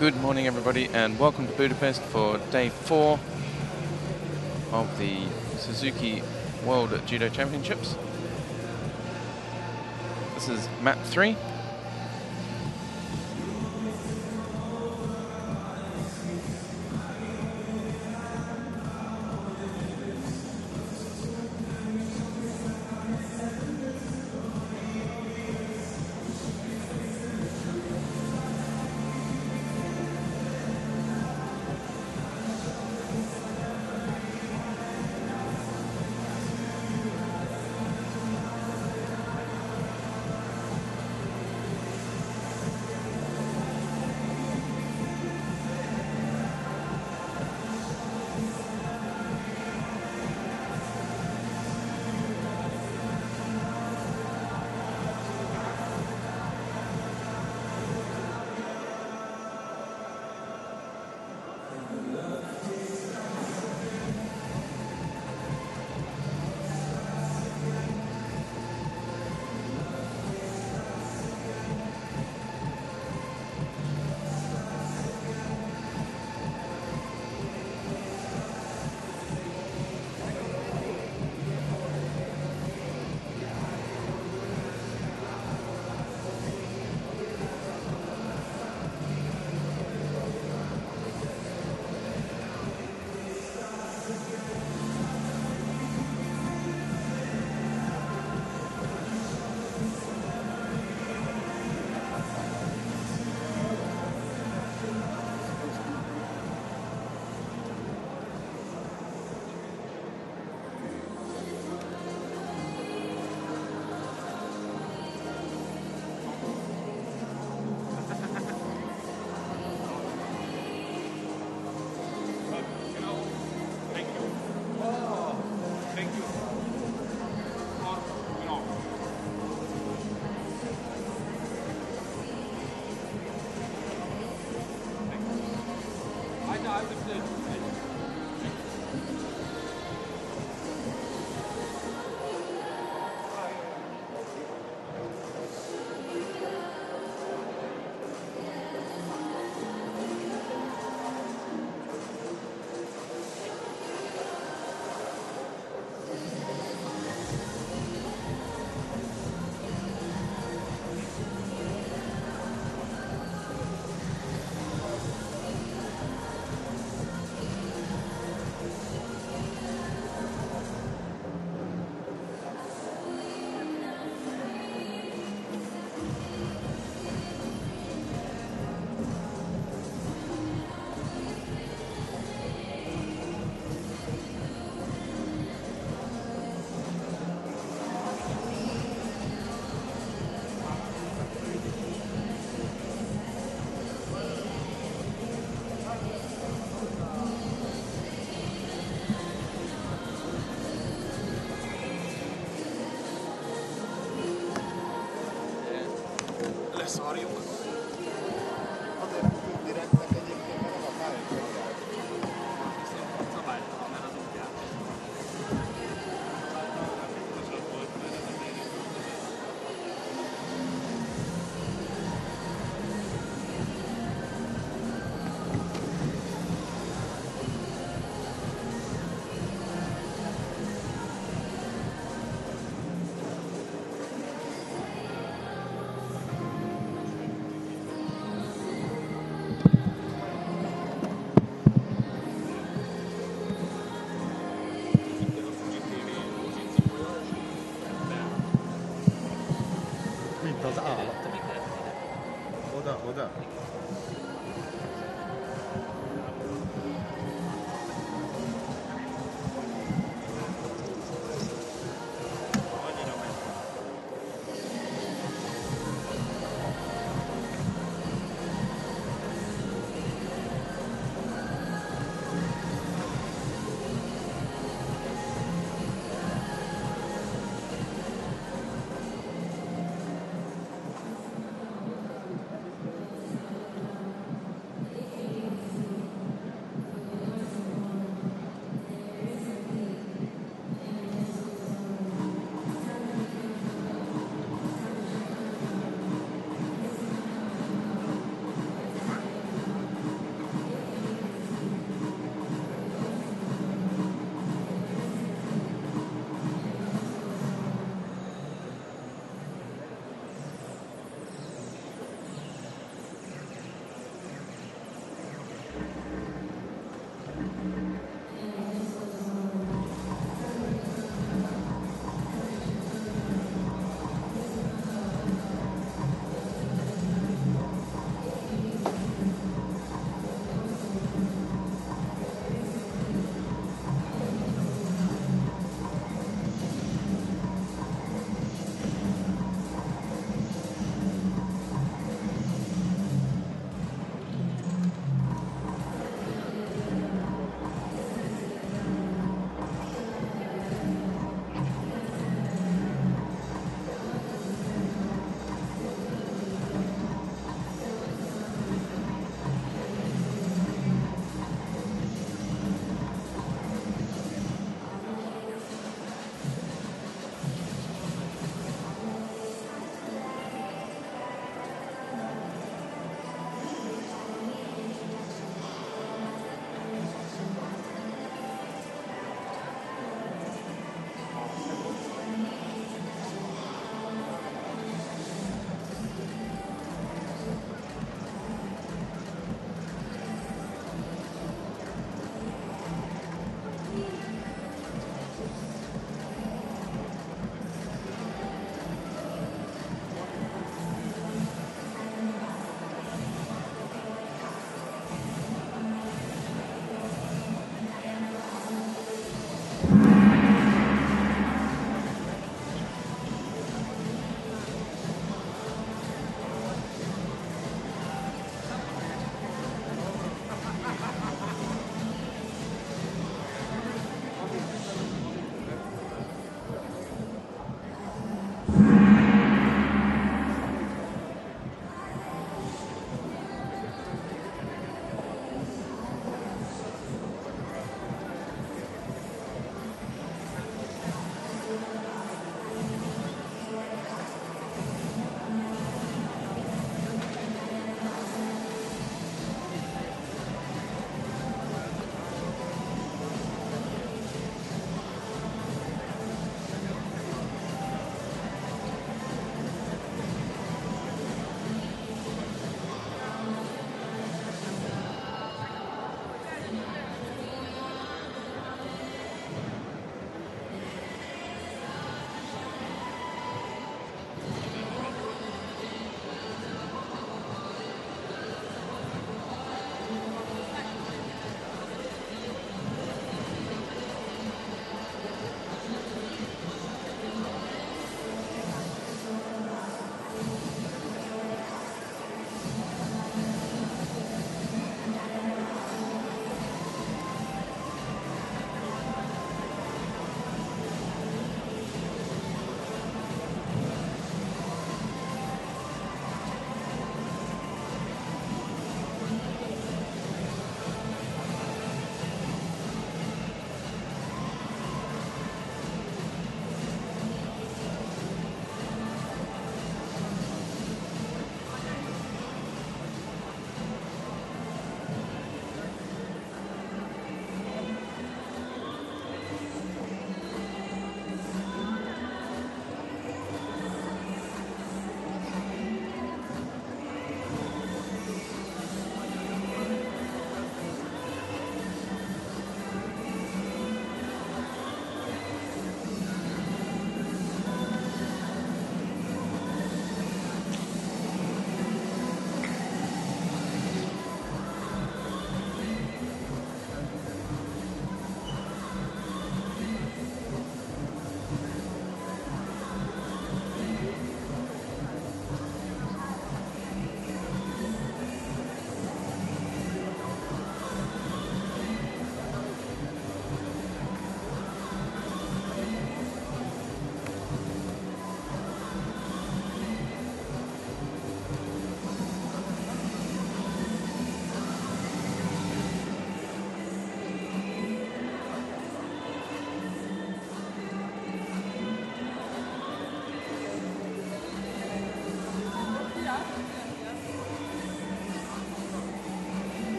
Good morning, everybody, and welcome to Budapest for day 4 of the Suzuki World Judo Championships. This is map 3.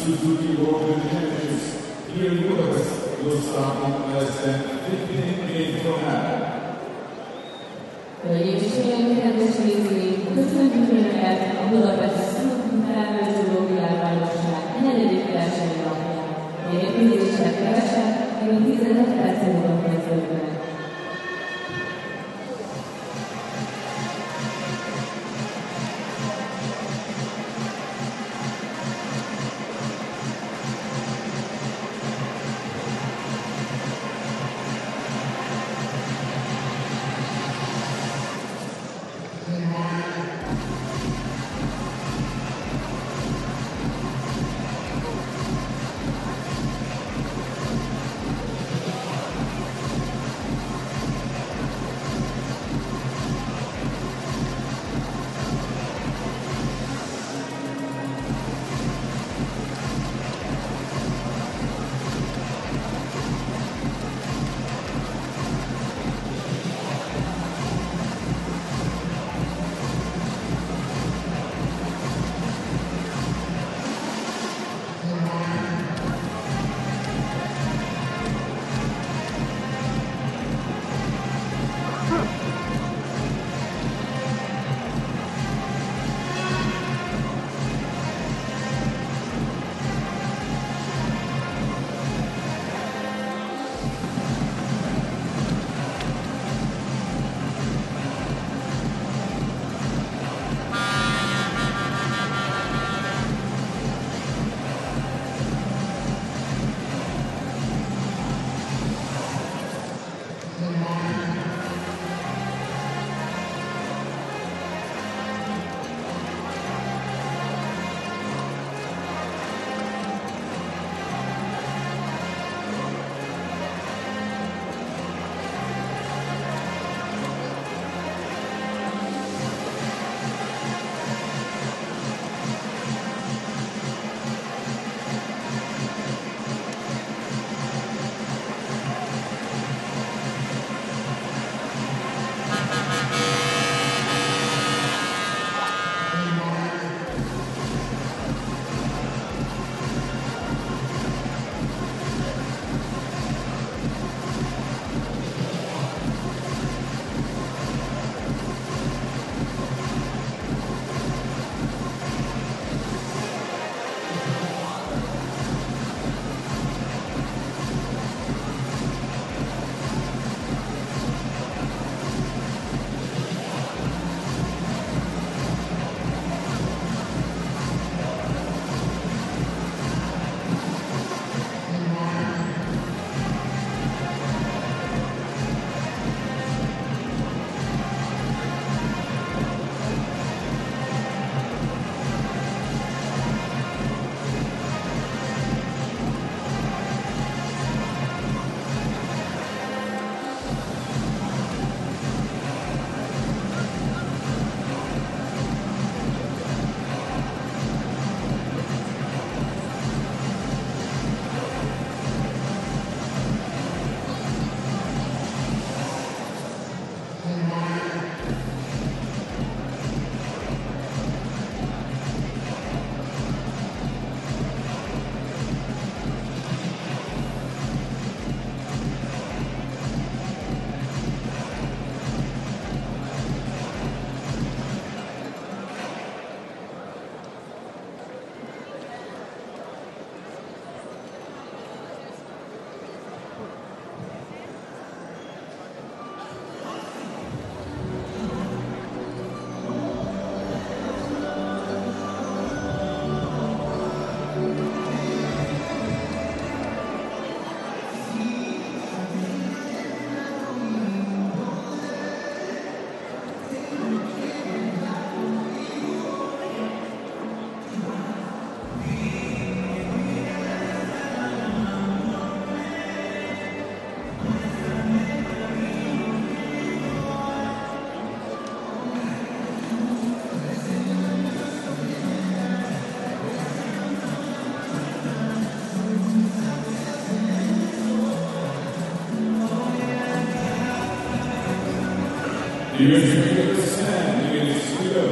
Suzuki World Championships here in Budapest will start in less than 15 minutes from now. Hölgyeim és uraim, kedves nézőink, köszöntjük Önöket a Budapest Suzuki Judo világbajnokság 4. verseny napján. Mérkőzések kevesek, még 15 perc múlva kezdődnek. You ready to stand? You ready to Judo?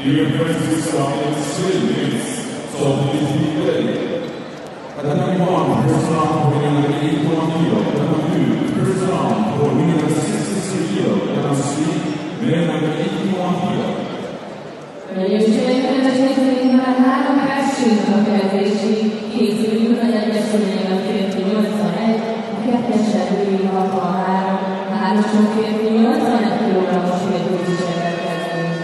The event will start in 3 minutes, so please be ready. Tatami 1, first round for winner number 81 kilo. Tatami 2, first round for winner number 63 kilo. Tatami 3, winner number 81 kilo. Hölgyeim már 3 percünk a kezdésig, készüljünk az egyesülnél a férfi 81, a kettessel női 63, a hármasok férfi 81 kg-os férfiviselővel kezdünk.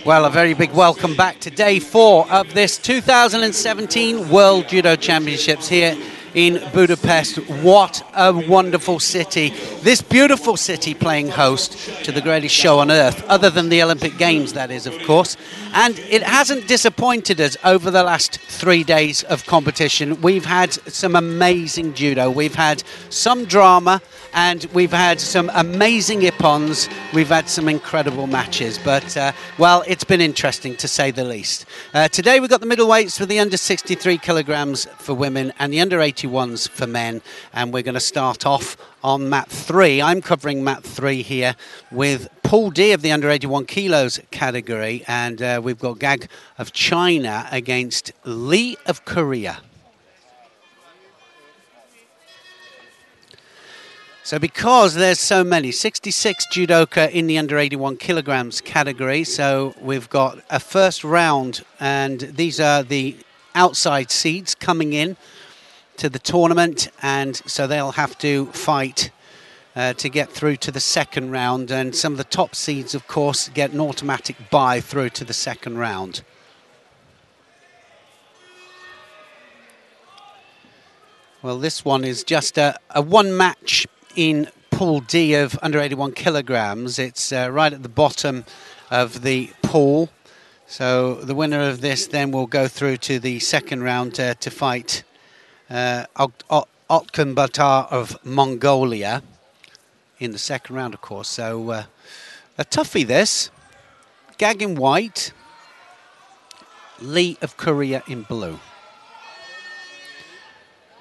Well, a very big welcome back to day 4 of this 2017 World Judo Championships here in Budapest. What a wonderful city. This beautiful city playing host to the greatest show on earth, other than the Olympic Games, that is, of course. And it hasn't disappointed us over the last 3 days of competition. We've had some amazing judo. We've had some drama, and we've had some amazing ippons. We've had some incredible matches, but well, it's been interesting to say the least. Today we've got the middleweights for the under 63 kilograms for women and the under 81s for men, and we're going to start off on mat 3. I'm covering mat 3 here with Pool D of the under 81 kilos category, and we've got Gag of China against Lee of Korea. So because there's so many, 66 judoka in the under 81 kilograms category, so we've got a first round, and these are the outside seeds coming in to the tournament, and so they'll have to fight to get through to the second round, and some of the top seeds, of course, get an automatic bye through to the second round. Well, this one is just a one match in Pool D of under 81 kilograms. It's right at the bottom of the pool. So the winner of this then will go through to the second round to fight Otkan Batar of Mongolia in the second round, of course. So a toughie this. Gag in white, Lee of Korea in blue.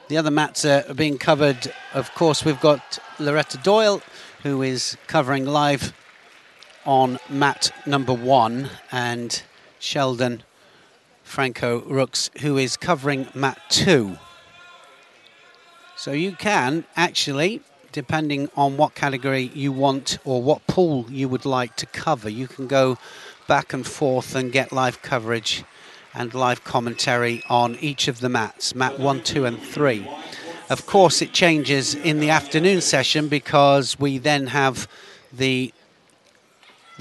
The other mats are being covered. Of course, we've got Loretta Doyle, who is covering live on mat number 1, and Sheldon Franco Rooks, who is covering mat 2. So you can actually, depending on what category you want or what pool you would like to cover, you can go back and forth and get live coverage and live commentary on each of the mats, mat 1, 2 and 3. Of course, it changes in the afternoon session because we then have the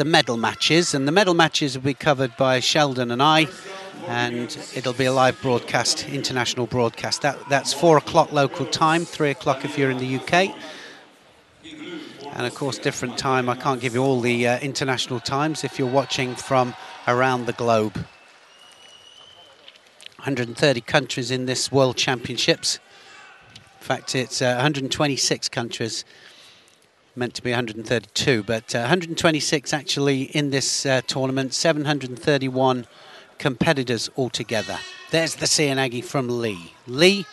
medal matches, and the medal matches will be covered by Sheldon and I, and it'll be a live broadcast, international broadcast. That's 4 o'clock local time, 3 o'clock if you're in the UK. And of course, different time. I can't give you all the international times if you're watching from around the globe. 130 countries in this World Championships. In fact, it's 126 countries, meant to be 132, but 126 actually in this tournament, 731 competitors altogether. There's the Seoinage from Lee. Lee,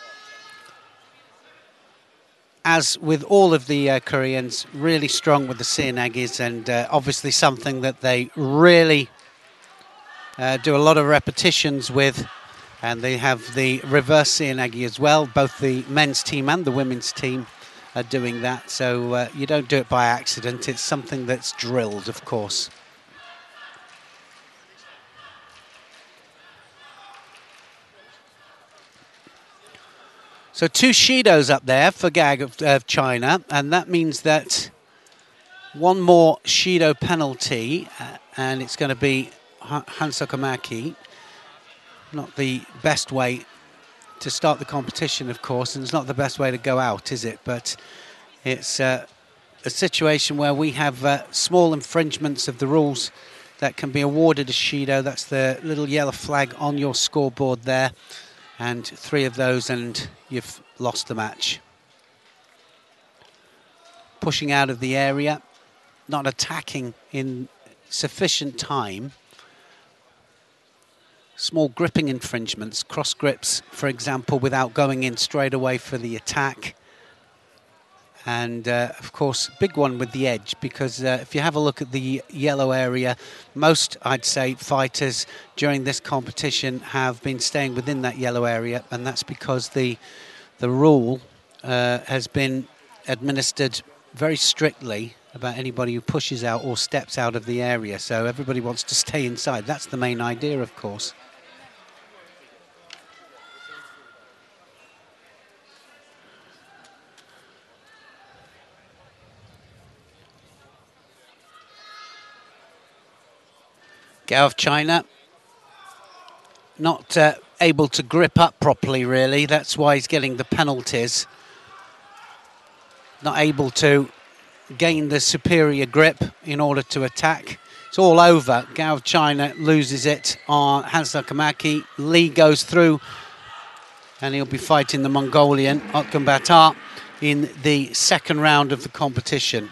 as with all of the Koreans, really strong with the Seoinages, and obviously something that they really do a lot of repetitions with. And they have the reverse Seoinage as well. Both the men's team and the women's team are doing that. So you don't do it by accident. It's something that's drilled, of course. So 2 Shidos up there for Gag of China. And that means that one more Shido penalty. And it's going to be Hansokamaki. Not the best way to start the competition, of course, and it's not the best way to go out, is it? But it's a situation where we have small infringements of the rules that can be awarded a Shido. That's the little yellow flag on your scoreboard there, and 3 of those and you've lost the match. Pushing out of the area, not attacking in sufficient time. Small gripping infringements, cross grips, for example, without going in straight away for the attack. And, of course, big one with the edge, because if you have a look at the yellow area, most, I'd say, fighters during this competition have been staying within that yellow area, and that's because the rule has been administered very strictly about anybody who pushes out or steps out of the area. So everybody wants to stay inside. That's the main idea, of course. Gao of China, not able to grip up properly, really. That's why he's getting the penalties. Not able to gain the superior grip in order to attack. It's all over. Gao of China loses it on Hans Sakamaki. Lee goes through, and he'll be fighting the Mongolian Otgun Batar in the second round of the competition.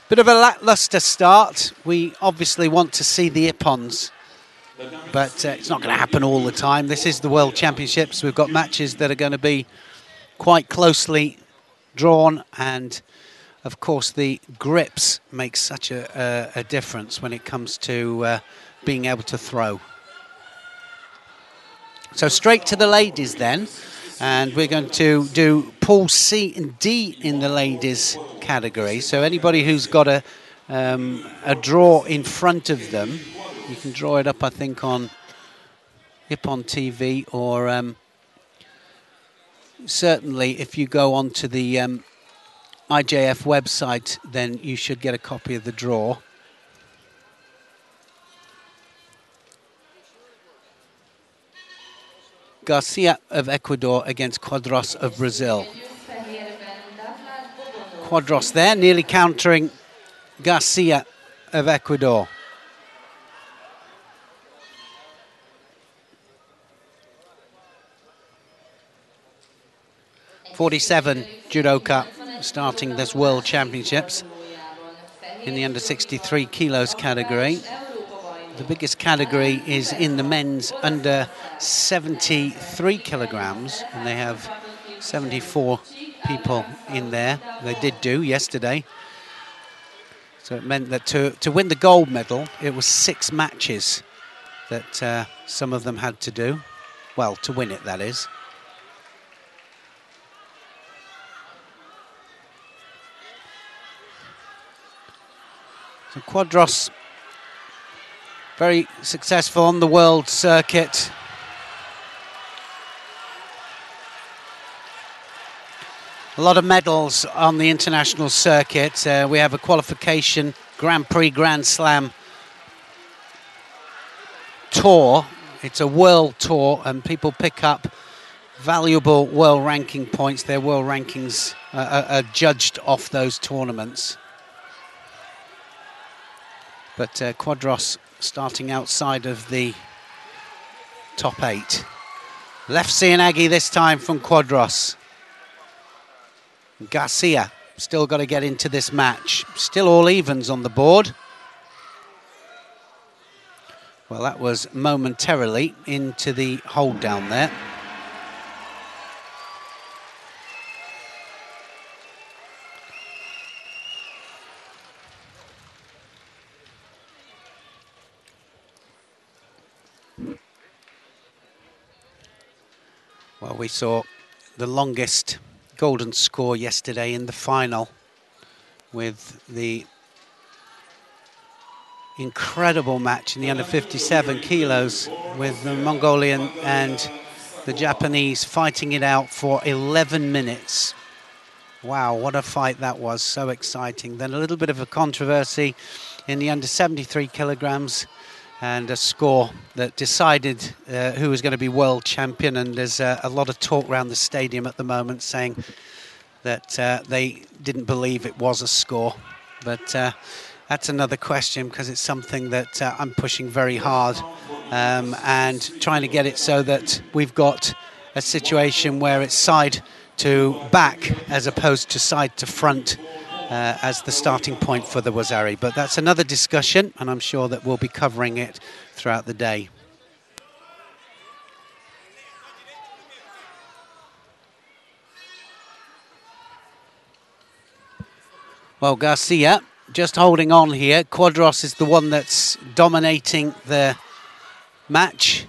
Bit of a lackluster start. We obviously want to see the Ippons, but it's not going to happen all the time. This is the World Championships. We've got matches that are going to be quite closely drawn, and of course the grips make such a difference when it comes to being able to throw. So straight to the ladies then, and we're going to do Pool C and D in the ladies category. So anybody who's got a draw in front of them, you can draw it up, I think, on Ippon TV, or certainly if you go onto the IJF website, then you should get a copy of the draw. Garcia of Ecuador against Quadros of Brazil. Quadros there, nearly countering Garcia of Ecuador. '47 judoka starting this World Championships in the under 63 kilos category. The biggest category is in the men's under 73 kilograms, and they have 74 people in there. They did do yesterday. So it meant that to win the gold medal, it was 6 matches that some of them had to do. Well, to win it, that is. So Quadros, very successful on the world circuit. A lot of medals on the international circuit. We have a qualification Grand Prix Grand Slam tour. It's a world tour, and people pick up valuable world ranking points. Their world rankings are judged off those tournaments. But Quadros starting outside of the top 8. Left Seoinage this time from Quadros. Garcia still got to get into this match. Still all evens on the board. Well, that was momentarily into the hold down there. Well, we saw the longest golden score yesterday in the final with the incredible match in the under 57 kilos with the Mongolian and the Japanese fighting it out for 11 minutes. Wow, what a fight that was, so exciting. Then a little bit of a controversy in the under 73 kilograms and a score that decided who was going to be world champion. And there's a lot of talk around the stadium at the moment saying that they didn't believe it was a score. But that's another question, because it's something that I'm pushing very hard and trying to get it so that we've got a situation where it's side to back as opposed to side to front as the starting point for the Wazari. But that's another discussion, and I'm sure that we'll be covering it throughout the day. Well, Garcia just holding on here. Quadros is the one that's dominating the match.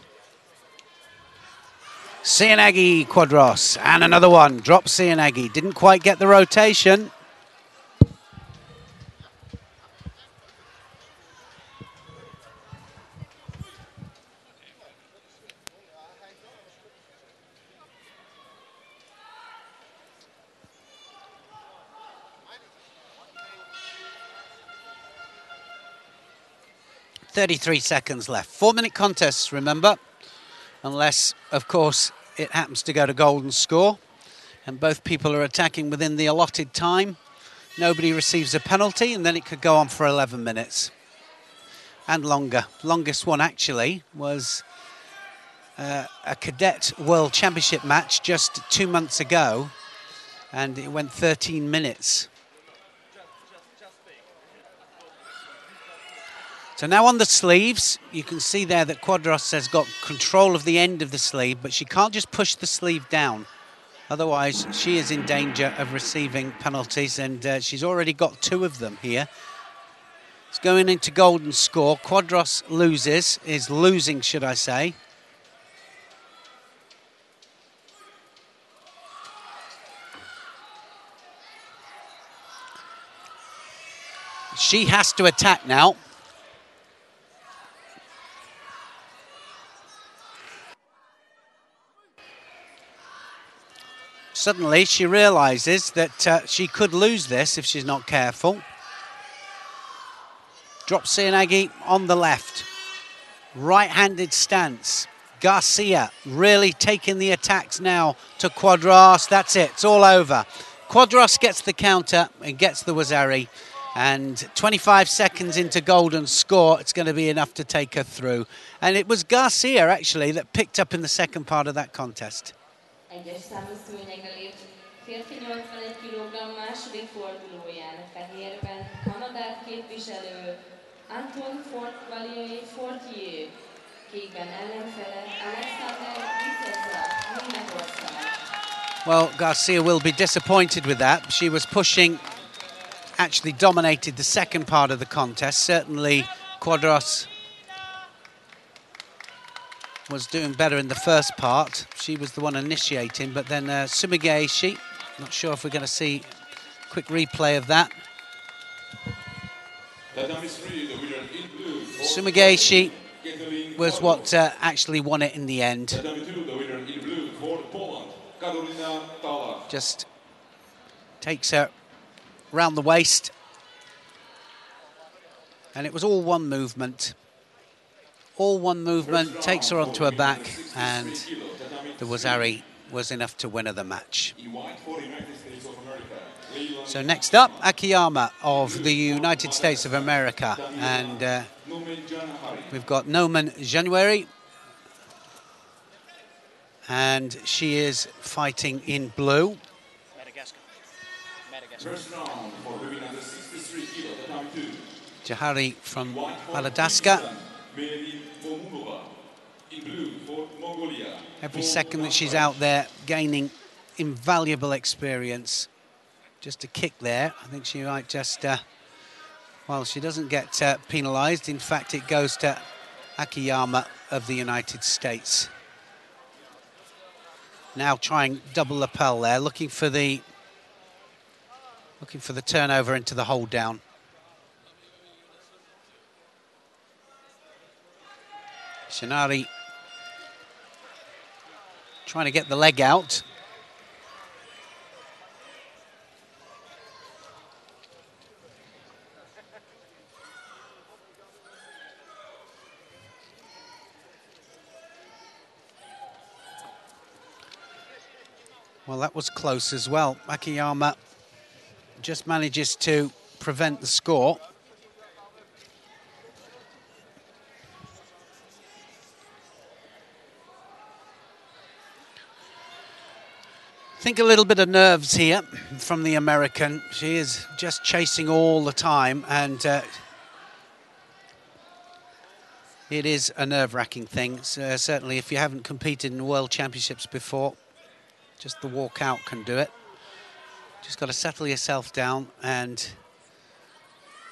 Seoinage, Quadros, and another one. Drops Seoinage. Didn't quite get the rotation. 33 seconds left. 4-minute contests, remember, unless, of course, it happens to go to golden score and both people are attacking within the allotted time. Nobody receives a penalty, and then it could go on for 11 minutes and longer. Longest one, actually, was a cadet world championship match just 2 months ago, and it went 13 minutes. So now on the sleeves, you can see there that Quadros has got control of the end of the sleeve, but she can't just push the sleeve down. Otherwise, she is in danger of receiving penalties, and she's already got 2 of them here. It's going into golden score. Quadros is losing, should I say. She has to attack now. Suddenly, she realizes that she could lose this if she's not careful. Drops Cianagi on the left. Right-handed stance. Garcia really taking the attacks now to Quadros. That's it. It's all over. Quadros gets the counter and gets the Wazari. And 25 seconds into golden score, it's going to be enough to take her through. And it was Garcia, actually, that picked up in the second part of that contest. Egyes számú szőnyegre lép férfi 81 kg második fordulóján fehérben Kanadát képviselő Anton Fortier, kékben ellenfele Alexander Viceza, Németország. Well, Garcia will be disappointed with that. She was pushing, actually dominated the second part of the contest. Certainly Quadros was doing better in the first part. She was the one initiating, but then Sumigeishi, not sure if we're going to see a quick replay of that. Sumigeishi was what actually won it in the end. Just takes her round the waist, and it was all one movement. All one movement, takes her onto her back, and the Wazari was enough to win her the match. So next up, Akiyama of the United States of America, and we've got Noman January, and she is fighting in blue. Jahari from Madagascar. Every second that she's out there gaining invaluable experience. Just a kick there. I think she might just, well, she doesn't get penalised. In fact, it goes to Akiyama of the United States. Now trying double lapel there, looking for the turnover into the hold down. Shinari trying to get the leg out. Well, that was close as well. Akiyama just manages to prevent the score. I think a little bit of nerves here from the American. She is just chasing all the time, and it is a nerve-wracking thing. So, certainly if you haven't competed in World Championships before, just the walkout can do it. Just got to settle yourself down and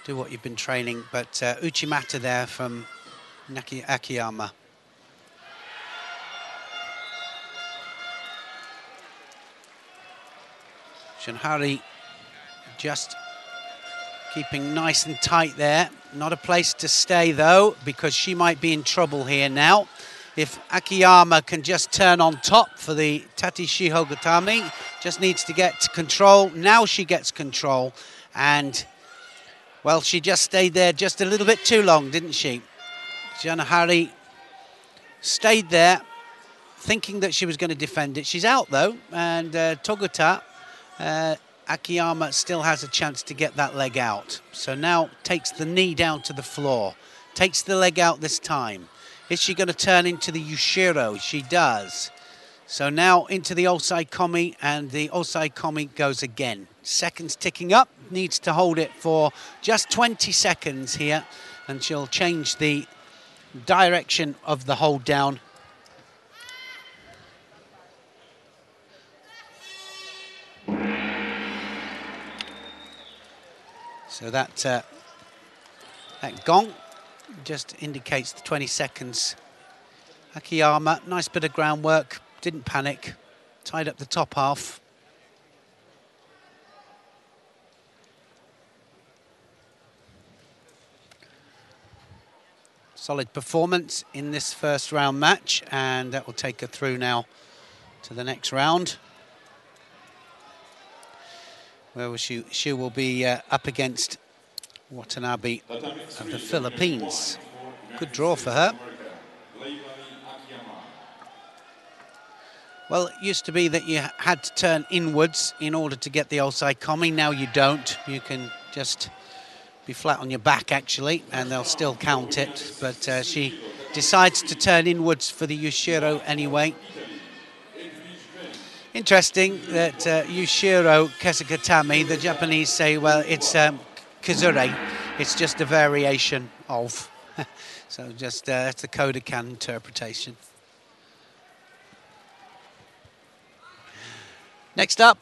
do what you've been training. But Uchimata there from Akiyama. Shinhari just keeping nice and tight there. Not a place to stay, though, because she might be in trouble here now. If Akiyama can just turn on top for the Tati Shiho Gatami, just needs to get control. Now she gets control, and, well, she just stayed there just a little bit too long, didn't she? Janahari stayed there, thinking that she was going to defend it. She's out though, and Toguta, Akiyama still has a chance to get that leg out. So now takes the knee down to the floor, takes the leg out this time. Is she going to turn into the Yushiro? She does. So now into the Osai Komi, and the Osai Komi goes again. Seconds ticking up, needs to hold it for just 20 seconds here, and she'll change the direction of the hold down. So that gong just indicates the 20 seconds. Akiyama, nice bit of groundwork, didn't panic, tied up the top half. Solid performance in this first round match, and that will take her through now to the next round, where she will be up against Watanabe of the Philippines. Good draw for her. Well, it used to be that you had to turn inwards in order to get the Osai Komi. Now you don't. You can just be flat on your back, actually, and they'll still count it. But she decides to turn inwards for the Yushiro anyway. Interesting that Yushiro Kesakatami, the Japanese say, well, it's Kazure. It's just a variation of. So just it's a Kodokan interpretation. Next up,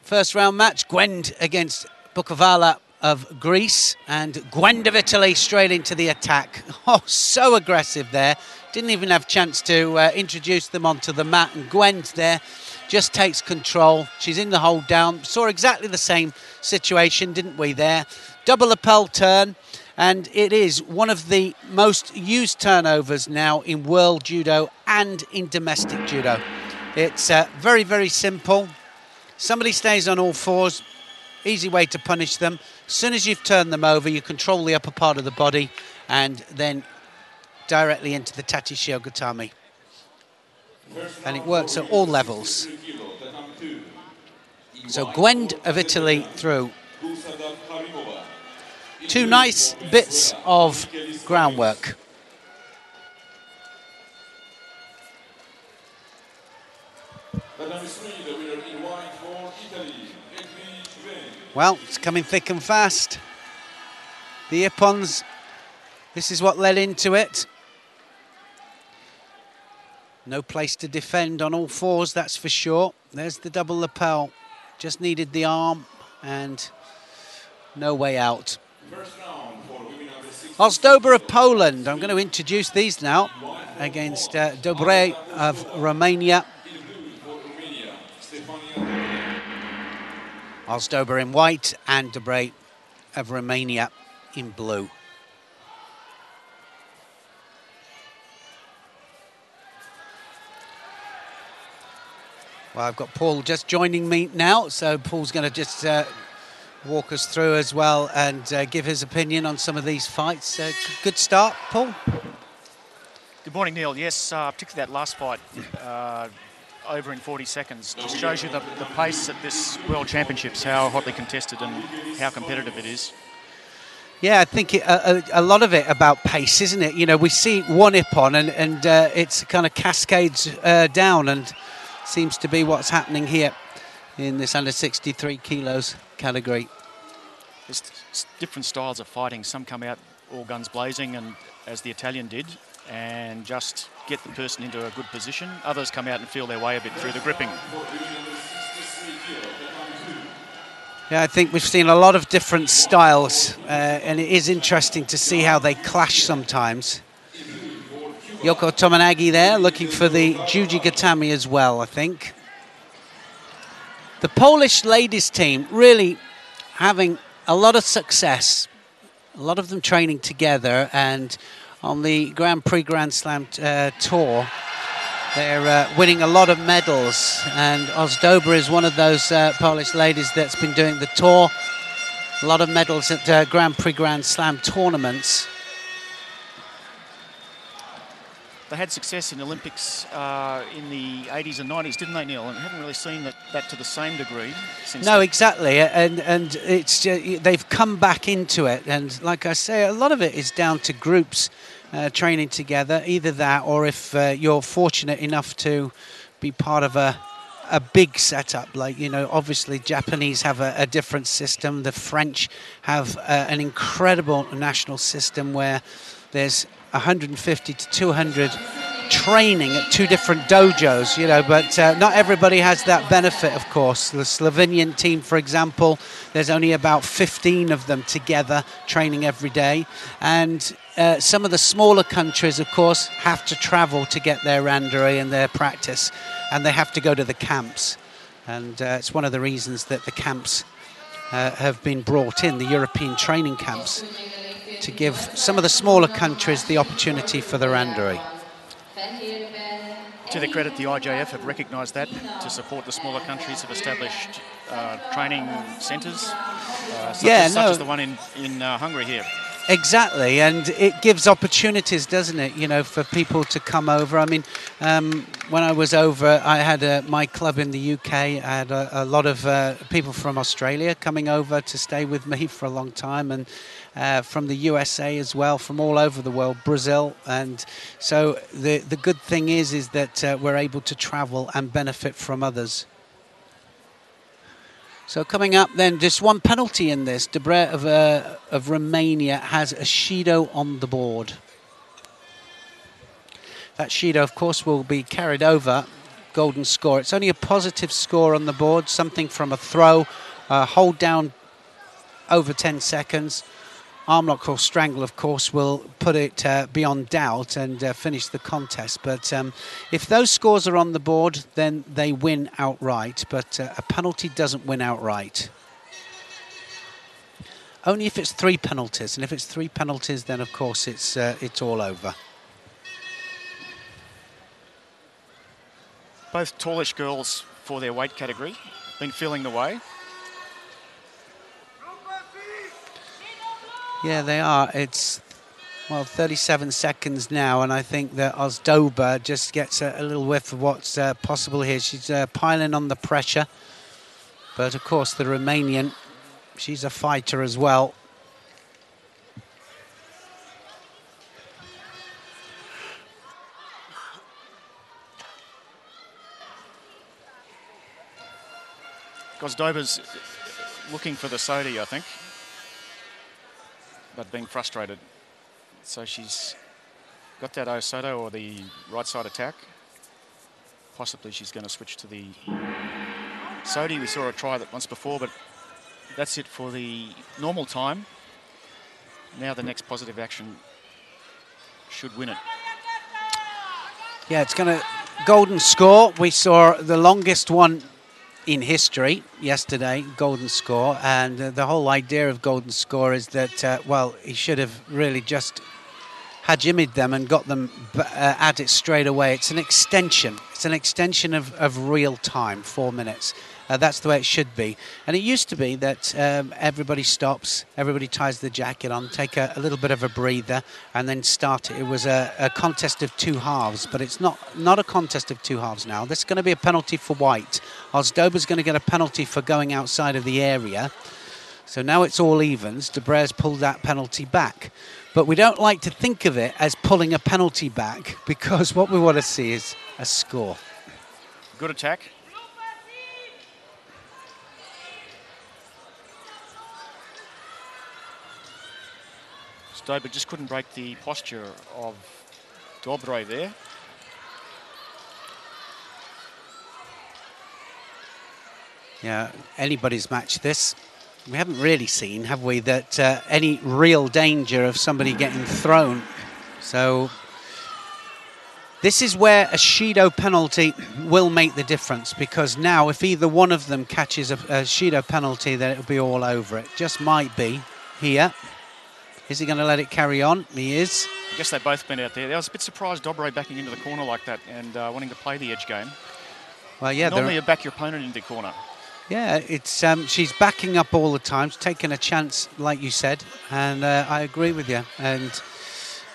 first round match, Gwend against Bukovala of Greece, and Gwend of Italy straight into the attack. Oh, so aggressive there. Didn't even have a chance to introduce them onto the mat, and Gwend there just takes control. She's in the hold down. Saw exactly the same situation, didn't we there? Double lapel turn, and it is one of the most used turnovers now in world judo and in domestic judo. It's very, very simple. Somebody stays on all fours, easy way to punish them. As soon as you've turned them over, you control the upper part of the body and then directly into the Tachi Shiogatami. And it works at all levels. So Gwend of Italy through. Two nice bits of groundwork. Well, it's coming thick and fast. The Ippons, this is what led into it. No place to defend on all fours, that's for sure. There's the double lapel. Just needed the arm and no way out. Ozdoba of Poland. I'm going to introduce these now against Dobre of Romania. Ozdoba in white and Dobre of Romania in blue. Well, I've got Paul just joining me now, so Paul's going to just walk us through as well and give his opinion on some of these fights. Good start, Paul. Good morning, Neil. Yes, particularly that last fight, over in 40 seconds, just shows you the pace at this World Championships, how hotly contested and how competitive it is. Yeah, I think a lot of it about pace, isn't it? You know, we see one Ippon and it's kind of cascades down, and seems to be what's happening here in this under 63 kilos category. There's different styles of fighting. Some come out all guns blazing, and as the Italian did, and just get the person into a good position. Others come out and feel their way a bit through the gripping. Yeah, I think we've seen a lot of different styles, and it is interesting to see how they clash sometimes. Yoko Tomanagi there, looking for the Juji Gatami as well, I think. The Polish ladies team really having a lot of success, a lot of them training together, and on the Grand Prix Grand Slam tour, they're winning a lot of medals, and Ozdoba is one of those Polish ladies that's been doing the tour. A lot of medals at Grand Prix Grand Slam tournaments. they had success in the Olympics in the 80s and 90s, didn't they, Neil? And haven't really seen that to the same degree since. No, exactly, and it's they've come back into it, and like I say, a lot of it is down to groups training together. Either that, or if you're fortunate enough to be part of a big setup, like, you know, obviously Japanese have a different system. The French have an incredible national system where there's 150 to 200 training at 2 different dojos, you know, but not everybody has that benefit, of course. The Slovenian team, for example, there's only about 15 of them together training every day, and some of the smaller countries, of course, have to travel to get their randori and their practice, and they have to go to the camps, and it's one of the reasons that the camps have been brought in, the European training camps, to give some of the smaller countries the opportunity for the randori. To their credit, the IJF have recognised that to support the smaller countries, have established training centres, such as the one in Hungary here. Exactly, and it gives opportunities, doesn't it, you know, for people to come over. I mean, when I was over, I had my club in the UK. I had a lot of people from Australia coming over to stay with me for a long time, and from the USA as well, from all over the world, Brazil. And so the good thing is that we're able to travel and benefit from others. So coming up then, just one penalty in this. Debre of Romania has a Shido on the board. That Shido, of course, will be carried over. Golden score. It's only a positive score on the board, something from a throw, hold down over 10 seconds. Arm lock or strangle, of course, will put it beyond doubt and finish the contest. But if those scores are on the board, then they win outright. But a penalty doesn't win outright. Only if it's 3 penalties. And if it's 3 penalties, then, of course, it's all over. Both tallish girls for their weight category, been feeling the way. Yeah, they are. It's, well, 37 seconds now, and I think that Ozdoba just gets a little whiff of what's possible here. She's piling on the pressure. But, of course, the Romanian, she's a fighter as well. Ozdoba's looking for the Sodi, I think, but being frustrated. So she's got that Osoto or the right side attack. Possibly she's going to switch to the Sodi. We saw her try that once before, but that's it for the normal time. Now the next positive action should win it. Yeah, it's going to golden score. We saw the longest one in history yesterday, golden score, and the whole idea of golden score is that, well, he should have really just hajimi'd them and got them at it straight away. It's an extension. It's an extension of real time, 4 minutes. That's the way it should be. And it used to be that everybody stops, everybody ties the jacket on, take a little bit of a breather, and then start it. It was a contest of 2 halves, but it's not a contest of 2 halves now. This is going to be a penalty for white. Ozdoba's going to get a penalty for going outside of the area. So now it's all evens. Debre's pulled that penalty back. But we don't like to think of it as pulling a penalty back, because what we want to see is a score. Good attack. But just couldn't break the posture of Dobre there. Yeah, anybody's match this. We haven't really seen, have we, that any real danger of somebody getting thrown. So this is where a Shido penalty will make the difference, because now if either one of them catches a Shido penalty, then it'll be all over it. Just might be here. Is he going to let it carry on? He is. I guess they've both been out there. I was a bit surprised Dobre backing into the corner like that and wanting to play the edge game. Well, yeah. Normally you back your opponent into the corner. Yeah, it's she's backing up all the time, taking a chance, like you said, and I agree with you. And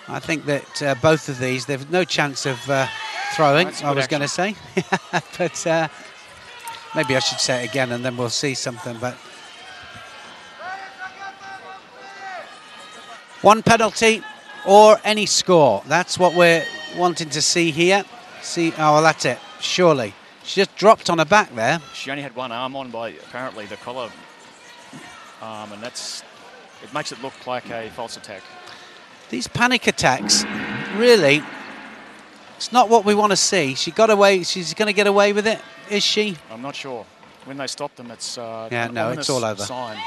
I think that both of these, they've no chance of throwing, I was going to say. But maybe I should say it again and then we'll see something. But one penalty or any score. That's what we're wanting to see here. See, oh, well, that's it, surely. She just dropped on her back there. She only had one arm on by apparently the collar arm, and it makes it look like a false attack. These panic attacks, really, it's not what we want to see. She got away. She's going to get away with it, is she? I'm not sure. When they stop them, it's yeah, no, it's all over. Sign.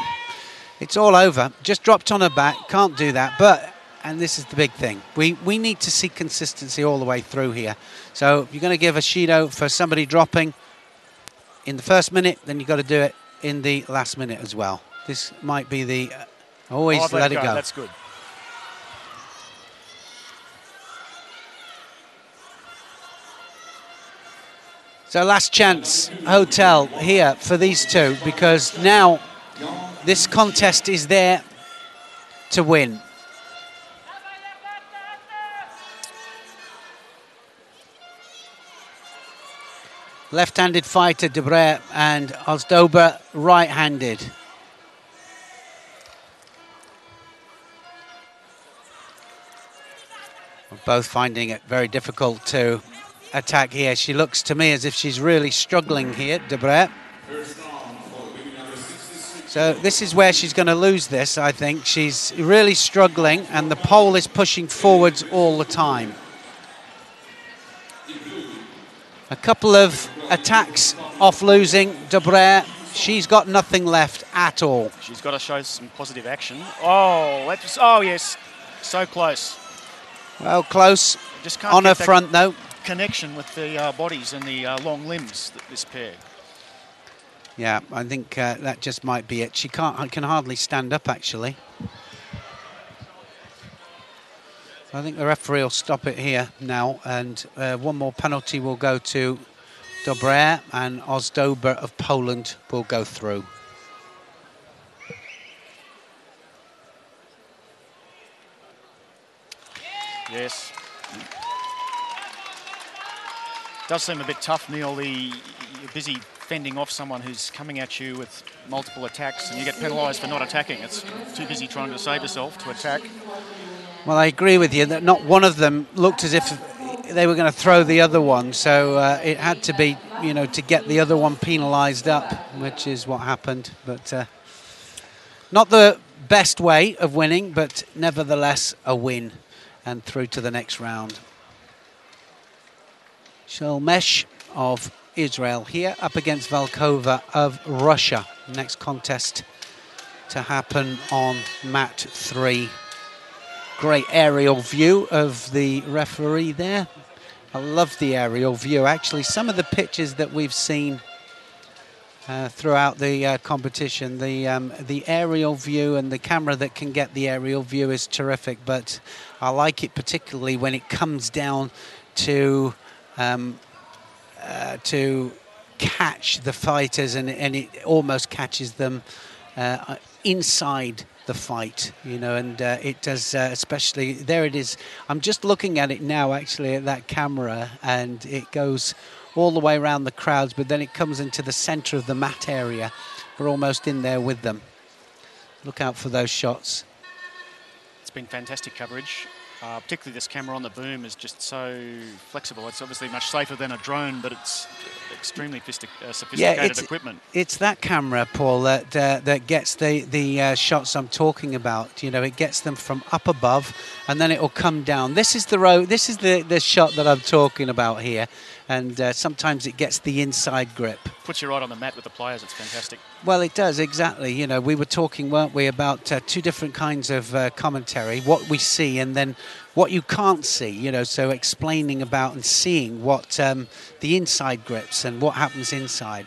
It's all over. Just dropped on her back. Can't do that. But, and this is the big thing, we need to see consistency all the way through here. So if you're going to give a Shido for somebody dropping in the first minute, then you've got to do it in the last minute as well. This might be the always let it go. That's good. So last chance hotel here for these two, because now this contest is there to win. Left-handed fighter Debré and Osdober right-handed. Both finding it very difficult to attack here. She looks to me as if she's really struggling here, Debré. So this is where she's going to lose this, I think. She's really struggling and the pole is pushing forwards all the time. A couple of attacks off losing Debré. She's got nothing left at all. She's got to show some positive action. Oh, yes, so close. Well, close. Just can't on her front, though. Connection with the bodies and the long limbs, this pair. Yeah, I think that just might be it. She can hardly stand up, actually. I think the referee will stop it here now, and one more penalty will go to Debré, and Osdober of Poland will go through. Yes. Does seem a bit tough, Neil. You're busy fending off someone who's coming at you with multiple attacks, and you get penalised for not attacking. It's too busy trying to save yourself to attack. Well, I agree with you that not one of them looked as if they were going to throw the other one, so it had to be, you know, to get the other one penalised up, which is what happened. But not the best way of winning, but nevertheless a win and through to the next round. Shelmesh of Israel here up against Valkova of Russia. Next contest to happen on mat 3. Great aerial view of the referee there. I love the aerial view. Actually, some of the pictures that we've seen throughout the competition, the aerial view and the camera that can get the aerial view is terrific. But I like it particularly when it comes down to catch the fighters, and it almost catches them inside the fight, you know, and it does, especially there it is. I'm just looking at it now, actually, at that camera, and it goes all the way around the crowds, but then it comes into the center of the mat area. We're almost in there with them. Look out for those shots. It's been fantastic coverage. Particularly this camera on the boom is just so flexible. It's obviously much safer than a drone, but it's extremely sophisticated equipment. It's that camera, Paul, that gets the shots I'm talking about. You know, it gets them from up above, and then it will come down. This is the row. This is the shot that I'm talking about here, and sometimes it gets the inside grip. Puts you right on the mat with the players. It's fantastic. Well, it does, exactly. You know, we were talking, weren't we, about two different kinds of commentary, what we see and then what you can't see, you know, so explaining about and seeing what the inside grips and what happens inside.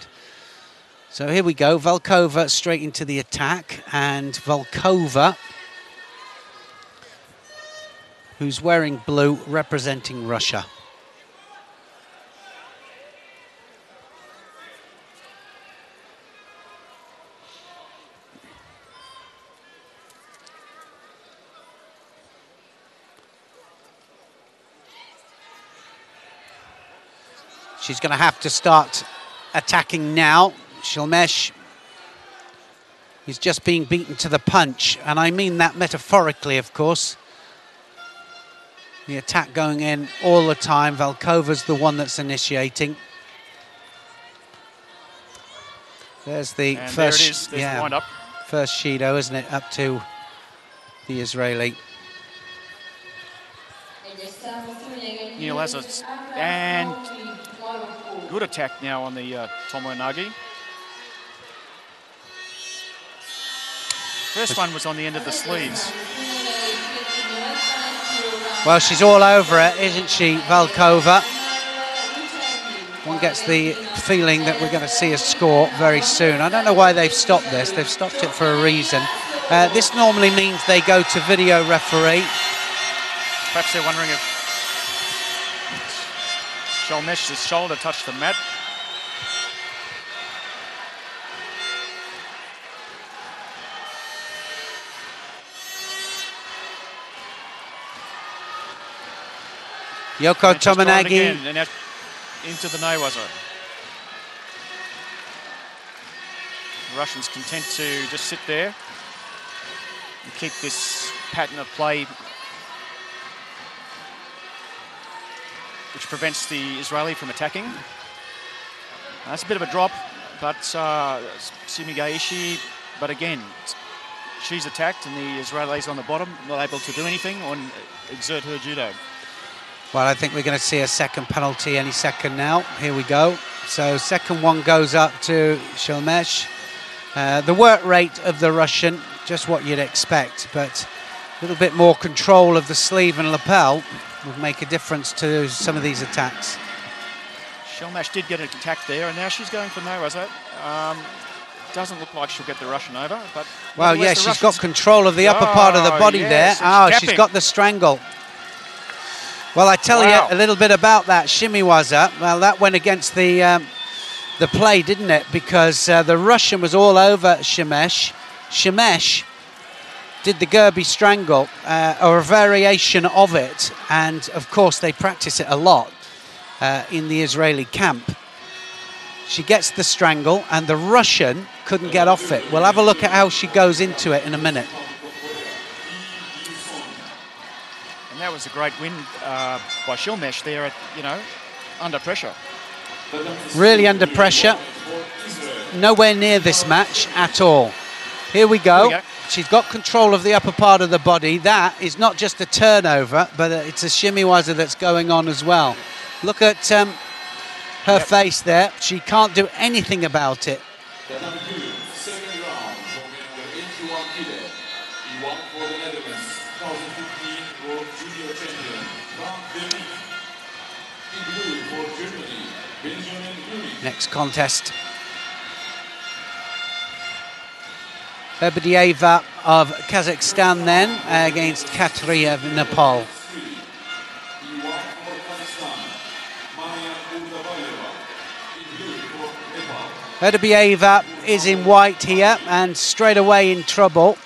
So here we go, Valkova straight into the attack, and Valkova, who's wearing blue, representing Russia. She's going to have to start attacking now. Shilmesh is just being beaten to the punch, and I mean that metaphorically, of course. The attack going in all the time. Valkova's the one that's initiating. There's the and first, there it is. There's the wind-up. First Shido, isn't it, up to the Israeli. Neil has a, and good attack now on the Tomoe-nage. First one was on the end of the sleeves. Well, she's all over it, isn't she, Valkova? One gets the feeling that we're going to see a score very soon. I don't know why they've stopped this. They've stopped it for a reason. This normally means they go to video referee. Perhaps they're wondering if Shilmesh's shoulder touched the mat. Yoko Tomoe-nage. And now into the Newaza. The Russians content to just sit there and keep this pattern of play, which prevents the Israeli from attacking. That's a bit of a drop, but Sumigaishi, but again, she's attacked and the Israelis on the bottom, not able to do anything or exert her judo. Well, I think we're going to see a second penalty any second now. Here we go. So second one goes up to Shilmesh. The work rate of the Russian, just what you'd expect, but a little bit more control of the sleeve and lapel would make a difference to some of these attacks. Shilmesh did get an attack there, and now she's going for Newaza. Doesn't look like she'll get the Russian over, but... Well, yeah, she's got control of the upper part of the body there. Oh, she's got the strangle. Well, I tell you a little bit about that Shimiwaza. Well, that went against the play, didn't it? Because the Russian was all over Shilmesh. Shilmesh did the Gerbi strangle, or a variation of it, and of course they practice it a lot in the Israeli camp. She gets the strangle, and the Russian couldn't get off it. We'll have a look at how she goes into it in a minute. And that was a great win by Shilmesh there, at, under pressure. Really under pressure. Nowhere near this match at all. Here we go. She's got control of the upper part of the body. That is not just a turnover, but it's a Shimiwaza that's going on as well. Look at her face there. She can't do anything about it. Next contest. Lebedieva of Kazakhstan then against Katri of Nepal. Lebedieva is in white here and straight away in trouble.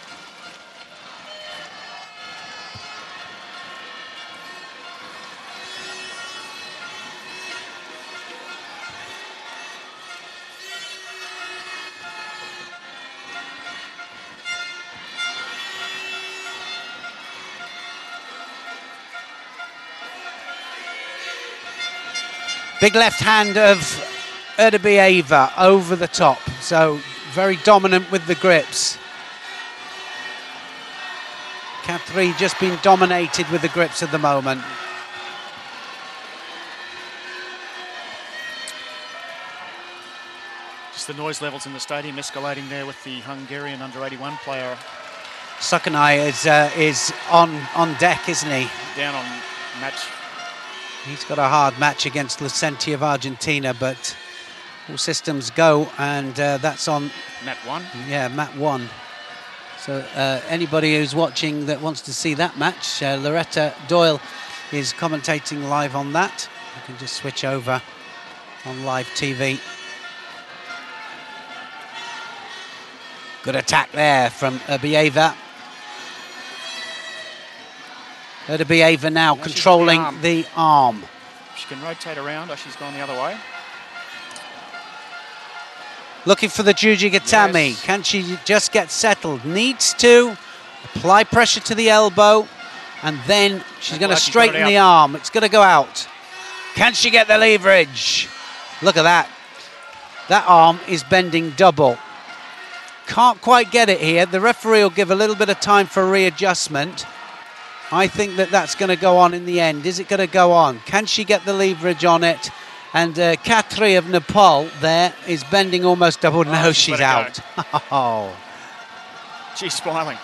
Big left hand of Lebedieva over the top, so very dominant with the grips. Katri just been dominated with the grips at the moment. Just the noise levels in the stadium escalating there with the Hungarian under-81 player. Sukanai is on deck, isn't he? Down on match. He's got a hard match against Lucenti of Argentina, but all systems go, and that's on... Mat 1? Yeah, Mat 1. So anybody who's watching that wants to see that match, Loretta Doyle is commentating live on that. You can just switch over on live TV. Good attack there from Lebedieva. Lebedieva now controlling the arm. She can rotate around. Oh, she's gone the other way. Looking for the Jujigatami. Yes. Can she just get settled? Needs to apply pressure to the elbow, and then she's going to straighten the arm. It's going to go out. Can she get the leverage? Look at that. That arm is bending double. Can't quite get it here. The referee will give a little bit of time for readjustment. I think that that's going to go on in the end. Is it going to go on? Can she get the leverage on it? And Katri of Nepal there is bending almost double. No, she's out. Oh. She's smiling.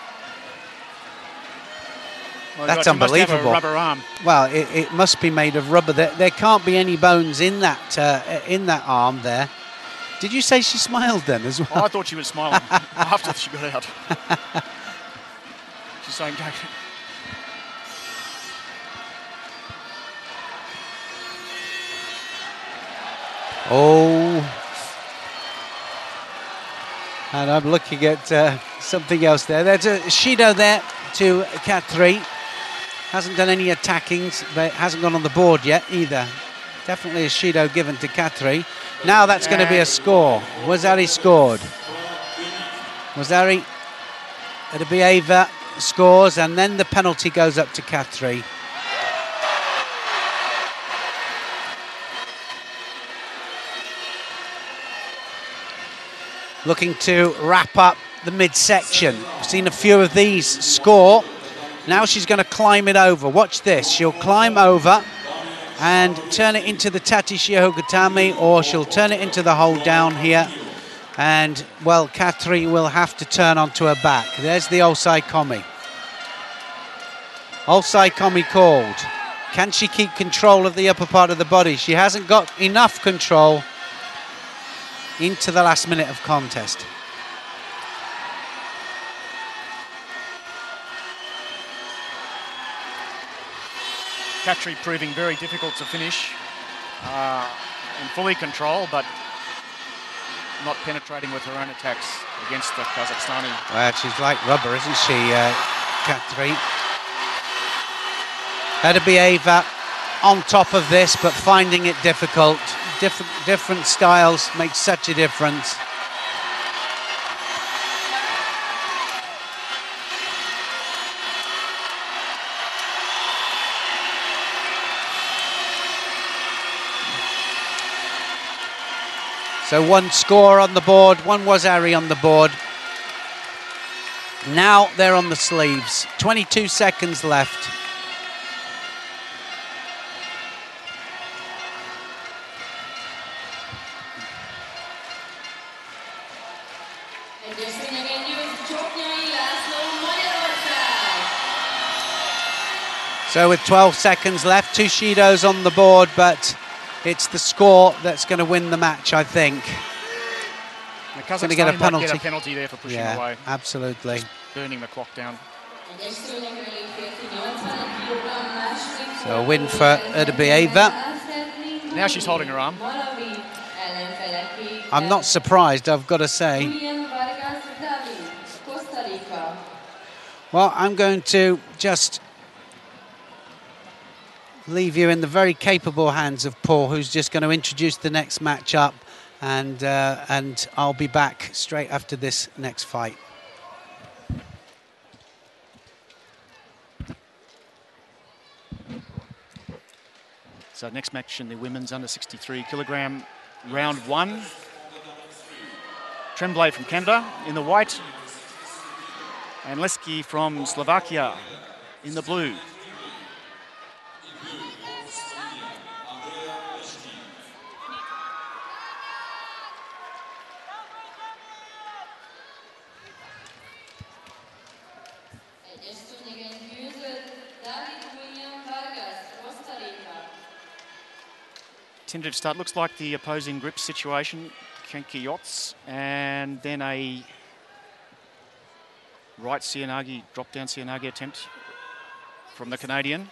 Oh, that's God, unbelievable. must have a rubber arm. Well, it must be made of rubber. There can't be any bones in that arm there. Did you say she smiled then as well? Oh, I thought she was smiling after she got out. She's saying, go. Oh. And I'm looking at something else there. There's a Shido there to Katri. Hasn't done any attackings, but hasn't gone on the board yet either. Definitely a Shido given to Katri. Now that's going to be a score. Wazari scored. Wazari Erbieva scores, and then the penalty goes up to Katri. Looking to wrap up the midsection. We've seen a few of these score. Now she's going to climb it over. Watch this. She'll climb over and turn it into the Tati Shihogatami, or she'll turn it into the hold down here. And, well, Katri will have to turn onto her back. There's the Osai Komi. Osai Komi called. Can she keep control of the upper part of the body? She hasn't got enough control into the last minute of contest. Katri proving very difficult to finish, in fully control, but not penetrating with her own attacks against the Kazakhstani. Well, she's like rubber, isn't she, Katri? Erbieva on top of this, but finding it difficult. Different styles make such a difference. So one score on the board, one Wazari on the board. Now they're on the sleeves. 22 seconds left. So with 12 seconds left, two Shidos on the board, but it's the score that's going to win the match, I think. Going to get a penalty. Get a penalty there for pushing away. Absolutely. Just burning the clock down. So a win for Erbieva. Now she's holding her arm. I'm not surprised, I've got to say. Well, I'm going to just leave you in the very capable hands of Paul, who's just going to introduce the next match up, and I'll be back straight after this next fight. So next match in the women's under 63 kilogram round one. Tremblay from Canada in the white, and Leski from Slovakia in the blue. Tentative start. Looks like the opposing grip situation. Kenki Yots, and then a right Sianagi, drop down Sianagi attempt from the Canadian.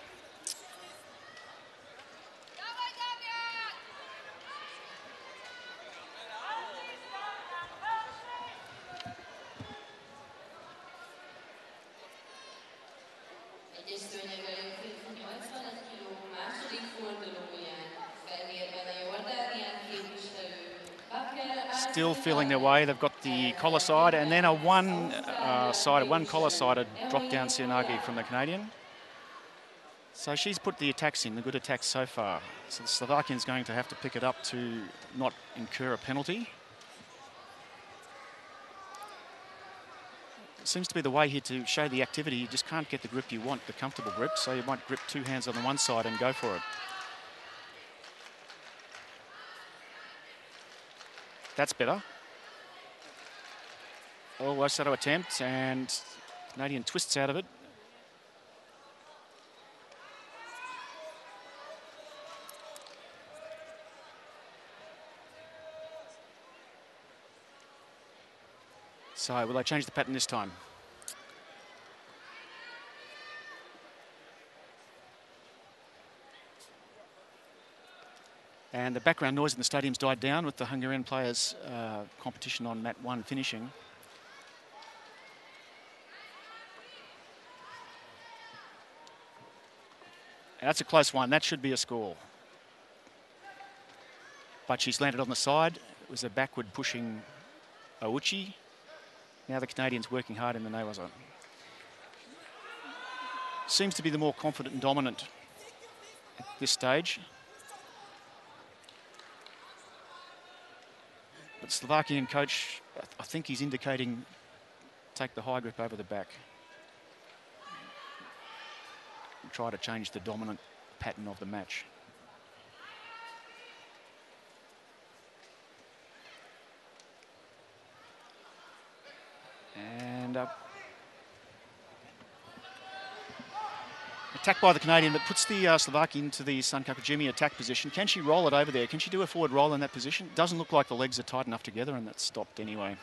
still feeling their way. They've got the collar side and then a one collar sided drop down Sianagi from the Canadian. So she's put the attacks in, the good attacks so far. So the Slovakian's going to have to pick it up to not incur a penalty. Seems to be the way here to show the activity. You just can't get the grip you want, the comfortable grip, so you might grip two hands on the one side and go for it. That's better. Oh, Wasato attempt, and Canadian twists out of it. So will they change the pattern this time? And the background noise in the stadium's died down with the Hungarian players' competition on mat 1 finishing. And that's a close one. That should be a score. But she's landed on the side. It was a backward pushing Ouchi. Now the Canadian's working hard in the Newaza. Seems to be the more confident and dominant at this stage. But Slovakian coach, I think he's indicating take the high grip over the back. And try to change the dominant pattern of the match. And attack by the Canadian, but puts the Slovakian into the Sankakujimi attack position. Can she roll it over there? Can she do a forward roll in that position? Doesn't look like the legs are tight enough together, and that's stopped anyway.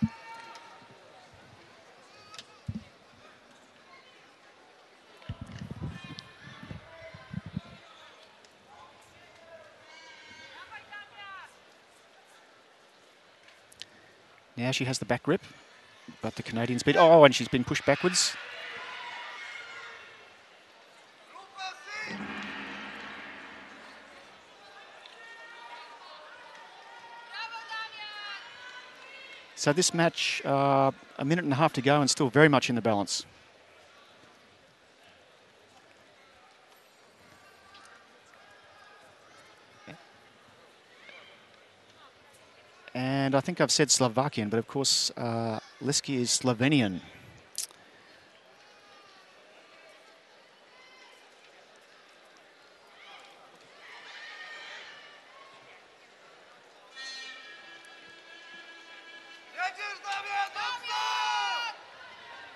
Now she has the back grip. But the Canadian's been, and she's been pushed backwards. So this match, a minute and a half to go and still very much in the balance. And I think I've said Slovakian, but of course, Liski is Slovenian.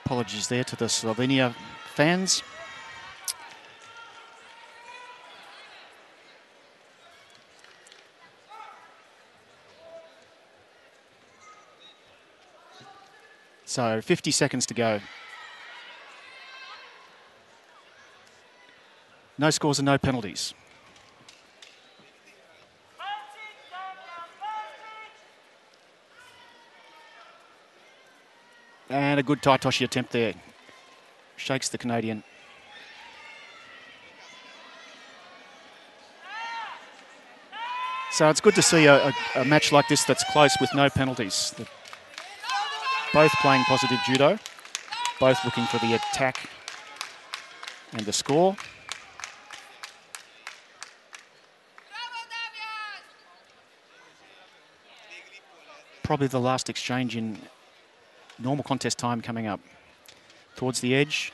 Apologies there to the Slovenia fans. So 50 seconds to go. No scores and no penalties. And a good Taitoshi attempt there. Shakes the Canadian. So it's good to see a match like this that's close with no penalties. Both playing positive judo, both looking for the attack and the score. Probably the last exchange in normal contest time coming up. Towards the edge,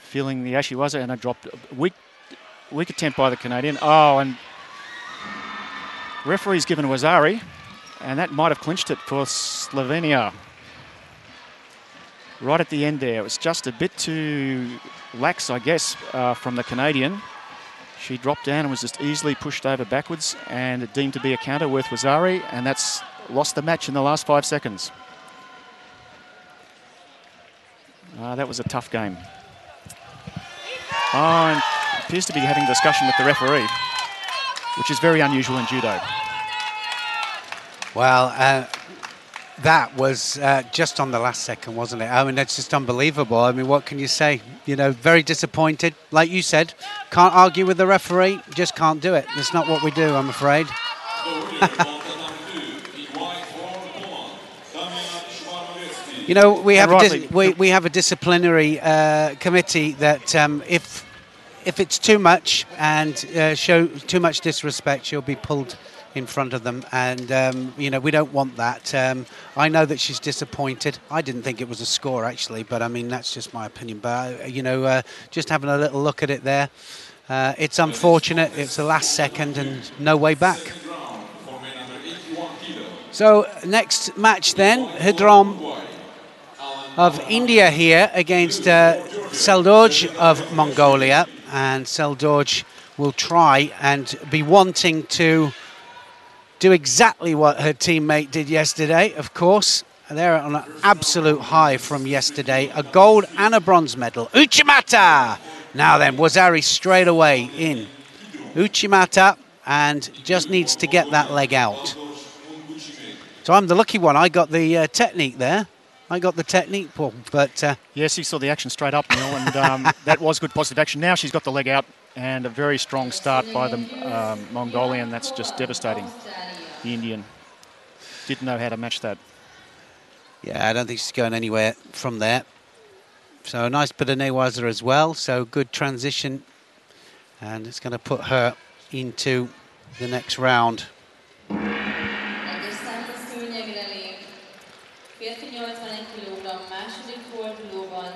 feeling the Ashiwaza, and a dropped. Weak attempt by the Canadian. Oh, and referee's given Wazari, and that might have clinched it for Slovenia. Right at the end there. It was just a bit too lax, I guess, from the Canadian. She dropped down and was just easily pushed over backwards, and deemed to be a counter worth Wazari, and that's lost the match in the last 5 seconds. That was a tough game. And appears to be having a discussion with the referee, which is very unusual in judo. Well, that was just on the last second, wasn't it? I mean, that's just unbelievable. I mean, what can you say? You know, very disappointed. Like you said, can't argue with the referee, just can't do it. That's not what we do, I'm afraid. You know, we have rightly, we have a disciplinary committee that if it's too much and show too much disrespect, she'll be pulled in front of them, and you know, we don't want that. I know that she's disappointed. I didn't think it was a score actually, but I mean, that's just my opinion. But you know, just having a little look at it there, it's unfortunate. It's the last second and no way back. So next match then, Hydrom of India here against Seldoj of Mongolia, and Seldoj will try and be wanting to do exactly what her teammate did yesterday, of course. They're on an absolute high from yesterday. A gold and a bronze medal. Uchimata! Now then, Wazari straight away in. Uchimata, and just needs to get that leg out. So I'm the lucky one. I got the technique there. I got the technique, Paul. But yes, he saw the action straight up, Neil, and that was good positive action. Now she's got the leg out, and a very strong start by the Mongolian. That's just devastating. The Indian didn't know how to match that. Yeah, I don't think she's going anywhere from there. So a nice bit of Newaza as well. So good transition. And it's going to put her into the next round.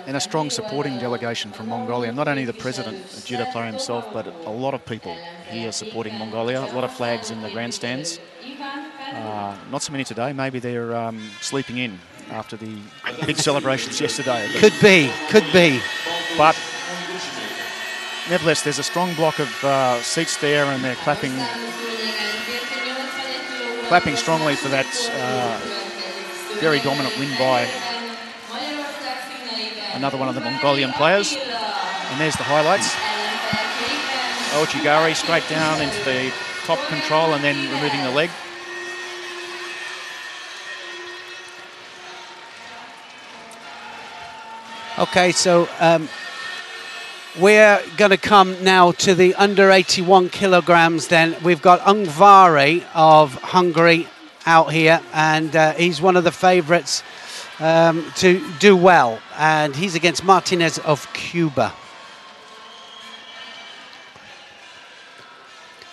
And a strong supporting delegation from Mongolia. Not only the president, a judo player himself, but a lot of people here supporting Mongolia. A lot of flags in the grandstands. Not so many today. Maybe they're sleeping in after the big celebrations yesterday. Could be, could be. But nevertheless, there's a strong block of seats there, and they're clapping strongly for that very dominant win by another one of the Mongolian players. And there's the highlights. Ochigari straight down into the top control and then removing the leg. Okay, so we're going to come now to the under 81 kilograms then. We've got Ungvari of Hungary out here, and he's one of the favourites to do well, and he's against Martinez of Cuba.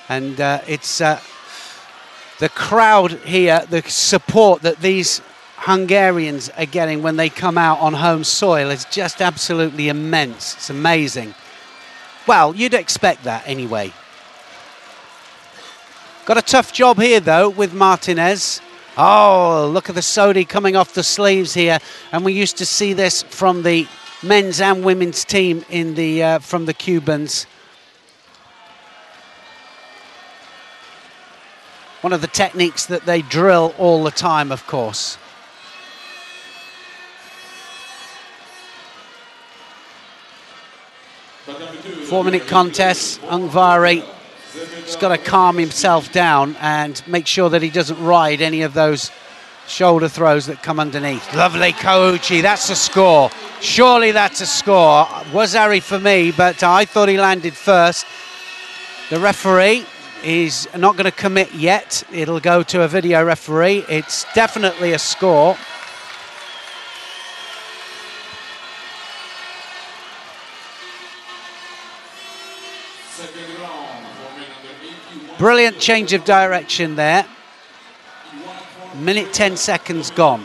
And it's the crowd here, the support that these Hungarians are getting when they come out on home soil is just absolutely immense. It's amazing. Well, you'd expect that anyway. Got a tough job here though with Martinez. Oh, look at the sodi coming off the sleeves here, and we used to see this from the men's and women's team in the from the Cubans. One of the techniques that they drill all the time, of course. Four-minute contest. Ungvari has got to calm himself down and make sure that he doesn't ride any of those shoulder throws that come underneath. Lovely Kouchi, that's a score. Surely that's a score. Wazari for me, but I thought he landed first. The referee is not going to commit yet. It'll go to a video referee. It's definitely a score. Brilliant change of direction there. Minute 10 seconds gone.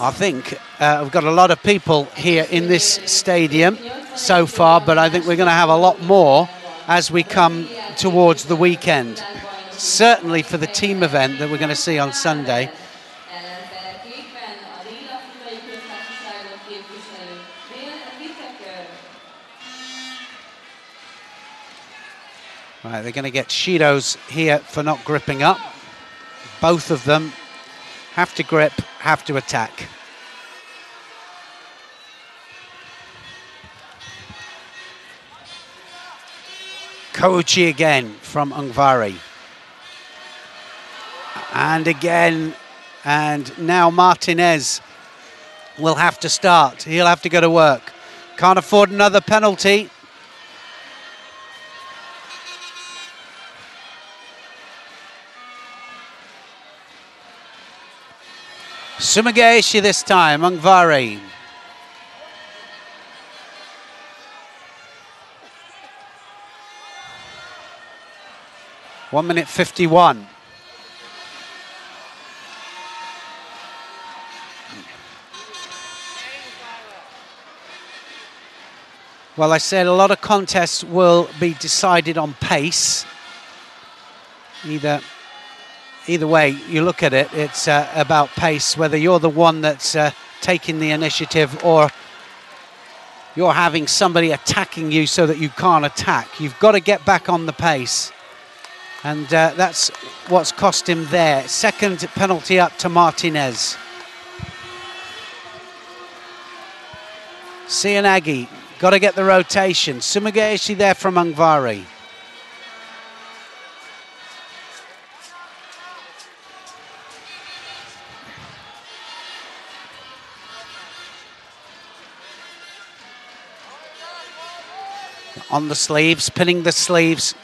I think we've got a lot of people here in this stadium so far, but I think we're going to have a lot more as we come towards the weekend. Certainly for the team event that we're going to see on Sunday. Right, they're going to get Shidos here for not gripping up. Both of them have to grip, have to attack. Kouchi again from Ungvari. And again, and now Martinez will have to start. He'll have to go to work. Can't afford another penalty. Sumigaeshi this time, Ungvari. One minute 51. Well, I said a lot of contests will be decided on pace. Either way you look at it, it's about pace, whether you're the one that's taking the initiative or you're having somebody attacking you so that you can't attack. You've got to get back on the pace. And that's what's cost him there. Second penalty up to Martinez. Cianagi, got to get the rotation. Sumigaeshi there from Ungvari. On the sleeves, pinning the sleeves.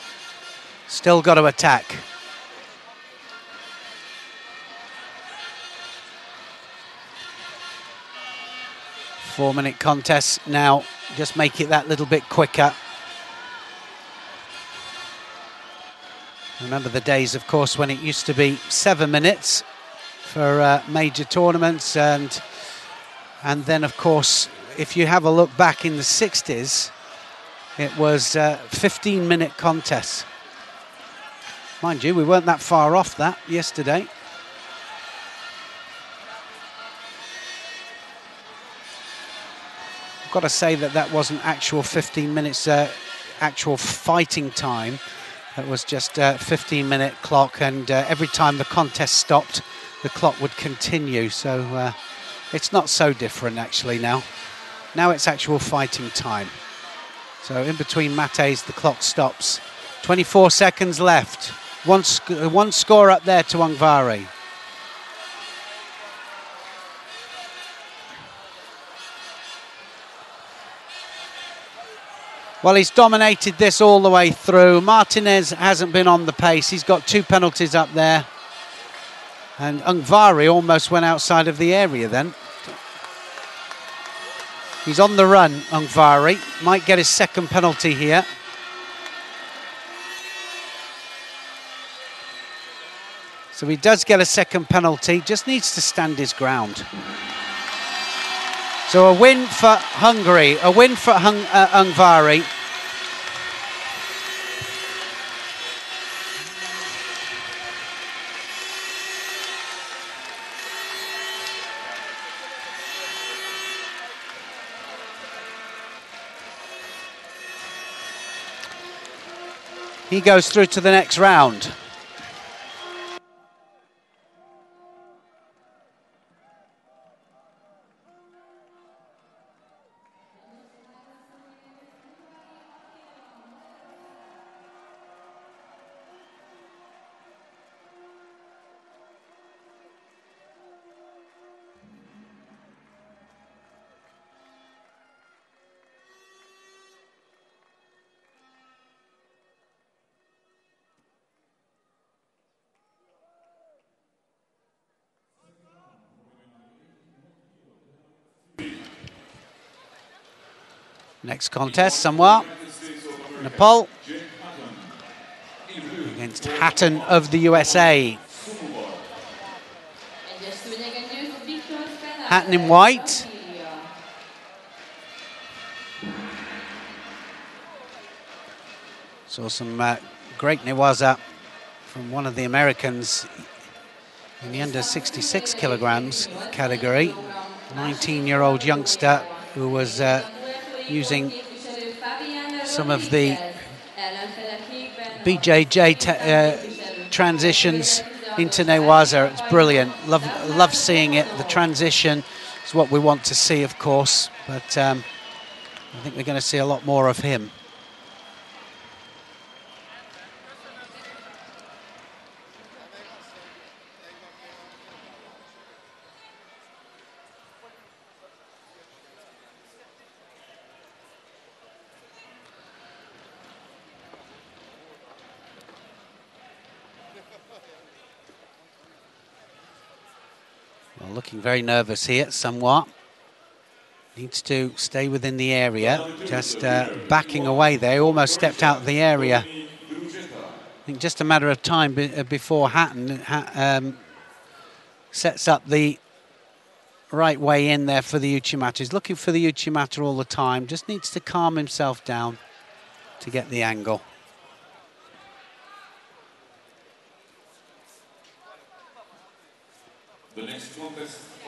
Still got to attack. Four-minute contest now. Just make it that little bit quicker. Remember the days, of course, when it used to be 7 minutes for major tournaments, and then, of course, if you have a look back in the 60s, it was 15-minute contests. Mind you, we weren't that far off that yesterday. I've got to say that that wasn't actual 15 minutes, actual fighting time. It was just a 15-minute clock, and every time the contest stopped, the clock would continue. So it's not so different actually now. Now it's actual fighting time. So in between mates, the clock stops. 24 seconds left. One score up there to Ungvari. Well, he's dominated this all the way through. Martinez hasn't been on the pace. He's got 2 penalties up there. And Ungvari almost went outside of the area then. He's on the run, Ungvari. Might get his second penalty here. So he does get a second penalty, just needs to stand his ground. So a win for Hungary, a win for Ungvari. He goes through to the next round. Next contest, somewhere. Nepal against Hatton of the USA. Hatton in white. Saw some great newaza from one of the Americans in the under 66 kilograms category. 19-year-old youngster who was using some of the BJJ transitions into newaza. It's brilliant. Love seeing it. The transition is what we want to see, of course, but I think we're going to see a lot more of him. Well, looking very nervous here, somewhat. Needs to stay within the area. Just backing away there. Almost stepped out of the area. I think just a matter of time before Hatton sets up the right way in there for the Uchimata. He's looking for the Uchimata all the time. Just needs to calm himself down to get the angle.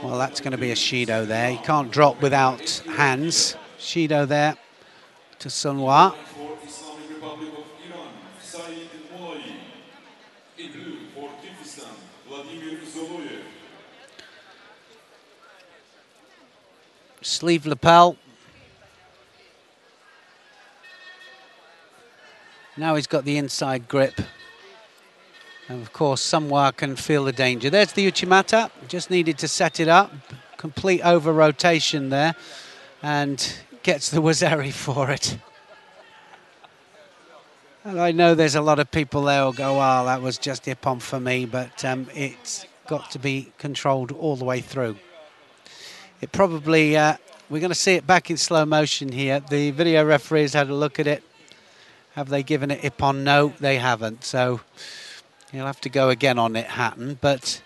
Well, that's going to be a Shido there. He can't drop without hands. Shido there to Sunwa. Sleeve lapel. Now he's got the inside grip. And of course, Sunwa can feel the danger. There's the Uchimata. Just needed to set it up. Complete over rotation there. And gets the Wazari for it. And I know there's a lot of people there who'll go, oh, that was just ippon for me. But it's got to be controlled all the way through. It probably, we're going to see it back in slow motion here. The video referees had a look at it. Have they given it ippon? No, they haven't. So he'll have to go again on it, Hatton. But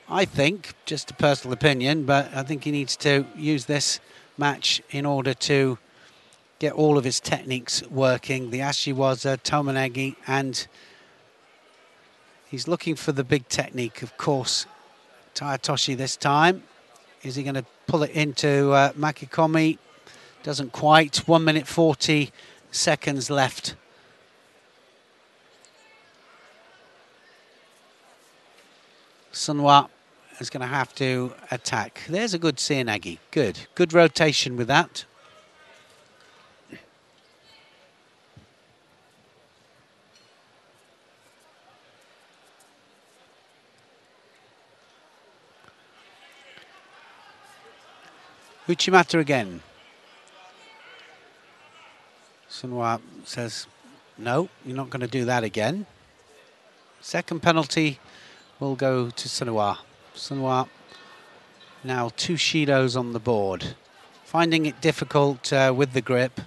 I think, just a personal opinion, but I think he needs to use this match in order to get all of his techniques working. The Ashiwaza, Tomonagi, and he's looking for the big technique, of course. Tayatoshi this time. Is he going to pull it into Makikomi? Doesn't quite. 1 minute 40 seconds left. Sunwa is going to have to attack. There's a good Seonagi. Good. Good rotation with that. Uchimata again. Sunwa says, no, you're not going to do that again. Second penalty will go to Sunwa. Sunwa now 2 Shidos on the board. Finding it difficult with the grip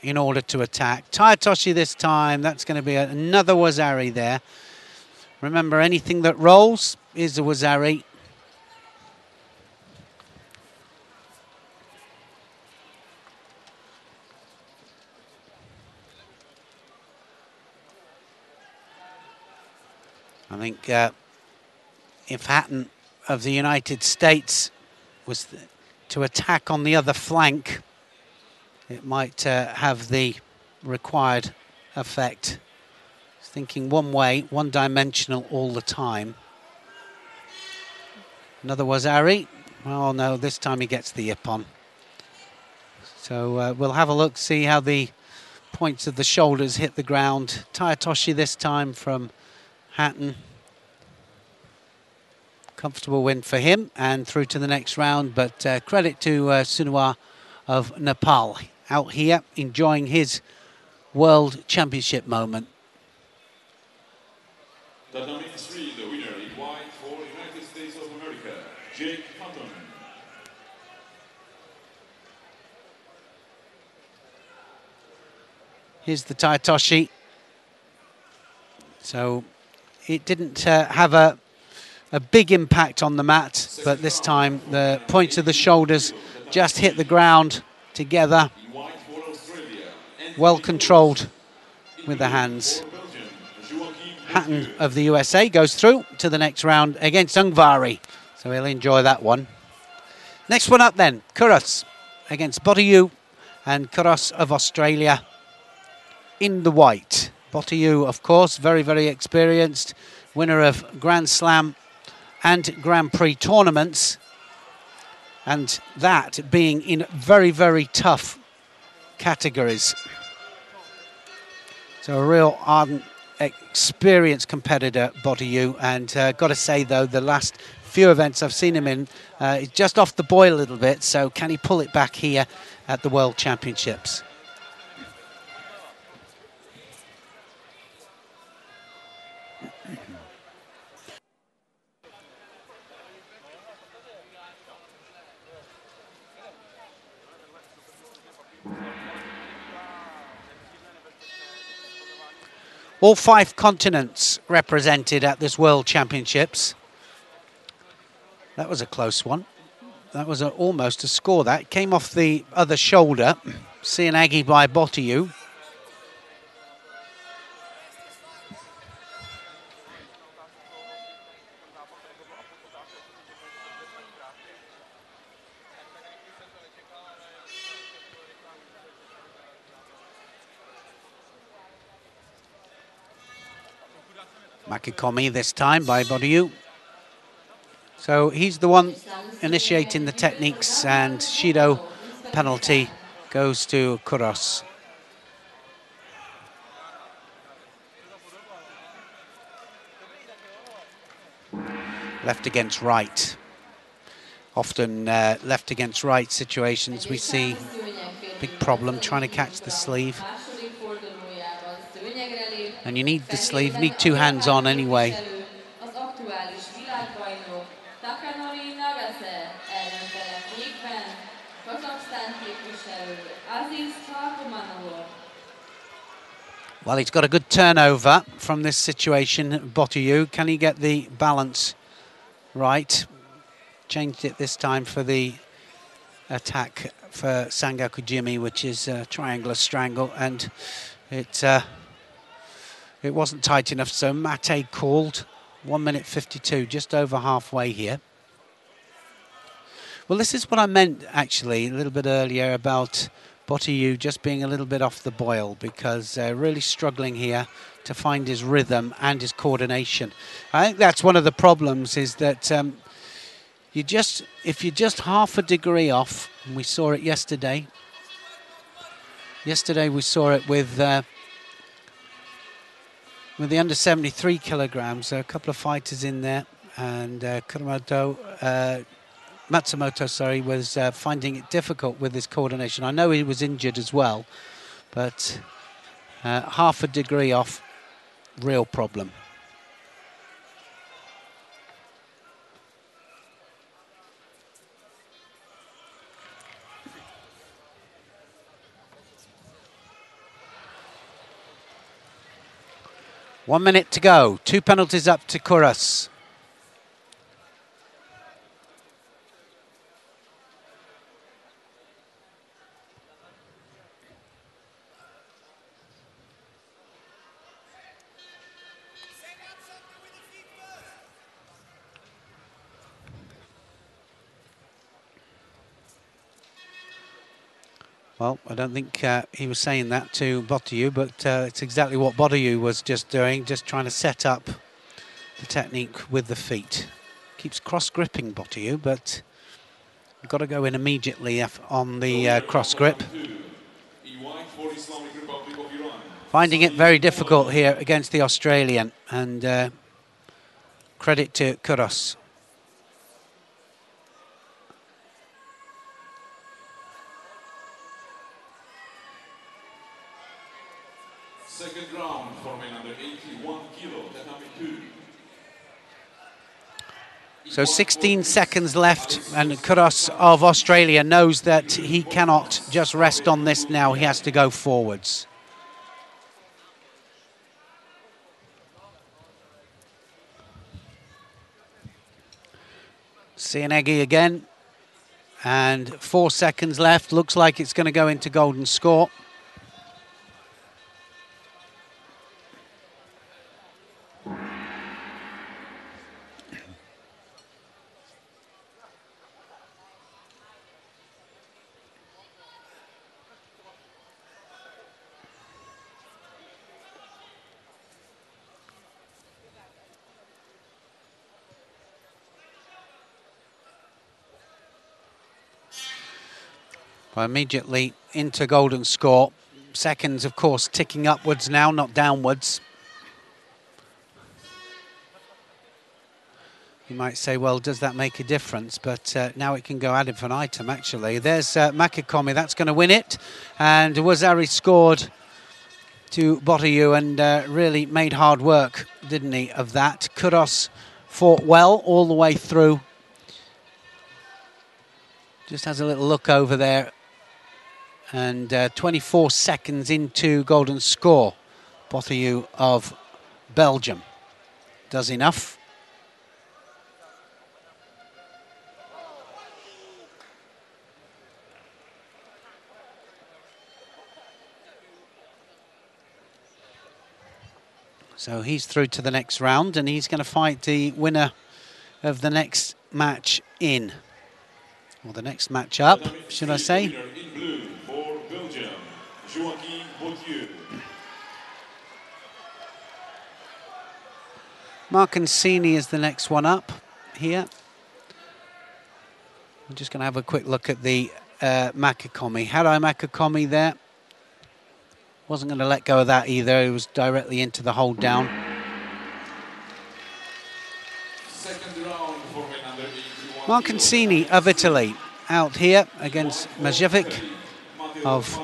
in order to attack. Tayatoshi this time. That's going to be another Wazari there. Remember, anything that rolls is a Wazari. I think if Hatton of the United States was to attack on the other flank, it might have the required effect. He's thinking one way, one-dimensional all the time. Another Wazari. Oh no, this time he gets the ippon. So we'll have a look, see how the points of the shoulders hit the ground. Tayatoshi this time from Hatton. Comfortable win for him and through to the next round, but credit to Sunwa of Nepal out here enjoying his World Championship moment. Tatami 3, the winner in white for United States of America, Jake Patton. Here's the Tayatoshi. So it didn't have a big impact on the mat, but this time the points of the shoulders just hit the ground together. Well controlled with the hands. Hatton of the USA goes through to the next round against Ungvari, so he'll enjoy that one. Next one up then, Kuros against Botayu, and Kuros of Australia in the white. Botayu, of course, very, very experienced, winner of Grand Slam and Grand Prix tournaments, and that being in very, very tough categories. So a real ardent, experienced competitor, Botayu, and got to say though, the last few events I've seen him in, he's just off the boil a little bit, so can he pull it back here at the World Championships? All 5 continents represented at this World Championships. That was a close one. That was almost a score. That came off the other shoulder. Sianagi by Botiou. Makikomi this time by Botiou. So he's the one initiating the techniques, and Shido penalty goes to Kuros. Left against right. Often left against right situations we see big problem trying to catch the sleeve. And you need the sleeve, need 2 hands on anyway. Well, he's got a good turnover from this situation, Botiou. Can he get the balance right? Changed it this time for the attack for Sangaku Jimmy, which is a triangular strangle, and it wasn't tight enough, so Mate called. 1 minute 52, just over halfway here. Well, this is what I meant, actually, a little bit earlier about Botiou just being a little bit off the boil, because really struggling here to find his rhythm and his coordination. I think that's one of the problems, is that if you're just half a degree off, and we saw it yesterday. Yesterday we saw it with the under 73 kilograms, a couple of fighters in there, and Matsumoto, sorry, was finding it difficult with his coordination. I know he was injured as well, but half a degree off, real problem. One minute to go. 2 penalties up to Kuros. Well, I don't think he was saying that to Botiou, but it's exactly what Botiou was just doing, just trying to set up the technique with the feet. Keeps cross-gripping Botiou, but you've got to go in immediately on the cross-grip. Finding it very difficult here against the Australian, and credit to Kuros. Second round for men under 81 kilo, Tatami 2. So 16 seconds left, and Kuros of Australia knows that he cannot just rest on this now. He has to go forwards. Sianagi again, and 4 seconds left. Looks like it's going to go into golden score. Immediately into golden score. Seconds, of course, ticking upwards now, not downwards. You might say, well, does that make a difference? But now it can go ad infinitum, actually. There's Makikomi, that's going to win it. And Wazari scored to Botiou and really made hard work, didn't he, of that. Kuros fought well all the way through. Just has a little look over there. And 24 seconds into golden score. Bothieu of Belgium. Does enough. So he's through to the next round, and he's going to fight the winner of the next match in. Or the next match up, should I say. In blue for Belgium, Bothieu. Marcancini is the next one up here. I'm just going to have a quick look at the Makakomi. Harai Makakomi there. Wasn't going to let go of that either. He was directly into the hold down. Second round for men under 81. Marcancini of Italy out here against Majevic of,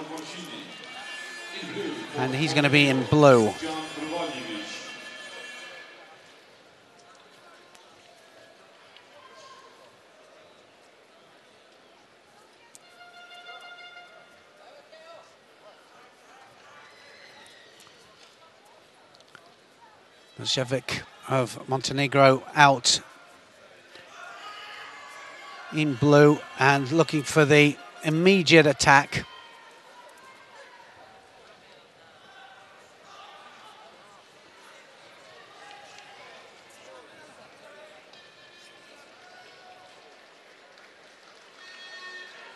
and he's going to be in blue. Majevic of Montenegro out in blue and looking for the immediate attack.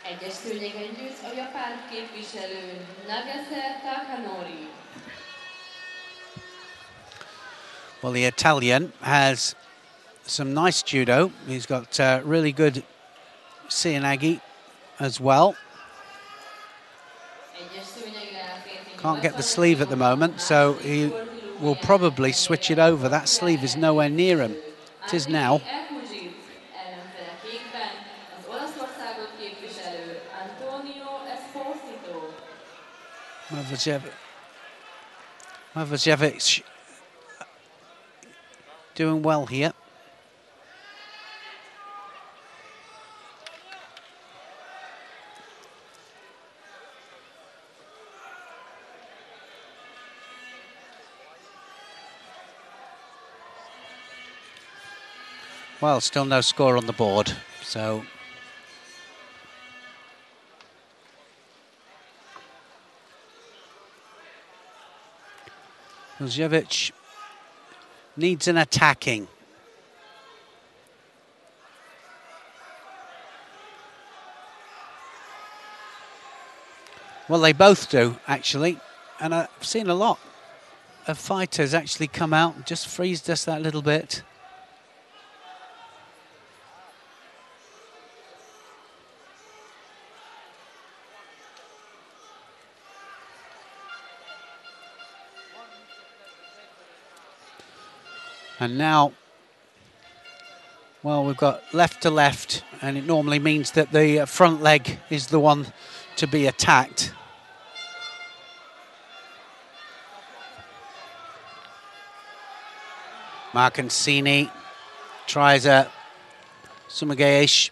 Egyes szőnyegen győz a japán képviselő Nagase Takanori. Well, the Italian has some nice judo. He's got really good Seanagi as well. Can't get the sleeve at the moment, so he will probably switch it over. That sleeve is nowhere near him. It is now. Mavajevic doing well here. Well, still no score on the board, so Mavajevic needs an attacking. Well, they both do, actually. And I've seen a lot of fighters actually come out and just freeze just that little bit. And now, well, we've got left to left, and it normally means that the front leg is the one to be attacked. Marcancini tries a Sumageesh.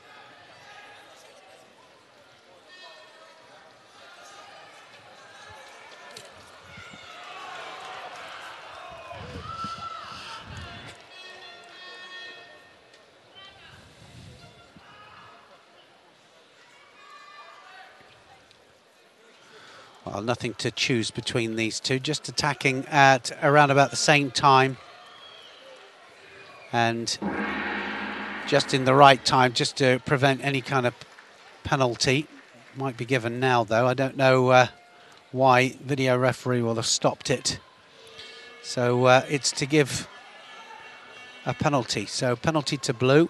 Well, nothing to choose between these two, just attacking at around about the same time. And just in the right time, just to prevent any kind of penalty. Might be given now, though. I don't know why video referee will have stopped it. So it's to give a penalty. So penalty to blue.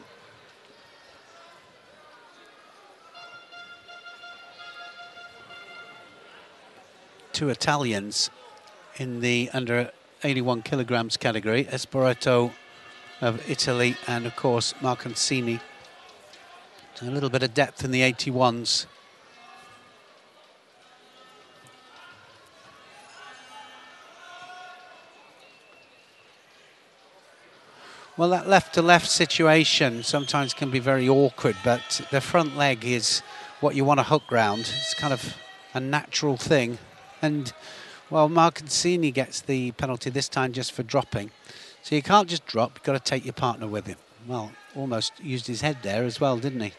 Two Italians in the under 81 kilograms category. Esperito of Italy and, of course, Marcancini. A little bit of depth in the 81s. Well, that left-to-left situation sometimes can be very awkward, but the front leg is what you want to hook round. It's kind of a natural thing. And Well, Marcancini gets the penalty this time just for dropping. So you can't just drop, you've got to take your partner with him. Well, almost used his head there as well, didn't he?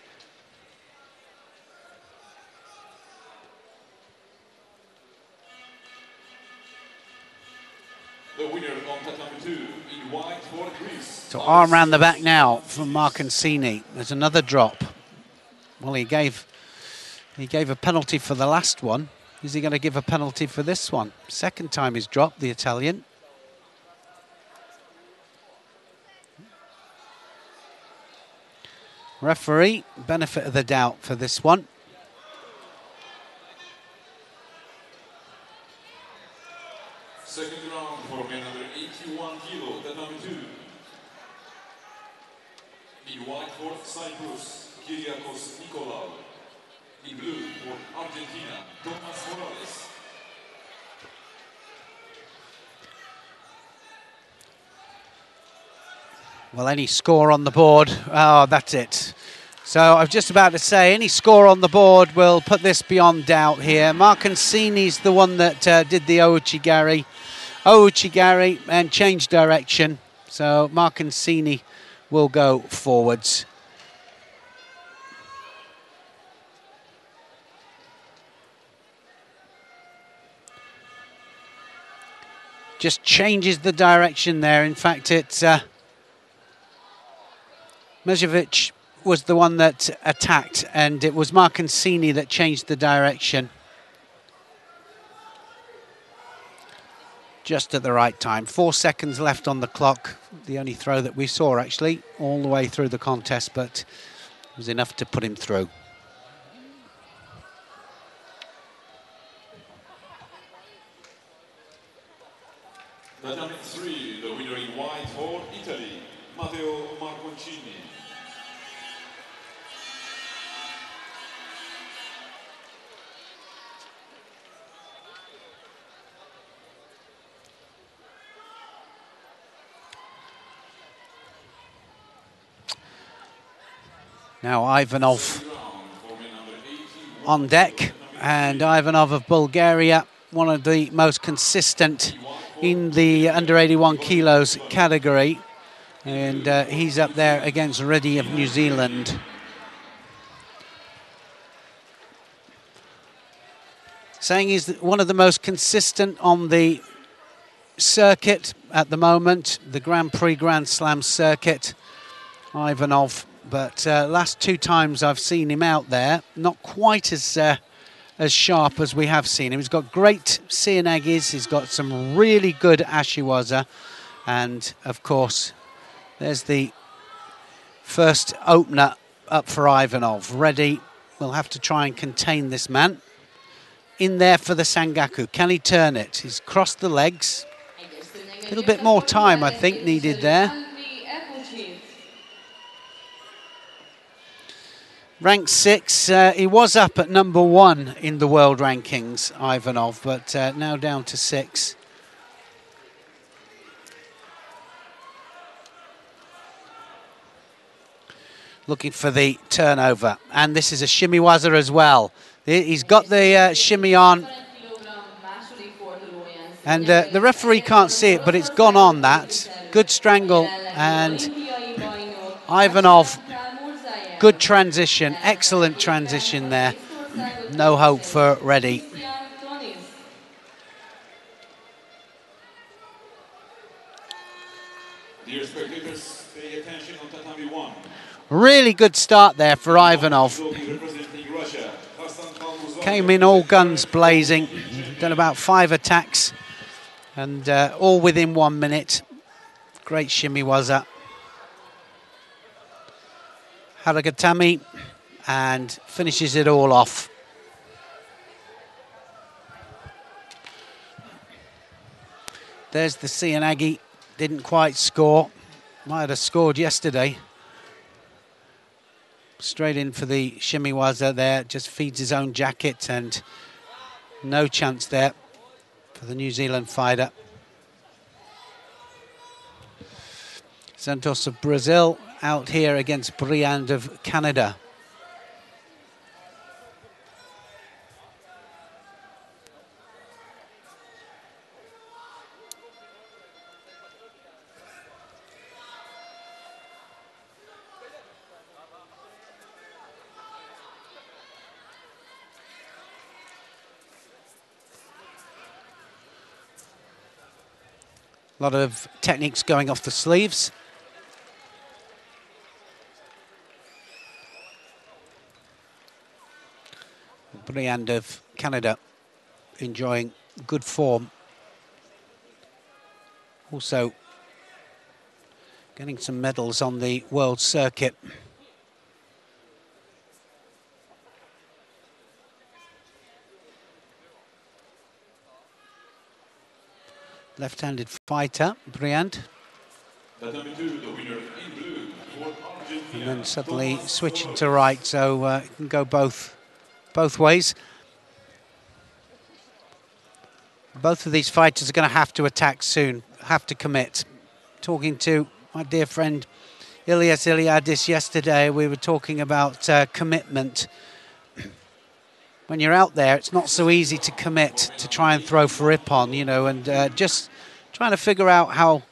The winner on Tatami 2 in white for Greece. So arm round the back now from Marcancini. There's another drop. Well, he gave a penalty for the last one. Is he going to give a penalty for this one? Second time he's dropped, the Italian. Referee, benefit of the doubt for this one. Second round for men under 81 kilo, Tatami 2. In white for Cyprus, Kyriakos Nikolaou. In blue for Argentina, Thomas Morales. Well, any score on the board, oh, that's it. So I was just about to say, any score on the board will put this beyond doubt here. Marcancini's the one that did the Ouchigari and changed direction. So Marcancini will go forwards. Just changes the direction there. In fact, it's Mezovic was the one that attacked, and it was Marcancini that changed the direction. Just at the right time. 4 seconds left on the clock. The only throw that we saw, actually, all the way through the contest, but it was enough to put him through. Tatami 3, the winner in white for Italy, Matteo Marconcini. Now Ivanov on deck, and Ivanov of Bulgaria, one of the most consistent in the under 81 kilos category, and he's up there against Reddy of New Zealand. Saying he's one of the most consistent on the circuit at the moment, the Grand Prix Grand Slam circuit, Ivanov. But last 2 times I've seen him out there, not quite as sharp as we have seen him. He's got great Seanagis, he's got some really good Ashiwaza, and of course there's the first opener up for Ivanov. Reddy will have to try and contain this man. In there for the Sangaku. Can he turn it? He's crossed the legs. A little bit more time, I think, needed there. Ranked 6, he was up at number 1 in the world rankings, Ivanov, but now down to 6. Looking for the turnover, and this is a shimiwaza as well. He's got the shimmy on, and the referee can't see it, but it's gone on that. Good strangle, and Ivanov, good transition, excellent transition there. No hope for Reddy. Dear spectators, pay attention on Tatami 1. Really good start there for Ivanov. Came in all guns blazing, done about 5 attacks, and all within 1 minute. Great shimiwaza. Haragatami, and finishes it all off. There's the Seanagi, didn't quite score. Might have scored yesterday. Straight in for the shimiwaza there, just feeds his own jacket, and no chance there for the New Zealand fighter. Santos of Brazil out here against Briand of Canada. A lot of techniques going off the sleeves. Briand of Canada enjoying good form. Also getting some medals on the world circuit. Left-handed fighter, Briand. Tatami 2, the winner in blue for Argentina. And then suddenly switching to right, so it can go both ways. Both of these fighters are going to have to attack soon, have to commit. Talking to my dear friend Ilias Iliadis yesterday, we were talking about commitment. When you're out there, it's not so easy to commit to try and throw for Ippon, you know, and just trying to figure out how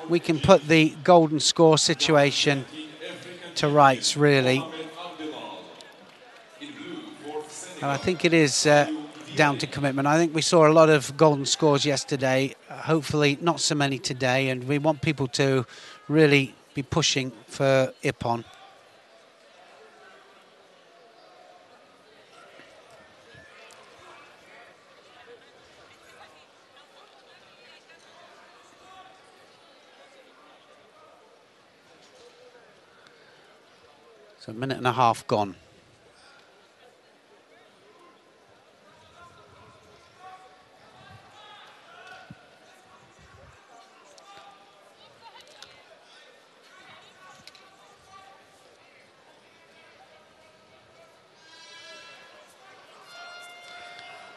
we can put the golden score situation to rights, really. And I think it is down to commitment. I think we saw a lot of golden scores yesterday, hopefully not so many today, and we want people to really be pushing for Ippon. So a minute and a half gone.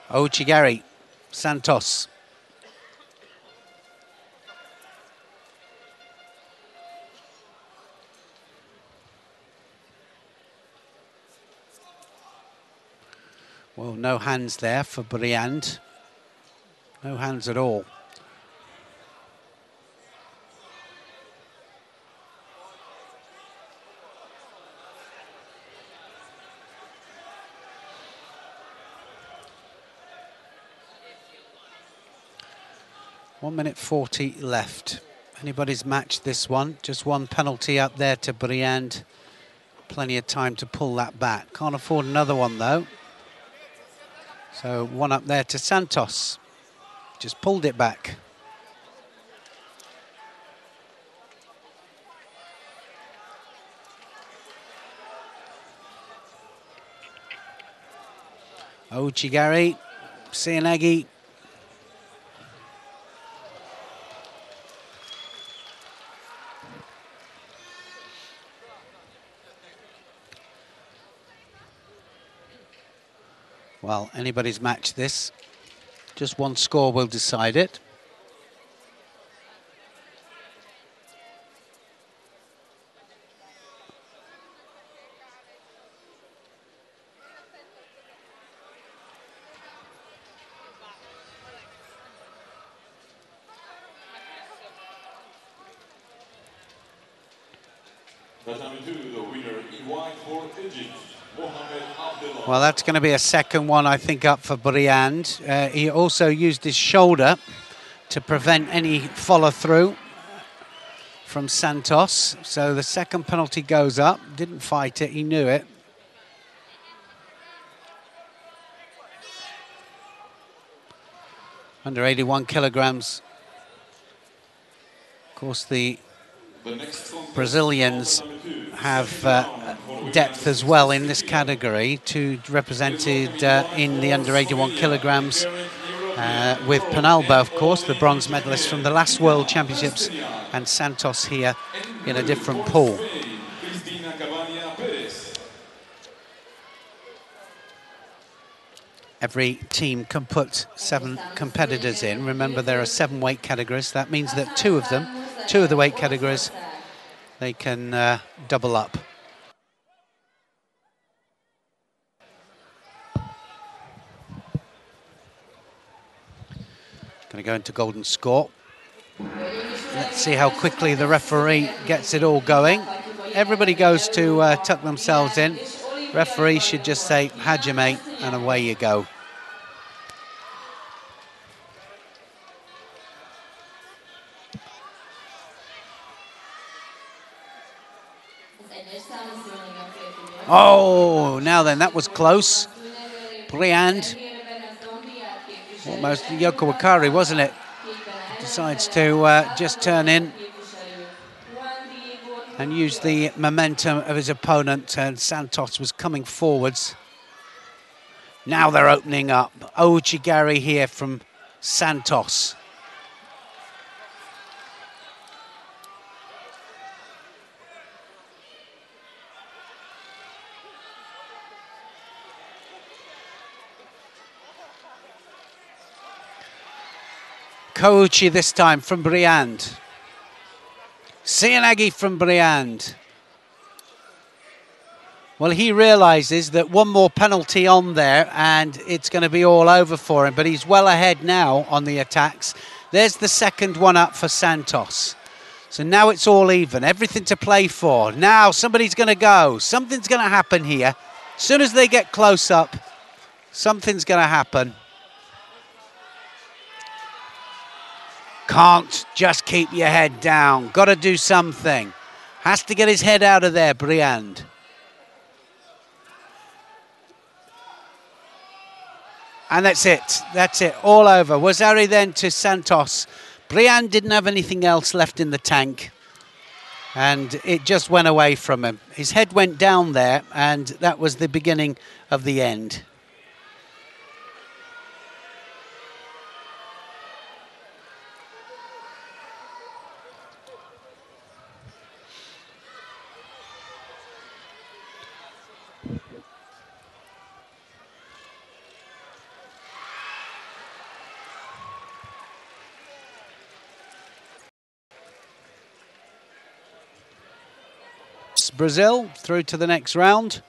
Ochigari, Santos. Well, no hands there for Briand. No hands at all. One minute 40 left. Anybody's matched this one. Just one penalty up there to Briand. Plenty of time to pull that back. Can't afford another one, though. So one up there to Santos. Just pulled it back. Ochigari, Cianagi. Well, anybody's match this. Just one score will decide it. Well, that's going to be a second one, I think, up for Briand. He also used his shoulder to prevent any follow-through from Santos. So the second penalty goes up. Didn't fight it, he knew it. Under 81 kilograms. Of course, the Brazilians have depth as well in this category, two represented in the under 81 kilograms with Penalba, of course, the bronze medalist from the last World Championships, and Santos here in a different pool. Every team can put 7 competitors in. Remember, there are 7 weight categories. That means that two of the weight categories, they can double up. Going to go into golden score. Let's see how quickly the referee gets it all going. Everybody goes to tuck themselves in. Referee should just say, Hajime, and away you go. Oh, now then, that was close. Briand. Almost Yoko Wakari, wasn't it? Decides to just turn in and use the momentum of his opponent, and Santos was coming forwards. Now they're opening up. Ojigari here from Santos. Kouchi this time from Briand. Sianagi from Briand. Well, he realises that one more penalty on there and it's going to be all over for him, but he's well ahead now on the attacks. There's the second one up for Santos. So now it's all even, everything to play for. Now somebody's going to go. Something's going to happen here. As soon as they get close up, something's going to happen. Can't just keep your head down. Got to do something. Has to get his head out of there, Briand. And that's it. That's it. All over. Wazari then to Santos. Briand didn't have anything else left in the tank. And it just went away from him. His head went down there, and that was the beginning of the end. Brazil through to the next round.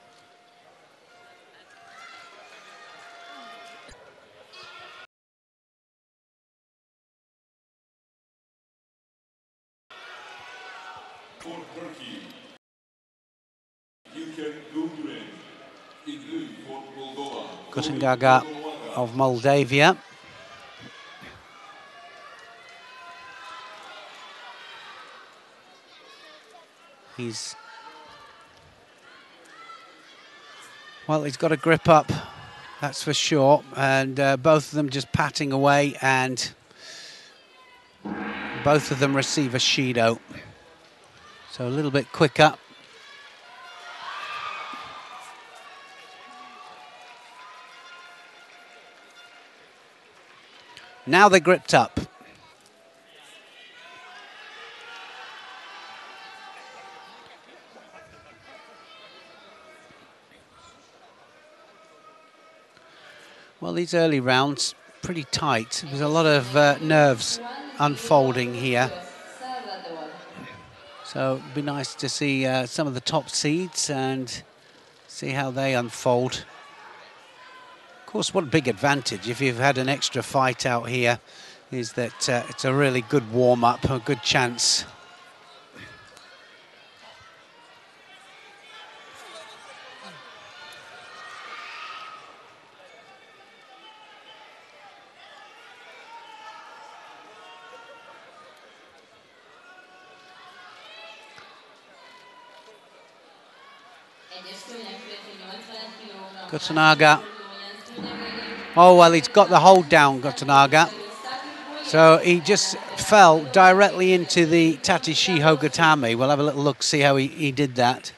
Kutangaga of Moldavia. He's got a grip up, that's for sure, and both of them just patting away, and both of them receive a Shido. So a little bit quicker. Now they're gripped up. Well, these early rounds, pretty tight. There's a lot of nerves unfolding here. So it'd be nice to see some of the top seeds and see how they unfold. Of course, what a big advantage if you've had an extra fight out here is that it's a really good warm-up, a good chance. Kutsanaga. Oh, well, he's got the hold down, Kutsanaga. So he just fell directly into the Tatishiho Gatame. We'll have a little look, see how he did that.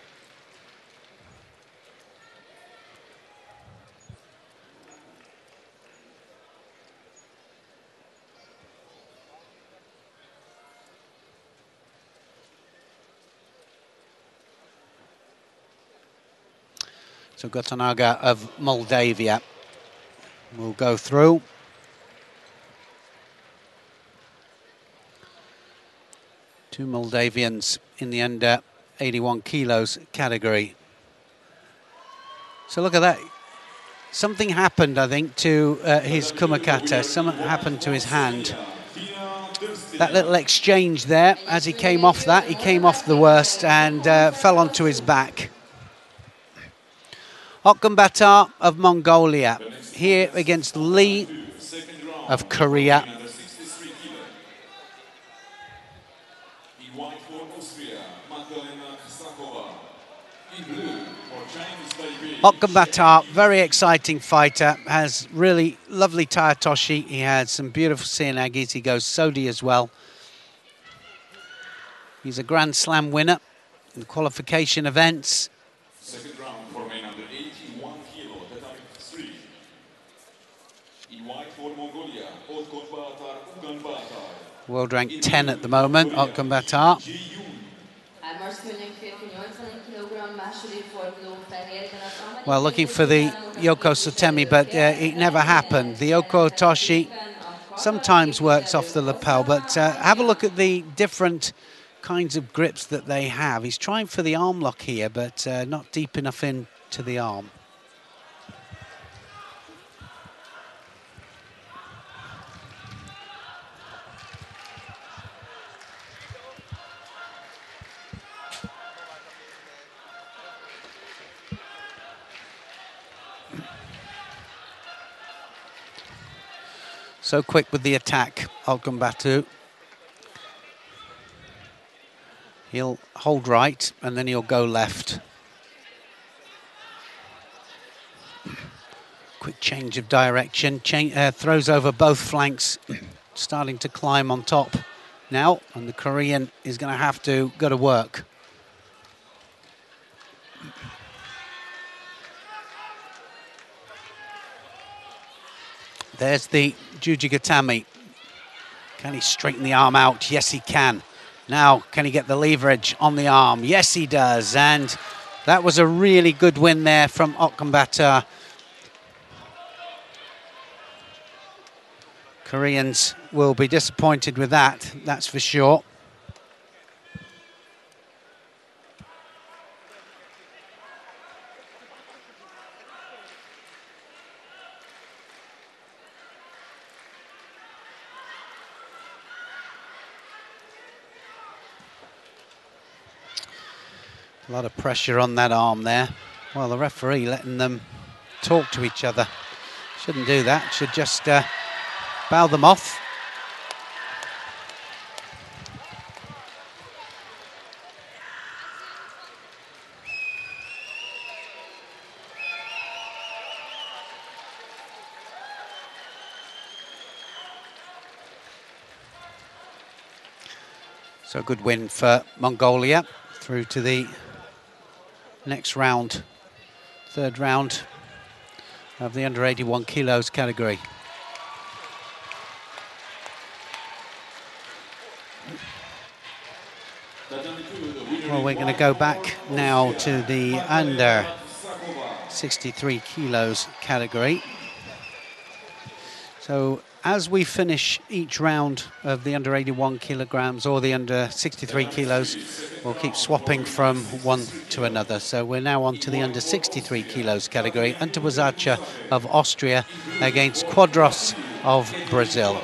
So Kutsanaga of Moldavia will go through. Two Moldavians in the under 81 kilos category. So look at that. Something happened, I think, to his kumakata. Something happened to his hand. That little exchange there, as he came off that, he came off the worst and fell onto his back. Okkambatar of Mongolia, here against Lee of Korea. Okambatar, very exciting fighter, has really lovely Tayatoshi. He had some beautiful Seanagis. He goes Sodi as well. He's a Grand Slam winner in qualification events. Second round for men under 81 kilo, Tatami 3. In white for Mongolia, Okambatar. World rank 10 at the moment, Okambatar. Well, looking for the Yoko Sotemi, but it never happened. The Yoko Toshi sometimes works off the lapel, but have a look at the different kinds of grips that they have. He's trying for the arm lock here, but not deep enough into the arm. So quick with the attack, Okambatar. He'll hold right and then he'll go left. Quick change of direction, throws over both flanks, starting to climb on top now, and the Korean is going to have to go to work. There's the Jujigatami. Can he straighten the arm out? Yes, he can. Now, can he get the leverage on the arm? Yes, he does. And that was a really good win there from Okambatar. Koreans will be disappointed with that, that's for sure. A lot of pressure on that arm there. Well, the referee letting them talk to each other. Shouldn't do that, should just bow them off. So a good win for Mongolia through to the next round, third round of the under 81 kilos category. Well, we're going to go back now to the under 63 kilos category. So as we finish each round of the under 81 kilograms or the under 63 kilos, we'll keep swapping from one to another. So we're now on to the under 63 kilos category. Antuwazacha of Austria against Quadros of Brazil.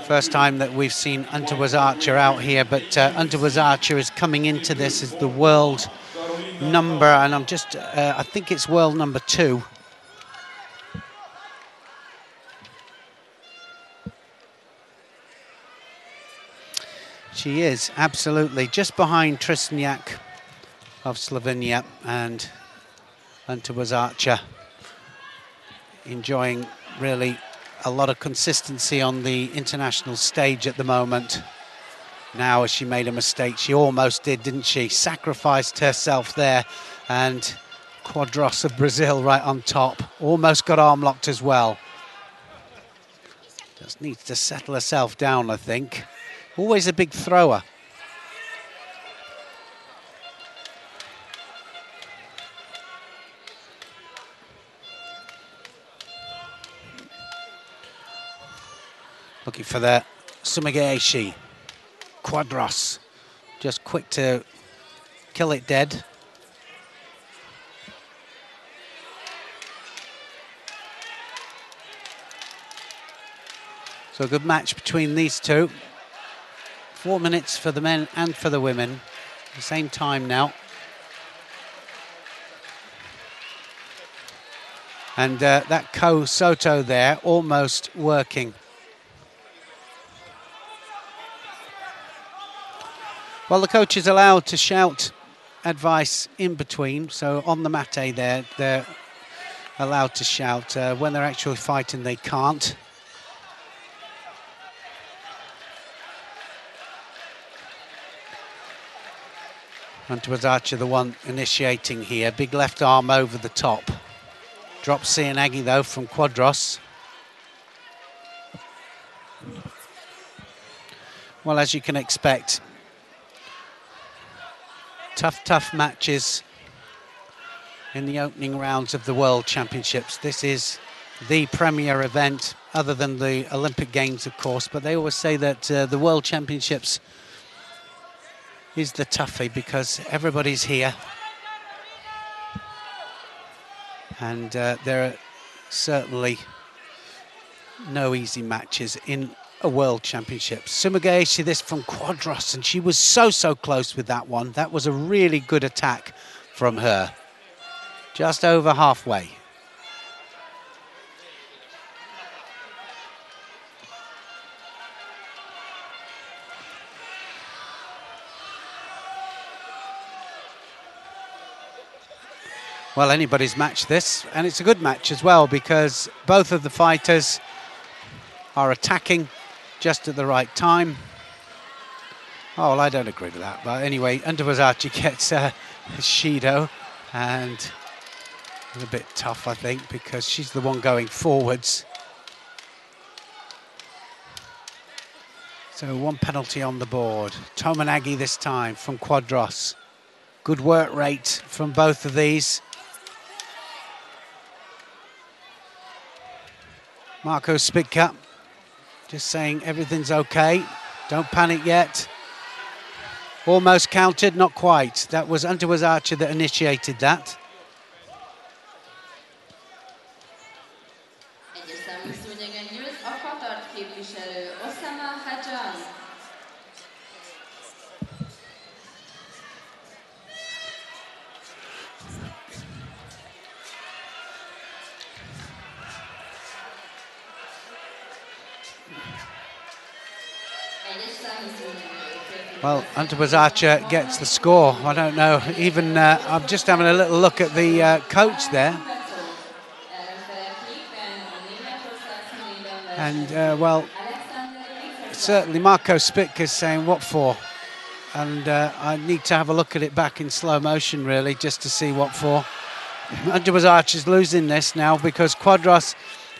First time that we've seen Antuwazacha out here, but Antuwazacha is coming into this as the world number, and I think it's world number 2. She is, absolutely, just behind Trstnjak of Slovenia, and Antuwazacha enjoying really a lot of consistency on the international stage at the moment. Now, as she made a mistake, she almost did, didn't she? Sacrificed herself there, and Quadros of Brazil right on top. Almost got arm locked as well. Just needs to settle herself down, I think. Always a big thrower. Looking for the Sumigaeshi. Quadros. Just quick to kill it dead. So a good match between these two. 4 minutes for the men and for the women. At the same time now. And that Ko Soto there almost working. Well, the coach is allowed to shout advice in between. So on the mate there, they're allowed to shout. When they're actually fighting, they can't. Hunter Archer, the one initiating here. Big left arm over the top. Drops Cianagi though from Quadros. Well, as you can expect, tough matches in the opening rounds of the World Championships. This is the premier event, other than the Olympic Games, of course, but they always say that the World Championships is the toughie because everybody's here. And there are certainly no easy matches in a World Championship. Sumagaeshi, this from Quadros, and she was so close with that one. That was a really good attack from her. Just over halfway. Well, anybody's match this, and it's a good match as well because both of the fighters are attacking just at the right time. Oh, well, I don't agree with that, but anyway, Underwazachi gets Shido, and it's a bit tough, I think, because she's the one going forwards. So one penalty on the board. Tominagi this time from Quadros. Good work rate from both of these. Marco Spitka just saying everything's okay. Don't panic yet. Almost counted, not quite. That was Underwazachi that initiated that. Well, Underwazachi gets the score. I don't know, even I'm just having a little look at the coach there. And, well, certainly Marco Spitka is saying, what for? And I need to have a look at it back in slow motion, really, just to see what for. Underwazachi is losing this now because Quadros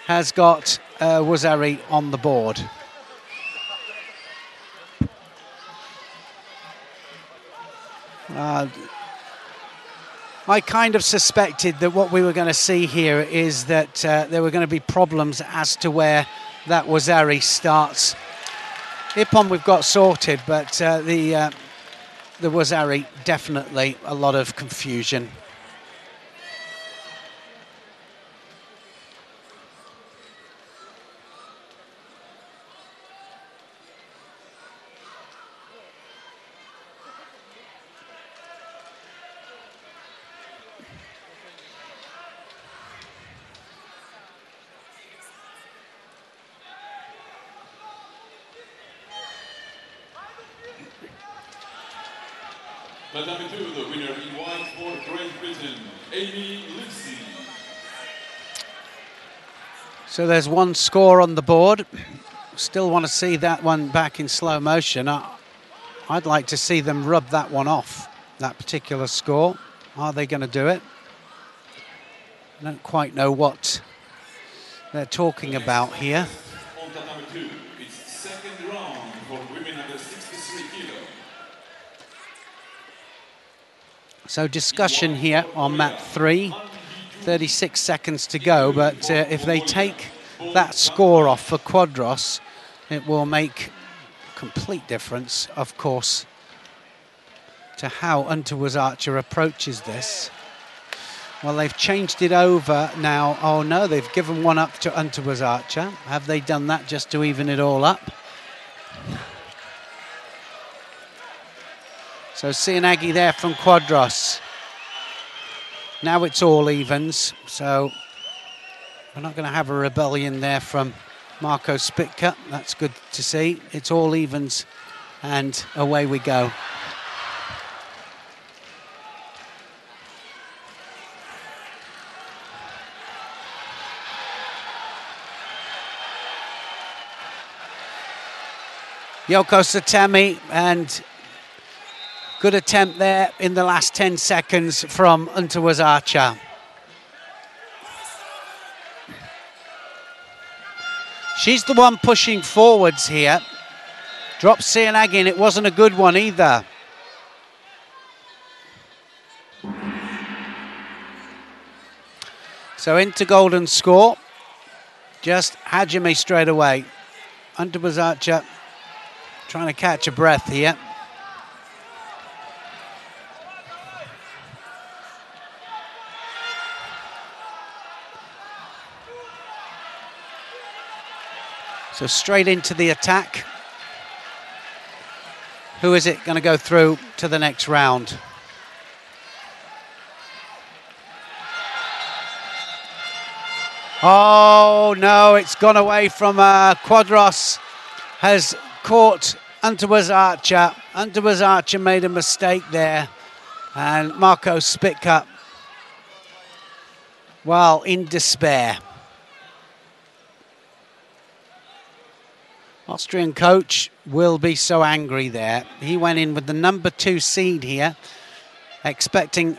has got Wazari on the board. I kind of suspected that what we were going to see here is that there were going to be problems as to where that Wazari starts. Ippon we've got sorted, but the Wazari, definitely a lot of confusion. Tatami 2, the winner in white for Great Britain, Amy Lucy. So there's one score on the board. Still want to see that one back in slow motion. I'd like to see them rub that one off, that particular score. Are they going to do it? I don't quite know what they're talking about here. On Tatami 2, it's second round for women under 63 kilo. So discussion here on mat 3, 36 seconds to go, but if they take that score off for Quadros, it will make complete difference, of course, to how Underwazachi approaches this. Well, they've changed it over now. Oh no, they've given one up to Underwazachi. Have they done that just to even it all up? So Cianagi there from Quadros. Now it's all evens, so We're not going to have a rebellion there from Marco Spitka. That's good to see. It's all evens, and away we go. Yoko Tatami, and good attempt there in the last 10 seconds from Untitled. She's the one pushing forwards here. Drops Sianagin, it wasn't a good one either. So into golden score. Just Hajime straight away. Untitled trying to catch a breath here. So straight into the attack. Who is it going to go through to the next round? Oh no, it's gone away from Quadros. Has caught Untitled. Untitled made a mistake there. And Marco Spitka, well, in despair. Austrian coach will be so angry there. He went in with the number 2 seed here, expecting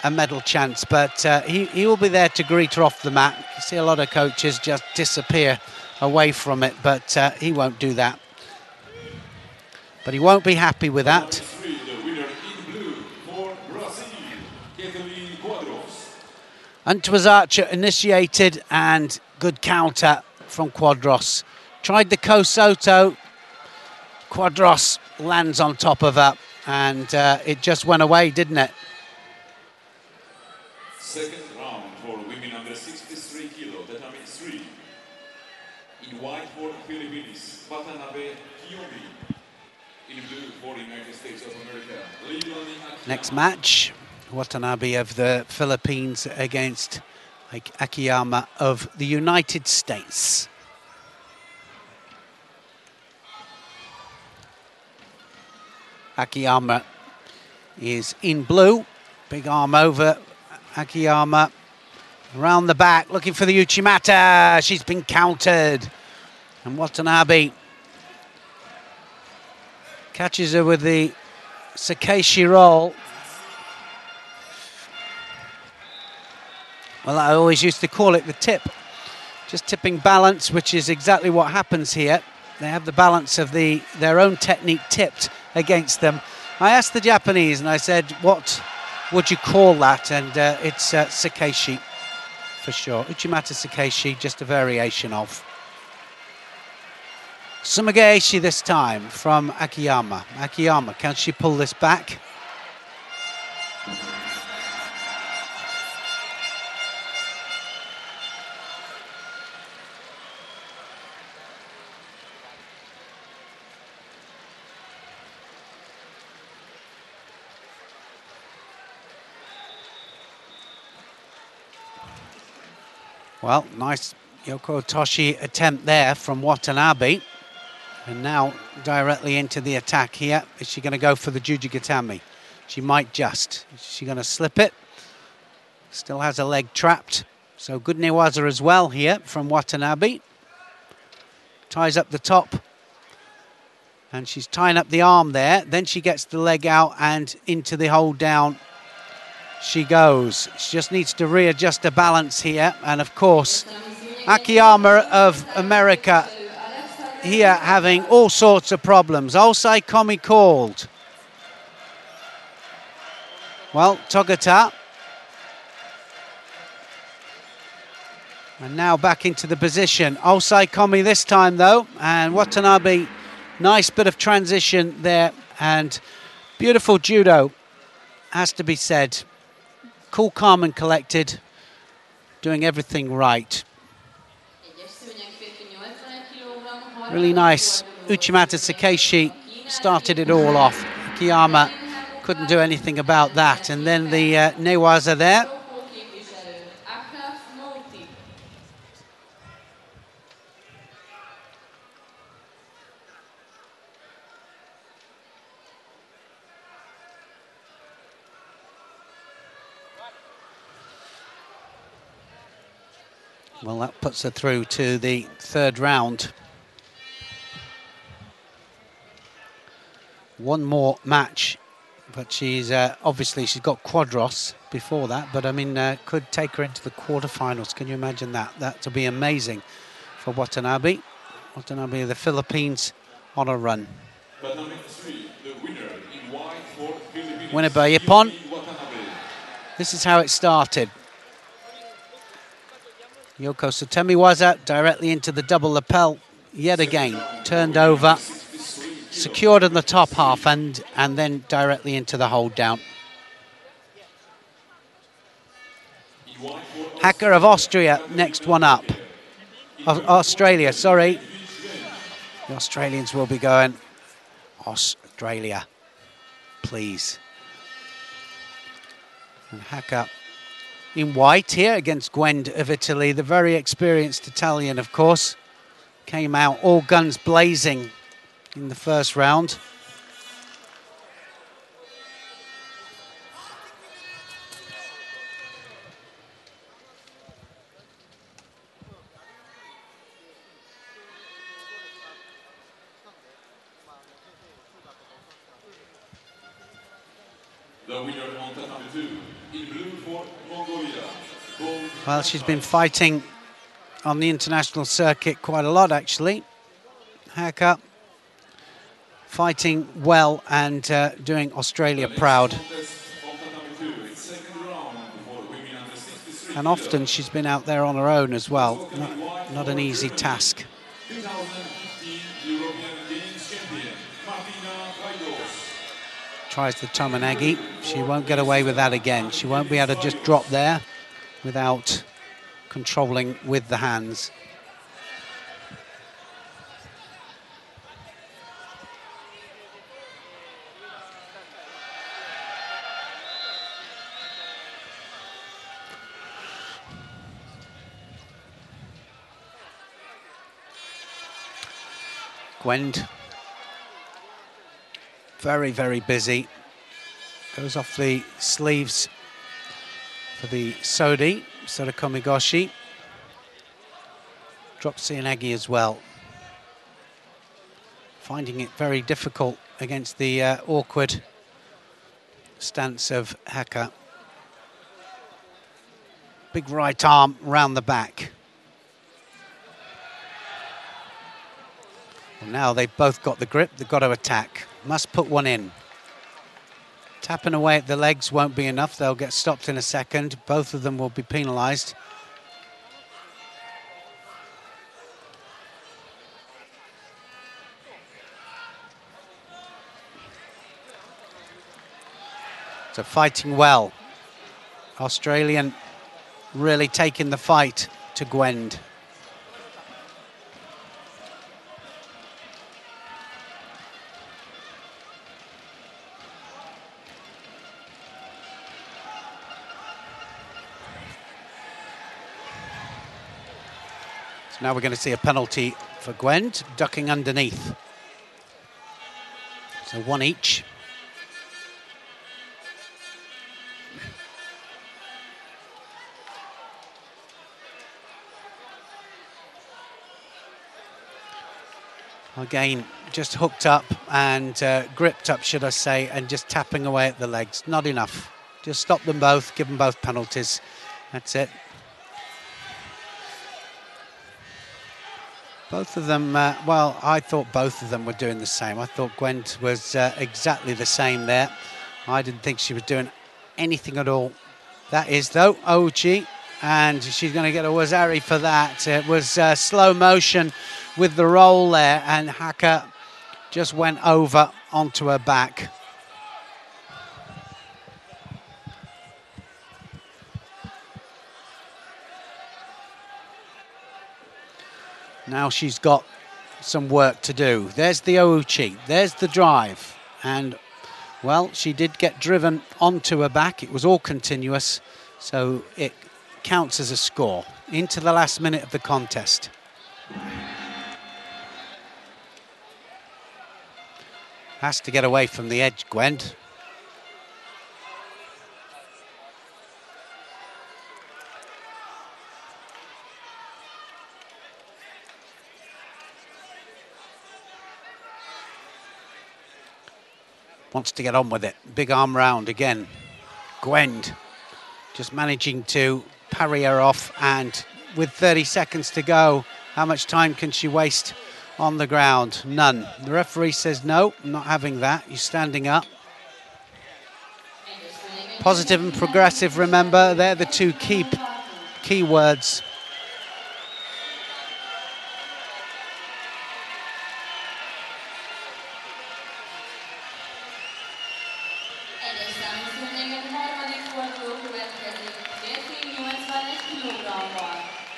a medal chance, but he will be there to greet her off the mat. You see a lot of coaches just disappear away from it, but he won't do that. But he won't be happy with that. Untitled initiated, and good counter from Quadros. Tried the Kosoto. Quadros lands on top of her, and it just went away, didn't it? Second round for women under 63 kilo, Tatami 3. In white for Philippines, Watanabe Kiyomi. In blue for the United States of America. Next match, Watanabe of the Philippines against Akiyama of the United States. Akiyama is in blue, big arm over. Akiyama around the back, looking for the Uchimata. She's been countered. And Watanabe catches her with the Sakeishi roll. Well, I always used to call it the tip. Just tipping balance, which is exactly what happens here. They have the balance of their own technique tipped against them. I asked the Japanese and I said, what would you call that? And it's Sakeishi for sure. Uchimata Sakeishi, just a variation of. Sumageishi this time from Akiyama. Akiyama, can she pull this back? Well, nice Yoko Toshi attempt there from Watanabe. And now directly into the attack here. Is she going to go for the Jujigatami? She might just. Is she going to slip it? Still has a leg trapped. So good newaza as well here from Watanabe. Ties up the top. And she's tying up the arm there. Then she gets the leg out and into the hold down. She goes. She just needs to readjust the balance here. And of course, Akiyama of America here having all sorts of problems. Osai Komi called. Well, Togata. And now back into the position. Osai Komi this time though. And Watanabe, nice bit of transition there. And beautiful judo, has to be said. Cool, calm and collected, doing everything right. Really nice. Uchimata Sakeishi started it all off. Akiyama couldn't do anything about that. And then the newaza there. Well, that puts her through to the third round. One more match, but she's obviously she's got Quadros before that, but I mean could take her into the quarterfinals. Can you imagine that? That would be amazing for Watanabe. Watanabe of the Philippines on a run. Winner by Ippon. This is how it started. Yoko Sotemiwaza directly into the double lapel yet again. Turned over, secured in the top half and then directly into the hold down. Hacker of Austria, next one up. Australia, sorry. The Australians will be going. Australia, please. And Hacker in white here against Gwend of Italy, the very experienced Italian, of course. Came out all guns blazing in the first round. The winner on Tatami 2, in blue for Mongolia. Well, she's been fighting on the international circuit quite a lot, actually. Hacker fighting well and doing Australia proud. And often she's been out there on her own as well. Not an easy task. Tries the Tomonagi. She won't get away with that again. She won't be able to just drop there without controlling with the hands. Gwend, very, very busy. Goes off the sleeves for the Sodi, Sotokomigoshi. Drops Seoinage as well. Finding it very difficult against the awkward stance of Hacker. Big right arm round the back. Well, now they've both got the grip, they've got to attack. Must put one in. Tapping away at the legs won't be enough. They'll get stopped in a second. Both of them will be penalised. So fighting well. Australian really taking the fight to Gwend. Now we're going to see a penalty for Gwend, ducking underneath. So one each. Again, just hooked up and gripped up, should I say, and just tapping away at the legs. Not enough. Just stop them both, give them both penalties. That's it. Both of them, well, I thought both of them were doing the same. I thought Gwend was exactly the same there. I didn't think she was doing anything at all. That is, though, Ouchi, and she's going to get a Wazari for that. It was slow motion with the roll there, and Hacker just went over onto her back. Now she's got some work to do. There's the Ouchi, there's the drive. And, well, she did get driven onto her back. It was all continuous, so it counts as a score into the last minute of the contest. Has to get away from the edge, Gwend. wants to get on with it. Big arm round again. Gwend just managing to parry her off, and with 30 seconds to go, how much time can she waste on the ground? None. The referee says no, I'm not having that. You're standing up. Positive and progressive, remember, they're the two key words.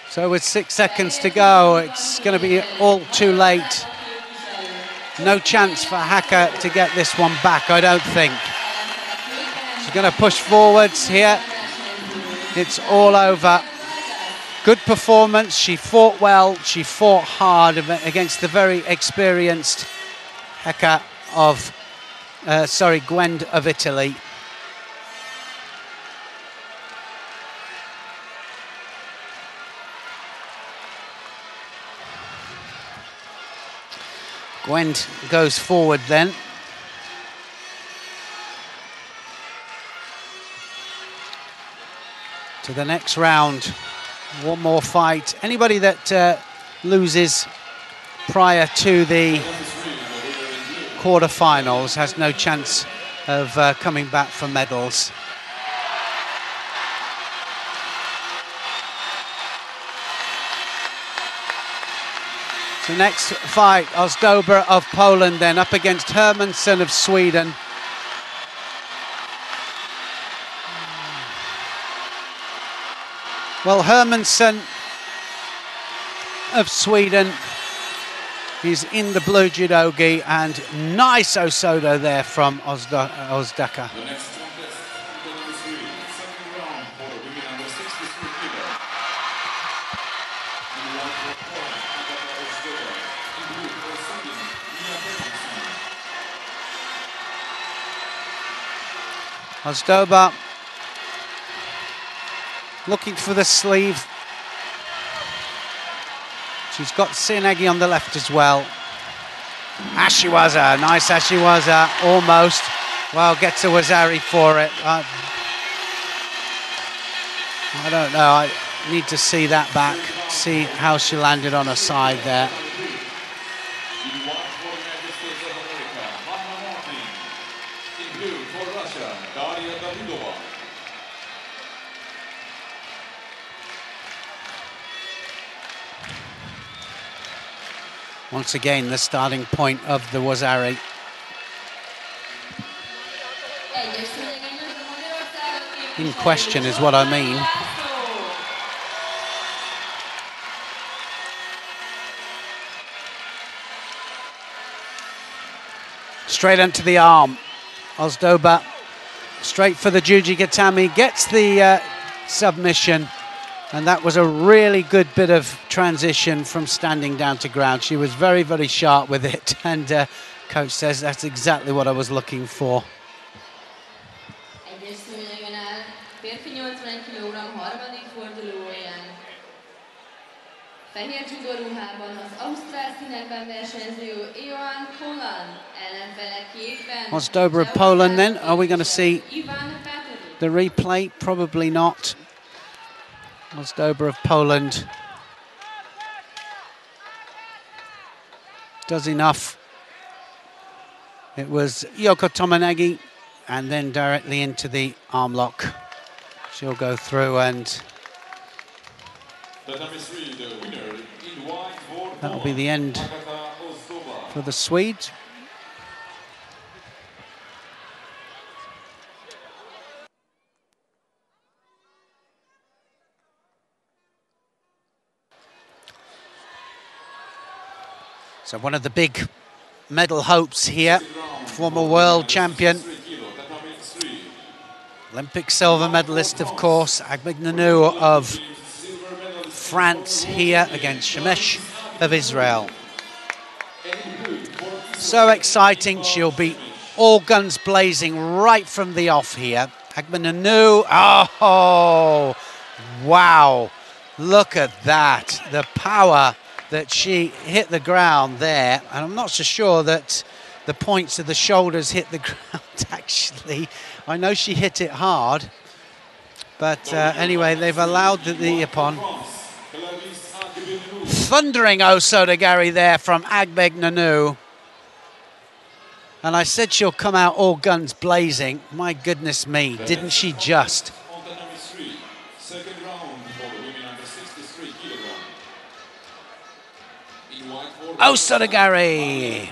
So with 6 seconds to go, it's going to be all too late. No chance for Haka to get this one back, I don't think. She's going to push forwards here. It's all over. Good performance. She fought well. She fought hard against the very experienced Haka of, Gwend of Italy. Gwend goes forward then. To the next round. One more fight. Anybody that loses prior to the quarterfinals has no chance of coming back for medals. The next fight, Ozdoba of Poland then up against Hermansson of Sweden. Well, Hermansson of Sweden is in the blue judogi, and nice Osodo there from Ozdaka. Ozdoba looking for the sleeve. She's got Sinegi on the left as well. Ashiwaza, nice Ashiwaza, almost. Well, gets a Wazari for it. I don't know, I need to see that back, see how she landed on her side there. Once again, the starting point of the Wazari. In question is what I mean. Straight into the arm. Ozdoba straight for the Juji Gatami, gets the submission. And that was a really good bit of transition from standing down to ground. She was very, very sharp with it. And coach says that's exactly what I was looking for. Ozdoba of Poland then. Are we going to see the replay? Probably not. Ozdoba of Poland does enough. It was Yoko Tomanagi, and then directly into the arm lock. She'll go through, and that'll be the end for the Swedes. So one of the big medal hopes here, former world champion, Olympic silver medalist, of course, Agbegnanu of France here against Shemesh of Israel. So exciting, she'll be all guns blazing right from the off here. Agbegnanu, oh, wow, look at that, the power that she hit the ground there, and I'm not so sure that the points of the shoulders hit the ground, actually. I know she hit it hard. But anyway, they've allowed the upon. Thundering Osodagari there from Agbeg Nanu. And I said she'll come out all guns blazing. My goodness me, didn't she just? Osodagari.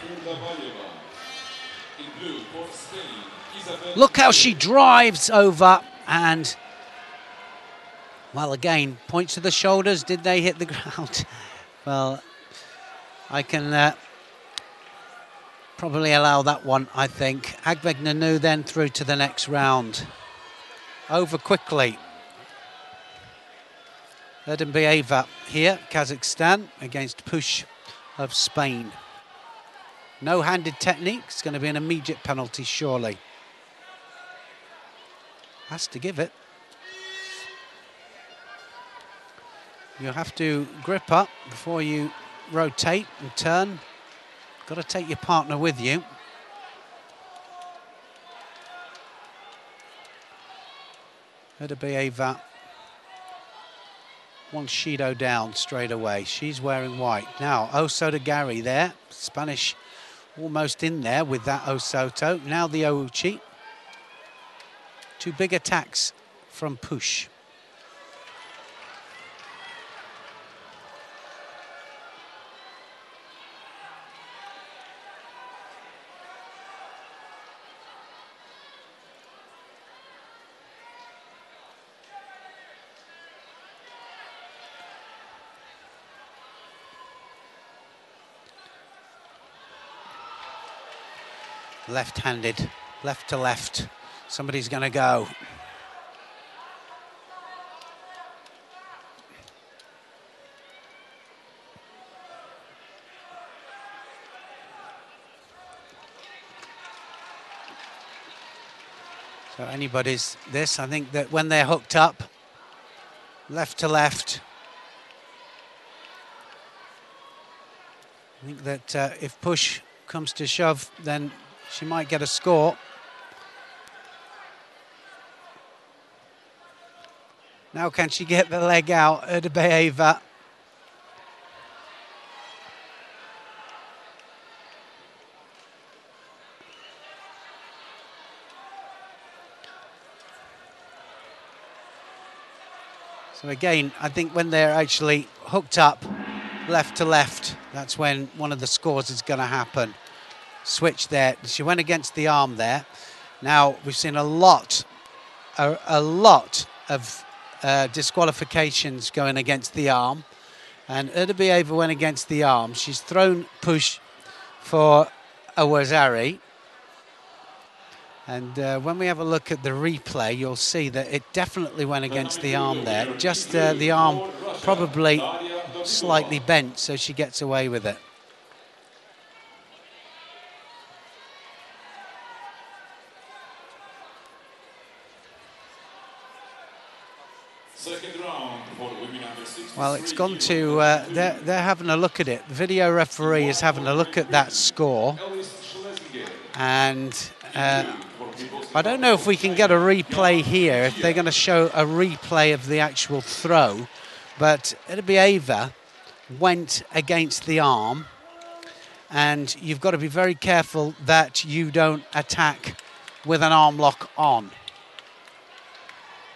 Look how she drives over and, well, again, points to the shoulders. Did they hit the ground? Well, I can probably allow that one, I think. Agbeg Nanu then through to the next round. Over quickly. Erdembieva here, Kazakhstan, against Push of Spain. No-handed technique. It's going to be an immediate penalty, surely. Has to give it. You have to grip up before you rotate and turn. Got to take your partner with you. Erdembieva wants Shido down straight away. She's wearing white. Now, Osodagari there. Spanish almost in there with that Osoto. Now the Ouchi. Two big attacks from Push. Left-handed, left to left. Somebody's going to go. So anybody's this. I think that when they're hooked up, left to left, I think that if push comes to shove, then she might get a score. Now can she get the leg out? Erdembieva. So again, I think when they're actually hooked up left to left, that's when one of the scores is going to happen. Switch there. She went against the arm there. Now we've seen a lot of disqualifications going against the arm, and Erdembieva went against the arm. She's thrown push for Awazari, and when we have a look at the replay, you'll see that it definitely went against the arm there. Just the arm probably slightly bent, so she gets away with it. Well, it's gone to, they're having a look at it. The video referee is having a look at that score. And I don't know if we can get a replay here, if they're going to show a replay of the actual throw. But Erdembieva went against the arm. And you've got to be very careful that you don't attack with an arm lock on.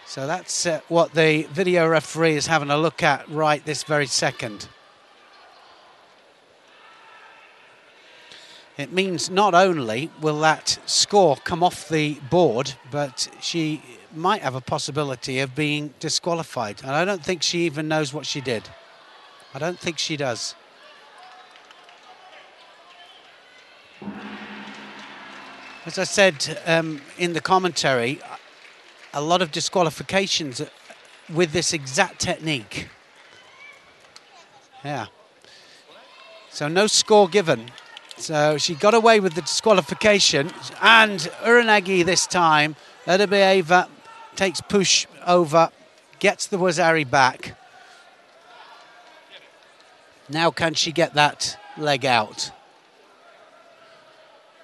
So that's what the video referee is having a look at right this very second. It means not only will that score come off the board, but she might have a possibility of being disqualified. And I don't think she even knows what she did. I don't think she does. As I said in the commentary, a lot of disqualifications with this exact technique. Yeah. So no score given. So she got away with the disqualification. And Uranagi this time. Erdembieva takes push over, gets the Wazari back. Now can she get that leg out?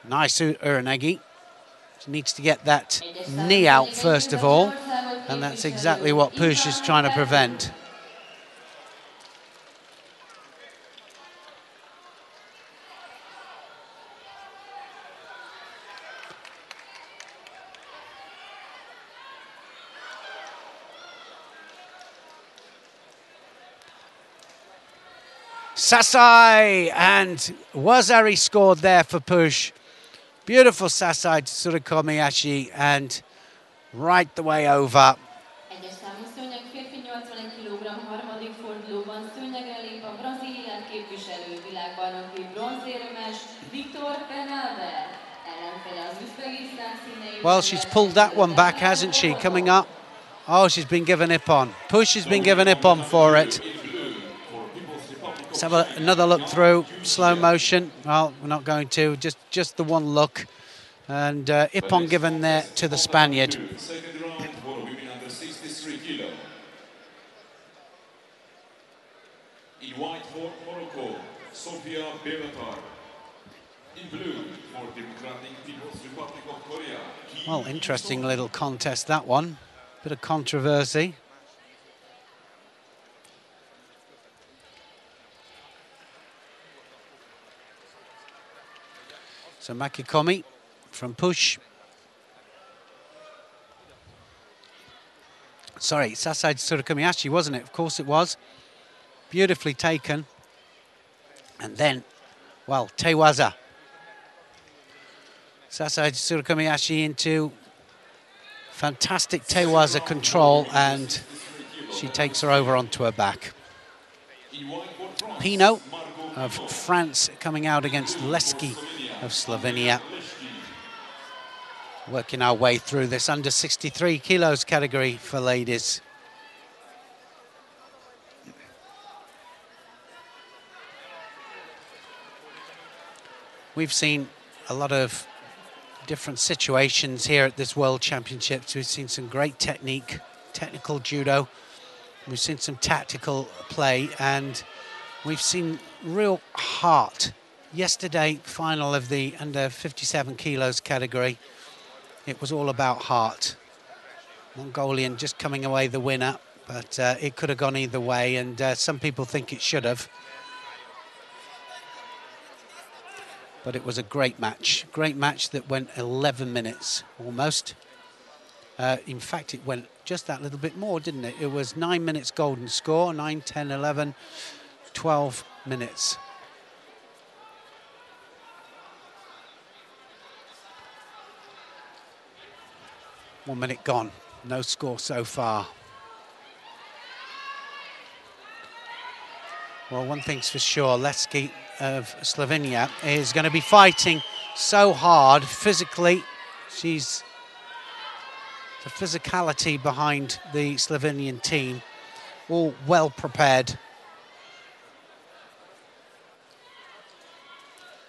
Nice Uranagi. She needs to get that knee out first of all, and that's exactly what Push is trying to prevent. Sasai, and Wazari scored there for Push. Beautiful Sasai to Tsurukomiyashi, and right the way over. Well, she's pulled that one back, hasn't she? Coming up. Oh, she's been given Ippon. Push has been given Ippon for it. Let's have another look through, slow motion. Well, we're not going to, just the one look. And Ippon given there to the Spaniard. Second round for women under 63 kilo. In white for Morocco, Sofia Bevatar. In blue for Democratic People's Republic of Korea. Well, interesting little contest, that one. Bit of controversy. So Makikomi from Push. Sorry, Sasai Tsurukomiyashi, wasn't it? Of course it was. Beautifully taken. And then, well, Tewaza. Sasai Tsurukomiyashi into fantastic Tewaza control, and she takes her over onto her back. Pino of France coming out against Leski of Slovenia. Working our way through this under 63 kilos category for ladies. We've seen a lot of different situations here at this World Championships. We've seen some great technical judo. We've seen some tactical play, and we've seen real heart. Yesterday, final of the under 57 kilos category, it was all about heart. Mongolian just coming away the winner, but it could have gone either way, and some people think it should have. But it was a great match that went 11 minutes almost. In fact, it went just that little bit more, didn't it? It was 9 minutes golden score, 9, 10, 11, 12 minutes. One minute gone, no score so far. Well, one thing's for sure, Leski of Slovenia is going to be fighting so hard physically. She's the physicality behind the Slovenian team, all well prepared.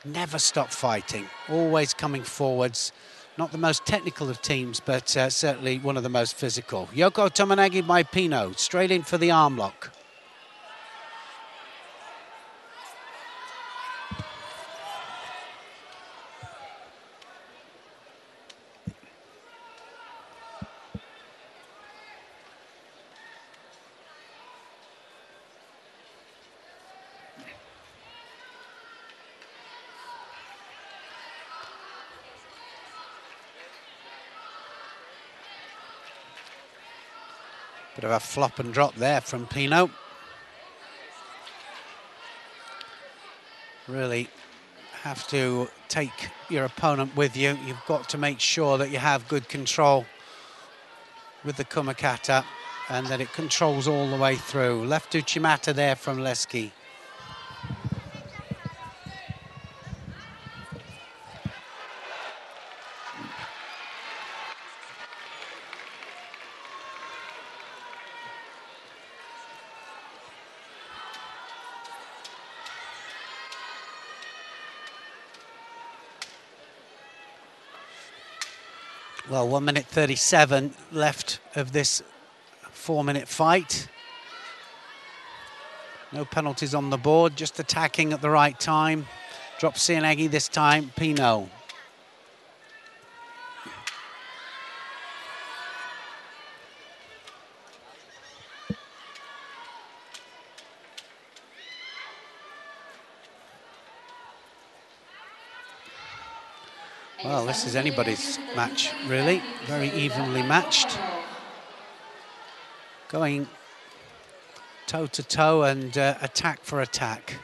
Never stop fighting, always coming forwards. Not the most technical of teams, but certainly one of the most physical. Yoko Tomonagi by Pino, straight in for the arm lock. Bit of a flop and drop there from Pino. Really have to take your opponent with you. You've got to make sure that you have good control with the Kumakata and that it controls all the way through. Left Uchimata there from Leski. Well, 1 minute 37 left of this 4-minute fight. No penalties on the board, just attacking at the right time. Drops Sianagi this time, Pino. Well, this is anybody's match, really. Very evenly matched. Going toe-to-toe and attack for attack.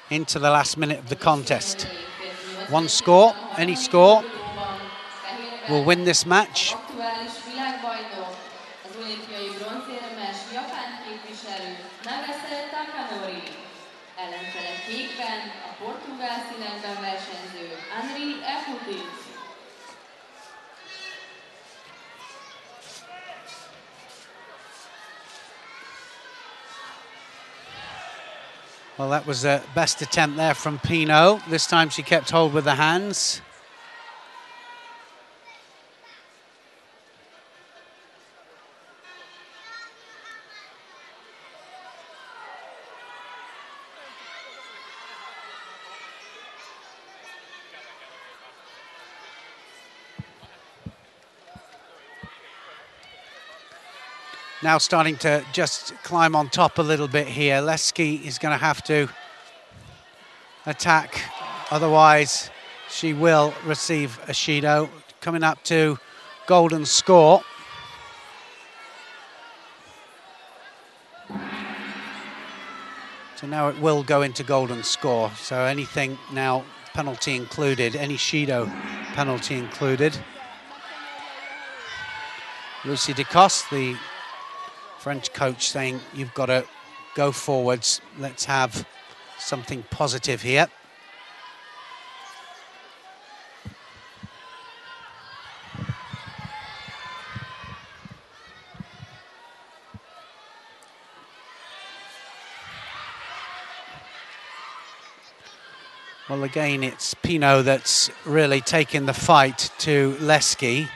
Into the last minute of the contest. One score, any score, will win this match. Well, that was the best attempt there from Pino. This time she kept hold with the hands. Now starting to just climb on top a little bit here. Leski is going to have to attack, otherwise she will receive a Shido. Coming up to golden score. So now it will go into golden score. So anything now, penalty included, any Shido penalty included. Lucy Decoste, the French coach, saying you've got to go forwards. Let's have something positive here. Well, again, it's Pino that's really taken the fight to Leski.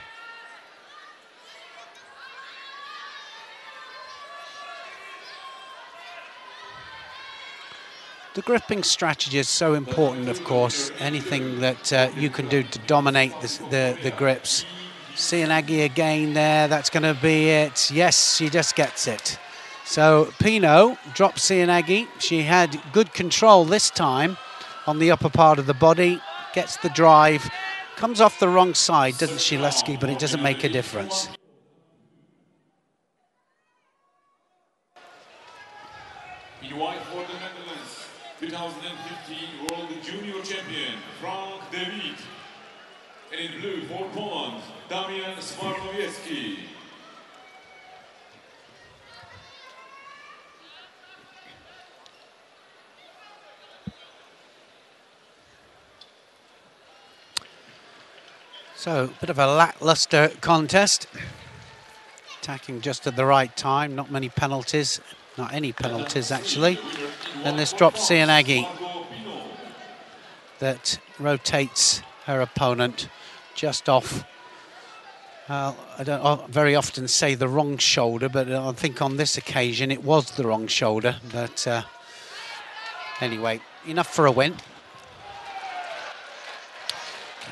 The gripping strategy is so important, of course. Anything that you can do to dominate the grips. Cianagi again there, that's going to be it. Yes, she just gets it. So Pino dropped Cianagi. She had good control this time on the upper part of the body, gets the drive, comes off the wrong side, doesn't she, Leski? But it doesn't make a difference. In white for the Netherlands, 2015 World Junior Champion Frank David, and in blue for Poland, Damian Smarnowiecki. So, a bit of a lackluster contest. Attacking just at the right time, not many penalties. Not any penalties, actually. Then this drops Cianagi that rotates her opponent just off. I don't very often say the wrong shoulder, but I think on this occasion it was the wrong shoulder. But anyway, enough for a win.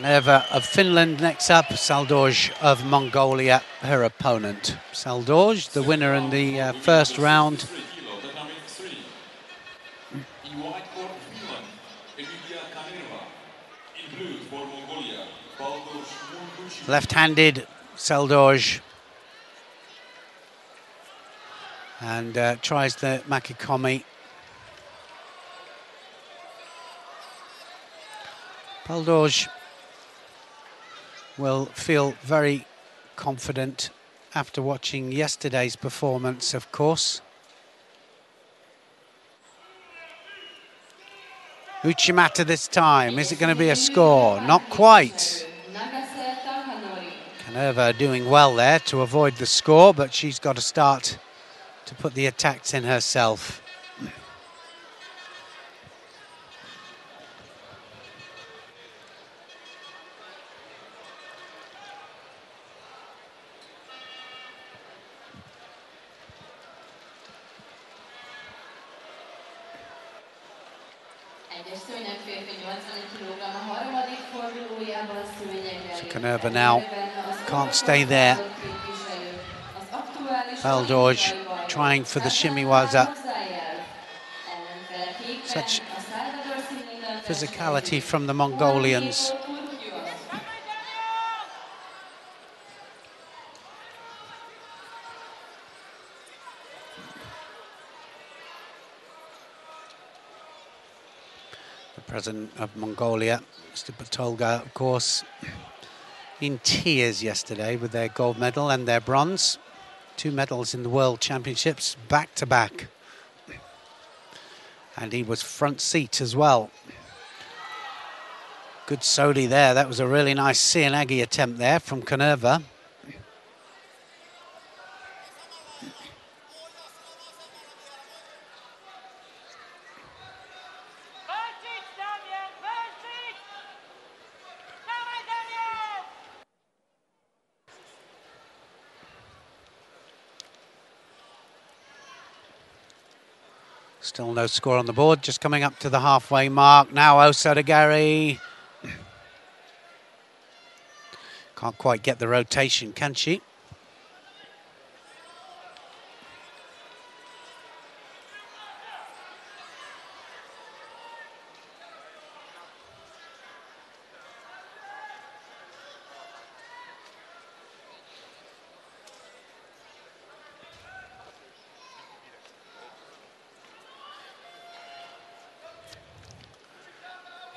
Nerva of Finland next up, Saldorj of Mongolia, her opponent. Saldorj, the winner in the first round. Left-handed Saldorj. And tries the Makikomi. Saldorj will feel very confident after watching yesterday's performance, of course. Uchimata this time. Is it going to be a score? Not quite. Nerva doing well there to avoid the score, but she's got to start to put the attacks in herself. So Canerva now can't stay there. Baldorj trying for the shimmy waza. Such physicality from the Mongolians. The president of Mongolia, Mr. Batolga, of course, in tears yesterday with their gold medal and their bronze. 2 medals in the World Championships, back to back. And he was front seat as well. Good Sodi there. That was a really nice Sianagi attempt there from Canerva. Still no score on the board, just coming up to the halfway mark. Now Osodagari. Can't quite get the rotation, can she?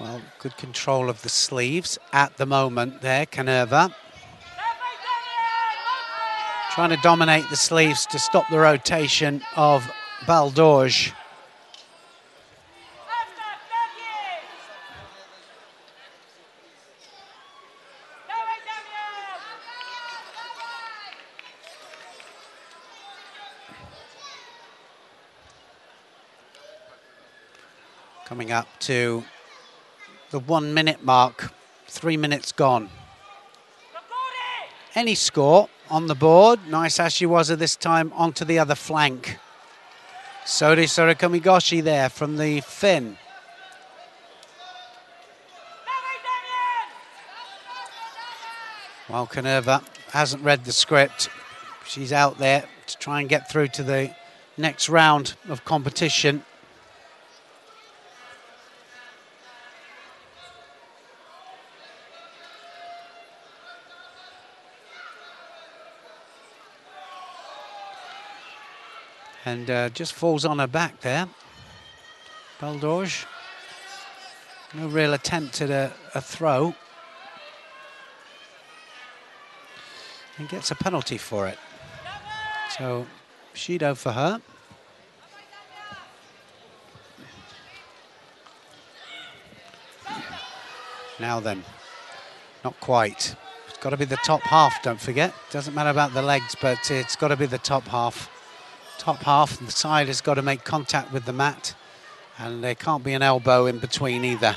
Well, good control of the sleeves at the moment there, Canerva. Trying to dominate the sleeves to stop the rotation of Baldorj. Coming up to the 1 minute mark, 3 minutes gone. Any score on the board. Nice Ashiwaza this time onto the other flank. Sodi Sorokamigoshi there from the Finn. While Canerva hasn't read the script, she's out there to try and get through to the next round of competition. And just falls on her back there. Baldorj. No real attempt at a throw. And gets a penalty for it. So, Judo for her. Now then, not quite. It's got to be the top half, don't forget. Doesn't matter about the legs, but it's got to be the top half. Top half, and the side has got to make contact with the mat, and there can't be an elbow in between either.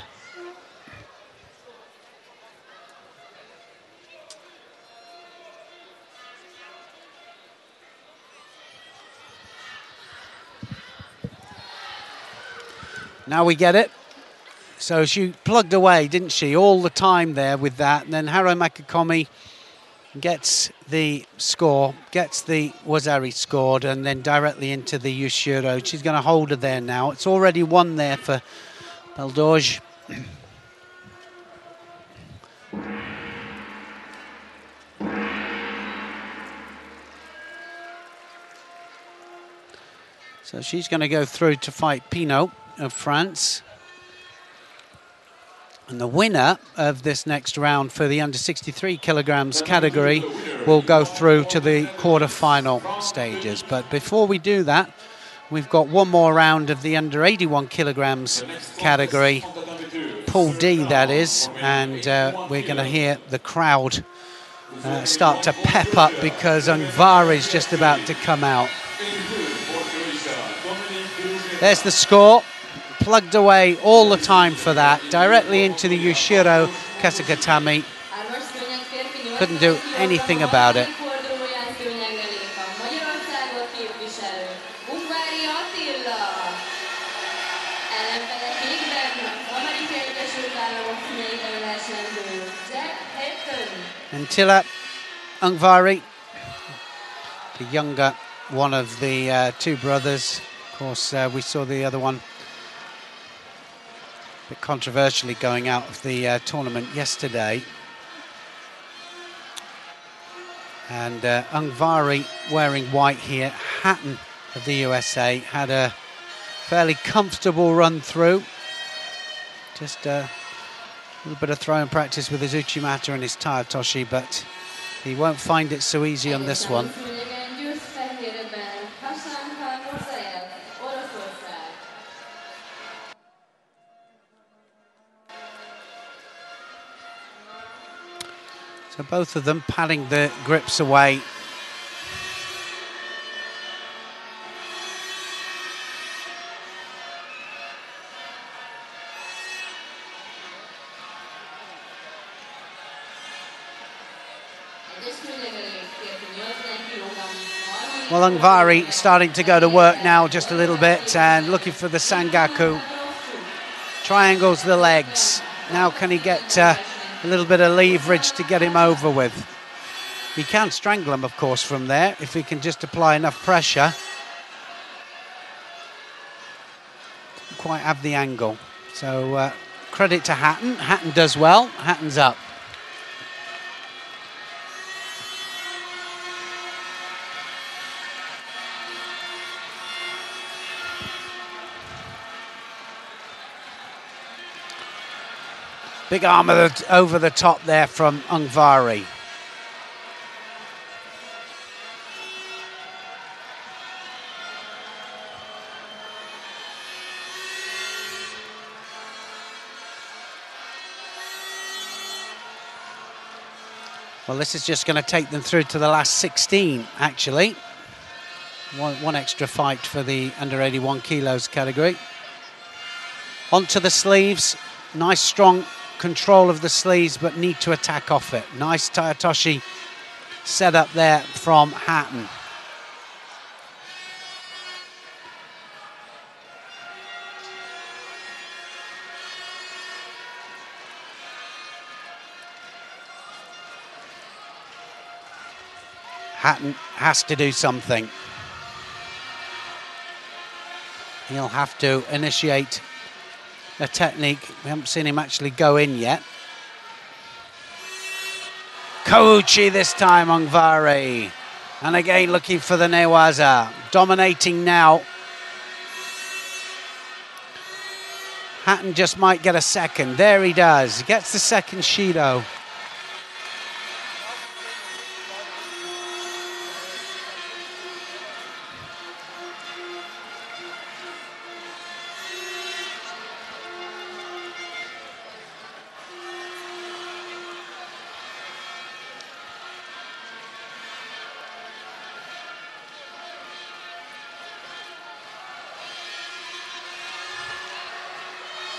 Now we get it. So she plugged away, didn't she, all the time there with that, and then Haro Makakomi gets the score, gets the Wazari scored, and then directly into the Yushiro. She's going to hold her there now. It's already won there for Baldorj. So she's going to go through to fight Pinot of France. And the winner of this next round for the under 63 kilograms category will go through to the quarter-final stages. But before we do that, we've got one more round of the under 81 kilograms category, Pool D that is, and we're going to hear the crowd start to pep up because Ungvar is just about to come out. There's the score. Plugged away all the time for that, directly into the Yushiro Kesakatami. Couldn't do anything about it. And Tila Ungvari, the younger one of the two brothers. Of course, we saw the other one a bit controversially going out of the tournament yesterday. And Ungvari wearing white here. Hatton of the USA had a fairly comfortable run through. Just a little bit of throwing practice with his Uchimata and his Tatami, but he won't find it so easy on this one. So both of them patting the grips away. Well, Ungvari starting to go to work now just a little bit and looking for the Sangaku. Triangles the legs. Now can he get a little bit of leverage to get him over with? He can strangle him, of course, from there if he can just apply enough pressure. Doesn't quite have the angle. So credit to Hatton. Hatton does well. Hatton's up. Big arm over the top there from Ungvari. Well, this is just going to take them through to the last 16, actually. One extra fight for the under 81 kilos category. Onto the sleeves. Nice, strong control of the sleeves, but need to attack off it. Nice Tatami set up there from Hatton. Hatton has to do something. He'll have to initiate a technique. We haven't seen him actually go in yet. Kouchi this time, Ungvari. And again looking for the Newaza. Dominating now. Hatton just might get a second. There he does. He gets the second Shido.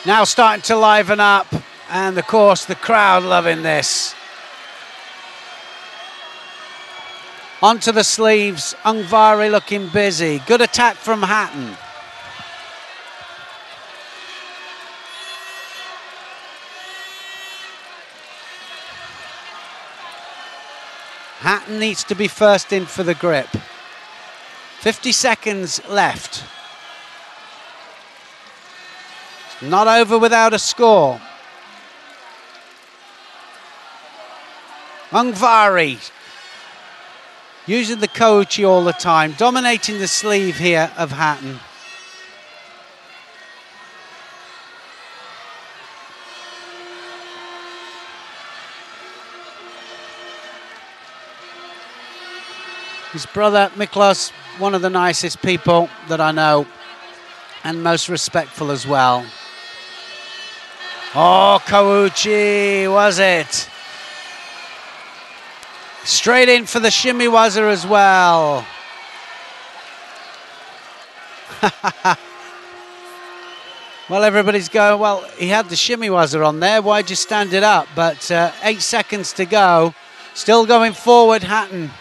Now starting to liven up, and of course the crowd loving this. Onto the sleeves, Ungvari looking busy. Good attack from Hatton. Hatton needs to be first in for the grip. 50 seconds left. Not over without a score. Ungvari using the Kouchi all the time, dominating the sleeve here of Hatton. His brother Miklos, one of the nicest people that I know, and most respectful as well. Oh, Kouchi, was it? Straight in for the Shimiwaza as well. Well, everybody's going, well, he had the Shimiwaza on there. Why'd you stand it up? But 8 seconds to go. Still going forward, Hatton.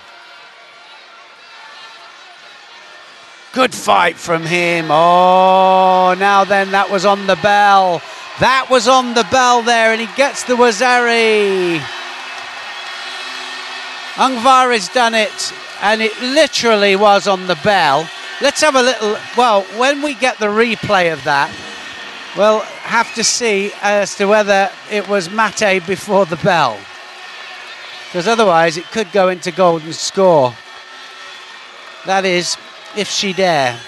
Good fight from him. Oh, now then, that was on the bell. That was on the bell there, and he gets the Wazari. Ungvari's done it, and it literally was on the bell. Let's have a little, well, when we get the replay of that, we'll have to see as to whether it was mate before the bell. Because otherwise it could go into golden score. That is, if she dare.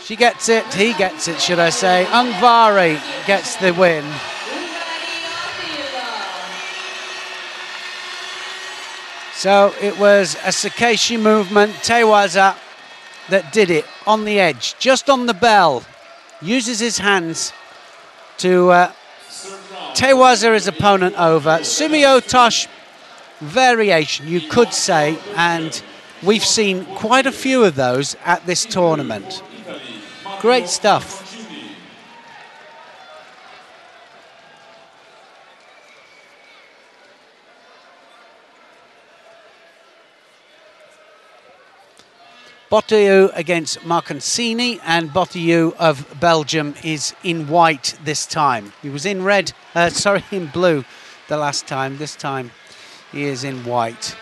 She gets it, he gets it, should I say. Ungvari gets the win. So it was a Sakeshi movement, Tewaza, that did it on the edge, just on the bell. Uses his hands to Tewaza his opponent over. Sumio Tosh variation, you could say, and we've seen quite a few of those at this tournament. Great stuff. Bottiou against Marcancini, and Bottiou of Belgium is in white this time. He was in red, in blue the last time. This time he is in white.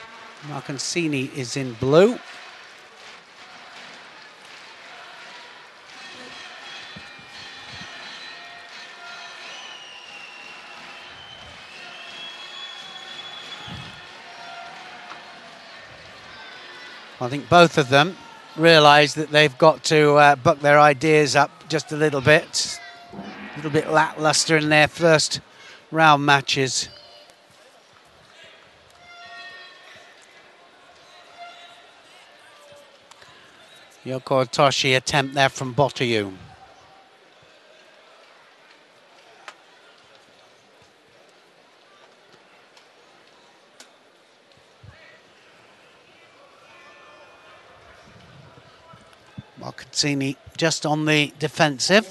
Marcancini is in blue. I think both of them realise that they've got to buck their ideas up just a little bit lacklustre in their first round matches. Yoko Otoshi attempt there from Bottiou. Marcancini just on the defensive.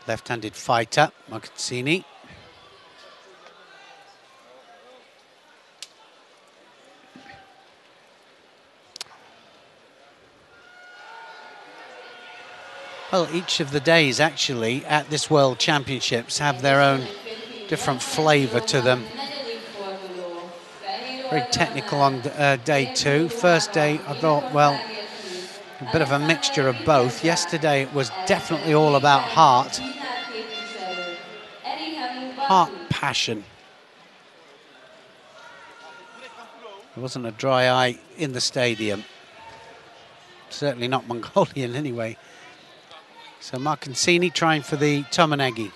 Left-handed fighter, Marcancini. Well, each of the days actually at this World Championships have their own different flavour to them. Very technical on day two. First day, I thought, well, a bit of a mixture of both. Yesterday it was definitely all about heart. Heart passion. There wasn't a dry eye in the stadium. Certainly not Mongolian anyway. So Marcancini trying for the Tomonagi.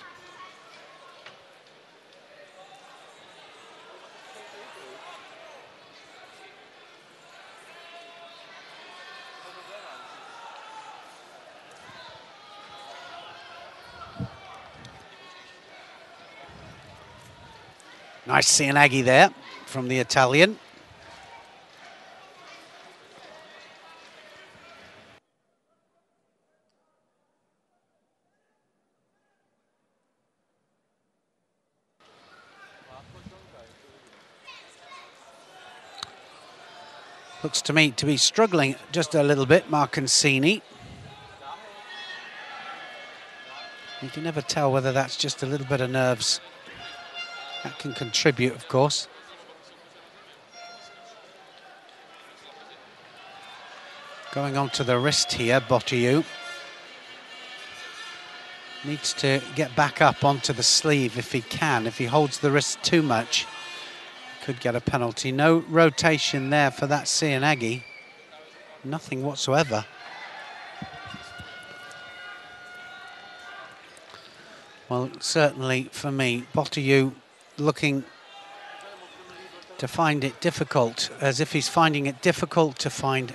Nice Cianagi there from the Italian. Looks to me to be struggling just a little bit, Marcancini. You can never tell whether that's just a little bit of nerves. That can contribute, of course. Going on to the wrist here, Bottiou. Needs to get back up onto the sleeve if he can. If he holds the wrist too much, could get a penalty. No rotation there for that Cianagi. Nothing whatsoever. Well, certainly for me, Bottiou looking to find it difficult, as if he's finding it difficult to find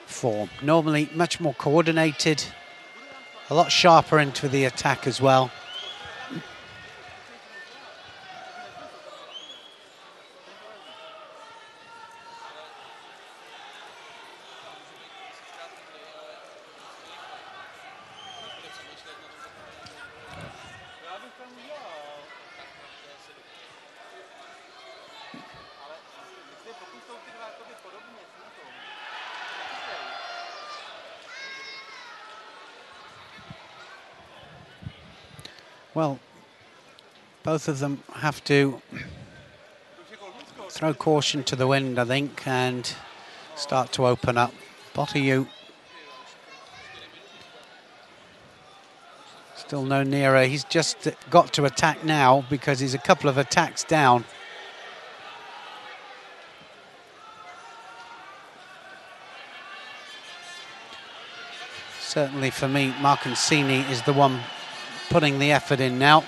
form. Normally much more coordinated, a lot sharper into the attack as well. Well, both of them have to throw caution to the wind, I think, and start to open up. Bottiu still no nearer. He's just got to attack now because he's a couple of attacks down. Certainly for me, Marcancini is the one putting the effort in now.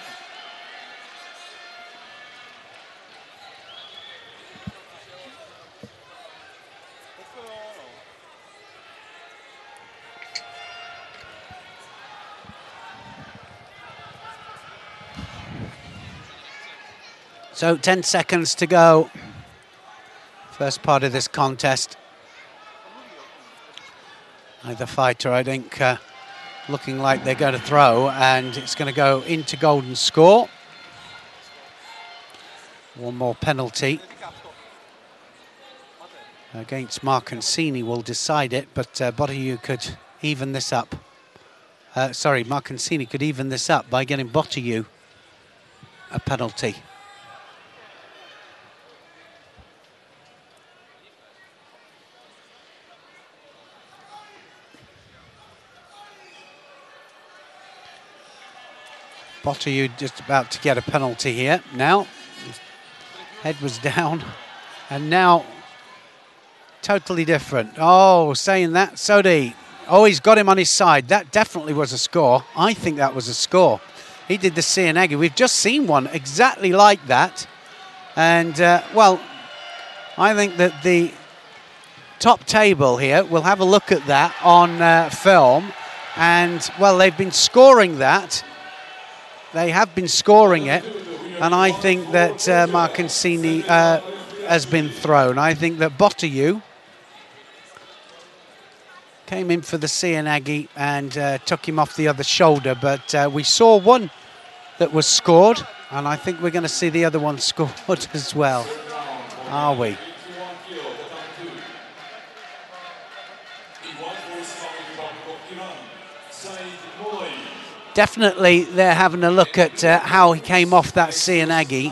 So 10 seconds to go. First part of this contest. Either fighter, I think, looking like they're going to throw, and it's going to go into golden score. One more penalty against Marcancini will decide it, but Bottiu could even this up. Sorry, Marcancini could even this up by getting Bottiu a penalty. Bottiu just about to get a penalty here. Now, his head was down, and now totally different. Oh, saying that, Sodi. Oh, he's got him on his side. That definitely was a score. I think that was a score. He did the Cianagi. We've just seen one exactly like that. And, well, I think that the top table here, we'll have a look at that on film. And, well, they've been scoring that. They have been scoring it, and I think that Marcancini has been thrown. I think that Bottiu came in for the Cianagi and took him off the other shoulder, but we saw one that was scored, and I think we're going to see the other one scored as well. Are we? Definitely they're having a look at how he came off that Cianagi.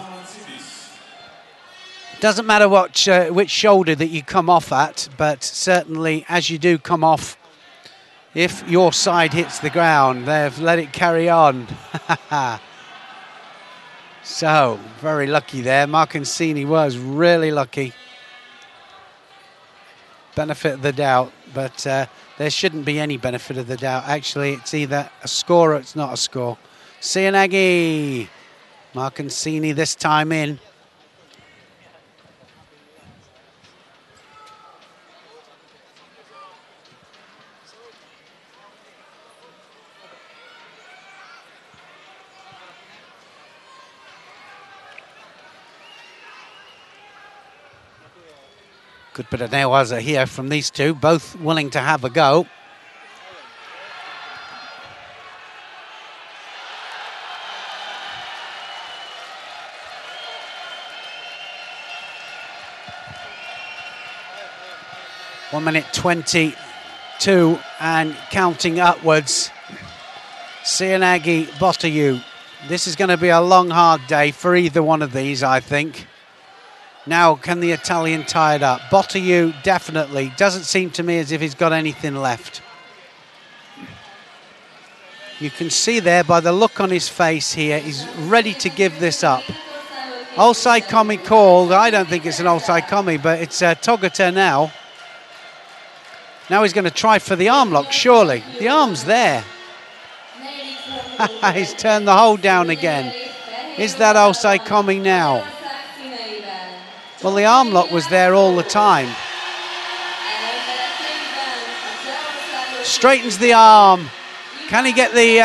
Doesn't matter which shoulder that you come off at, but certainly as you do come off, if your side hits the ground, they've let it carry on. So, very lucky there. Marcancini was really lucky. Benefit of the doubt, but there shouldn't be any benefit of the doubt. Actually, it's either a score or it's not a score. Cianagi. Marcancini this time in. Good bit of newaza here from these two, both willing to have a go. One minute 22 and counting upwards. Cianagi, Bottiu. This is going to be a long, hard day for either one of these, I think. Now, can the Italian tie it up? Bottiu, definitely. Doesn't seem to me as if he's got anything left. You can see there by the look on his face here, he's ready to give this up. Offside komi called. I don't think it's an offside komi, but it's Togata now. Now he's going to try for the arm lock, surely. The arm's there. He's turned the hold down again. Is that offside komi now? Well, the arm lock was there all the time. Straightens the arm. Can he get the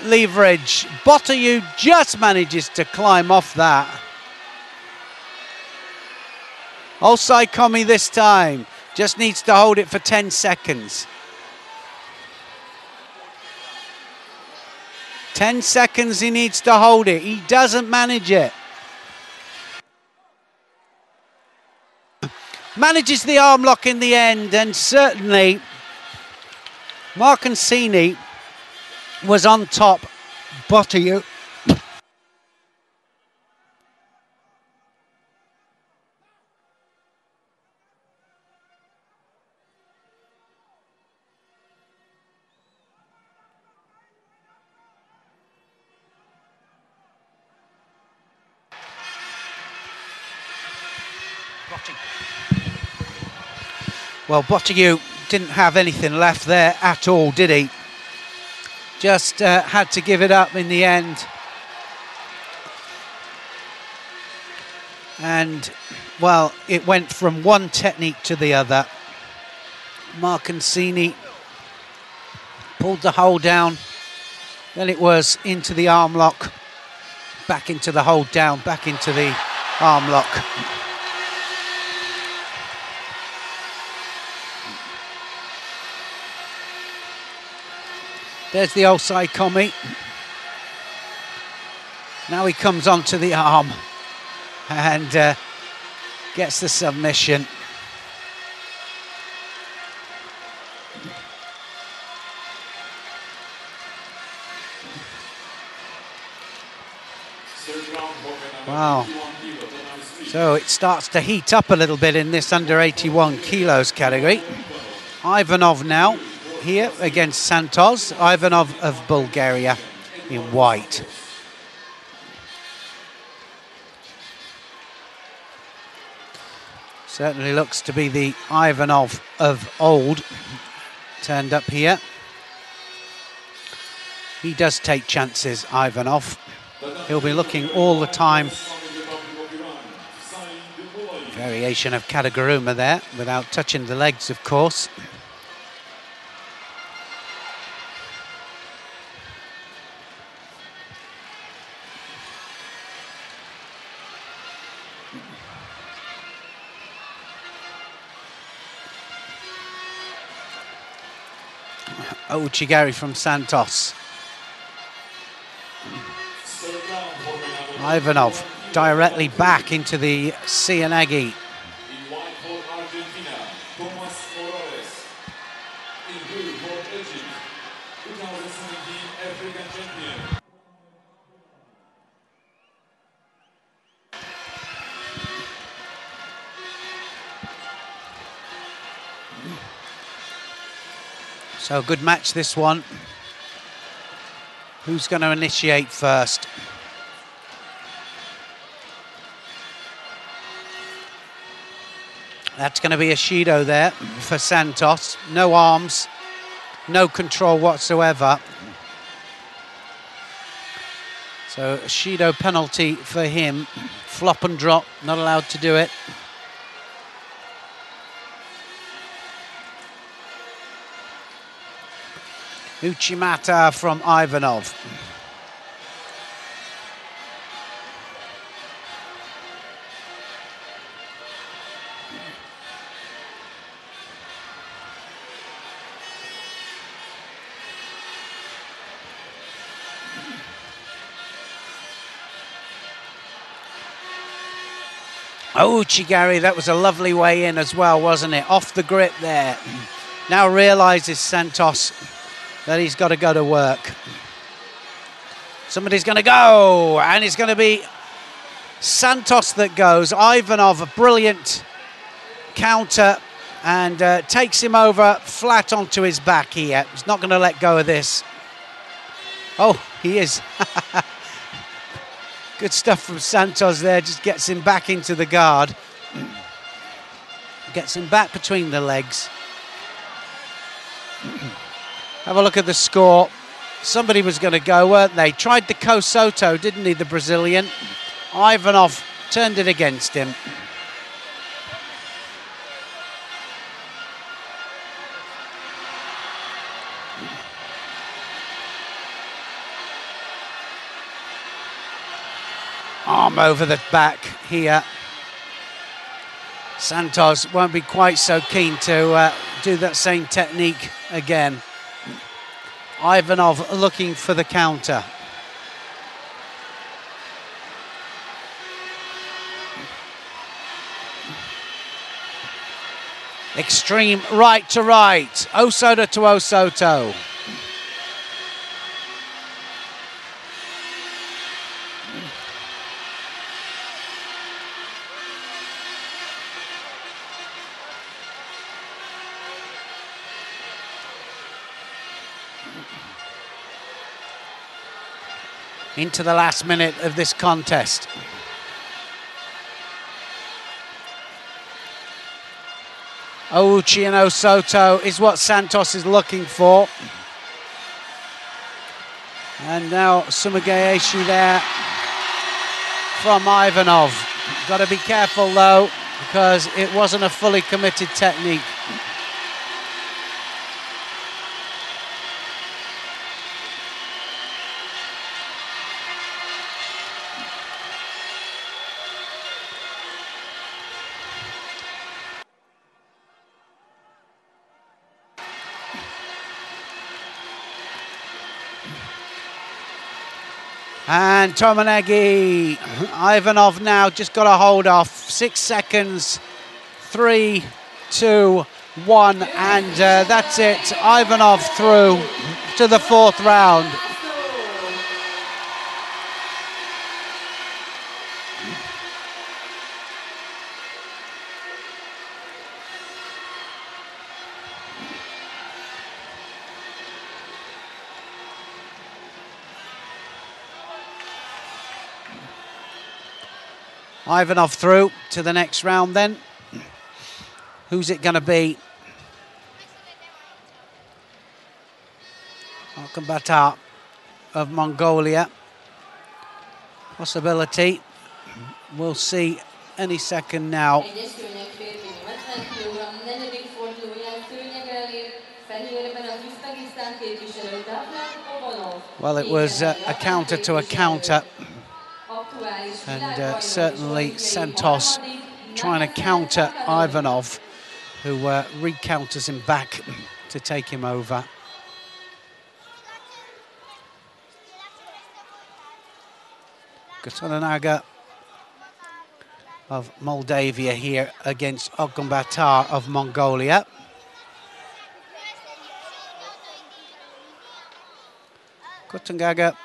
leverage? Bottiu just manages to climb off that. Offside komi this time. Just needs to hold it for 10 seconds. 10 seconds he needs to hold it. He doesn't manage it. Manages the arm lock in the end, and certainly Marcancini was on top. Bottiu Well, Bottigue didn't have anything left there at all, did he? Just had to give it up in the end. And, well, it went from one technique to the other. Marcancini pulled the hold down. Then it was into the arm lock, back into the hold down, back into the arm lock. There's the Osai Komi. Now he comes onto the arm and gets the submission. Wow. So it starts to heat up a little bit in this under 81 kilos category. Ivanov now here against Santos. Ivanov of Bulgaria in white. Certainly looks to be the Ivanov of old turned up here. He does take chances, Ivanov. He'll be looking all the time. Variation of Kataguruma there, without touching the legs, of course. Uchigari from Santos. Ivanov directly back into the Cianagi. So good match this one. Who's going to initiate first? That's going to be a Shido there for Santos. No arms, no control whatsoever. So a Shido penalty for him. Flop and drop, not allowed to do it. Uchimata from Ivanov. Oh, Uchigari, that was a lovely way in as well, wasn't it? Off the grip there. Now realises Santos that he's got to go to work. Somebody's going to go, and it's going to be Santos that goes. Ivanov, a brilliant counter, and takes him over flat onto his back here. He's not going to let go of this. Oh, he is. Good stuff from Santos there, just gets him back into the guard. Gets him back between the legs. Have a look at the score. Somebody was going to go, weren't they? Tried the Kosoto, didn't he, the Brazilian? Ivanov turned it against him. Arm over the back here. Santos won't be quite so keen to do that same technique again. Ivanov looking for the counter. Extreme right to right. Osoto to Osoto. Into the last minute of this contest. Ouchi and Osoto is what Santos is looking for. And now Sumigaeshi there from Ivanov. Got to be careful though, because it wasn't a fully committed technique. And Tominagi, Ivanov now just got a hold off. 6 seconds, 3, 2, 1, and that's it. Ivanov through to the 4th round. Ivanov through to the next round then. Who's it going to be? Akambata of Mongolia. Possibility. We'll see any second now. Well, it was a counter to a counter. And certainly Santos trying to counter Ivanov, who recounters him back to take him over. Gatonanaga of Moldavia here against Akambata of Mongolia. Gatonanaga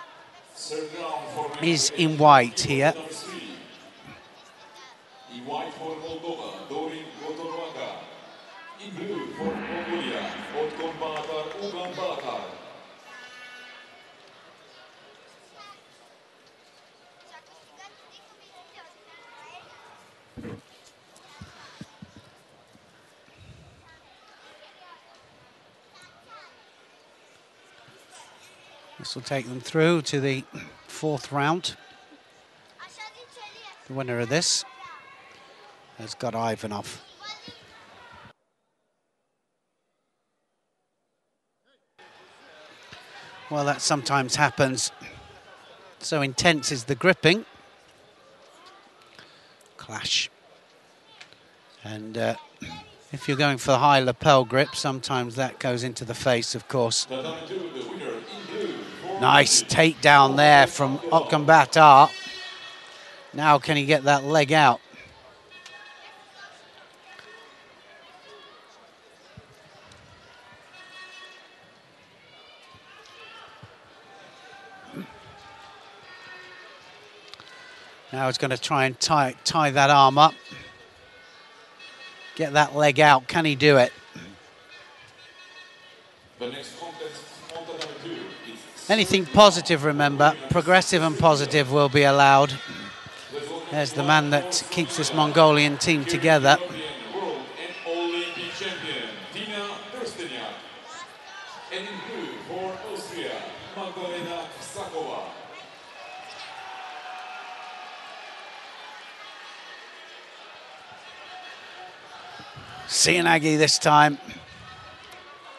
is in white here. In white for Moldova, Dorin Gotonoaga. In blue for Mongolia, Otkonbatar Ugambatar. This will take them through to the 4th round. The winner of this has got Ivanov. Well, that sometimes happens. So intense is the gripping. Clash. And if you're going for the high lapel grip, sometimes that goes into the face, of course. Nice takedown there from Akambata. Now can he get that leg out? Now he's going to try and tie that arm up. Get that leg out. Can he do it? Anything positive, remember. Progressive and positive will be allowed. There's the man that keeps this Mongolian team together. Sianagi this time.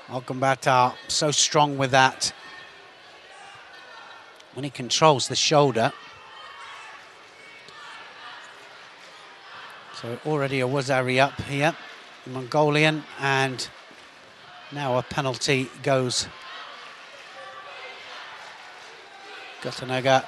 Akambata so strong with that. When he controls the shoulder. So already a Wazari up here, Mongolian, and now a penalty goes. Gatonanaga.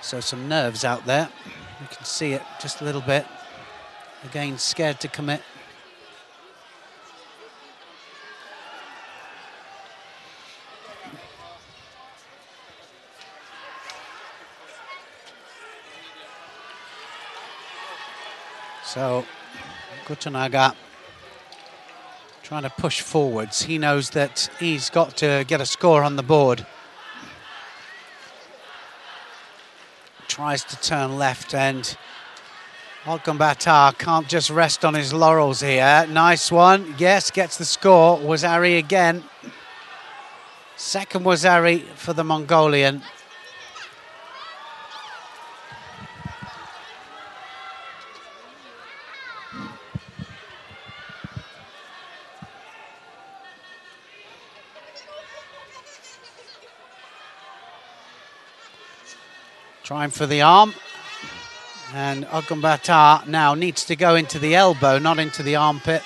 So some nerves out there. You can see it just a little bit. Again, scared to commit. So Gutanaga trying to push forwards. He knows that he's got to get a score on the board. Tries to turn left, and Olgambata can't just rest on his laurels here. Nice one. Yes, gets the score. Wazari again. Second Wazari for the Mongolian. Trying for the arm. And Olgambata now needs to go into the elbow, not into the armpit.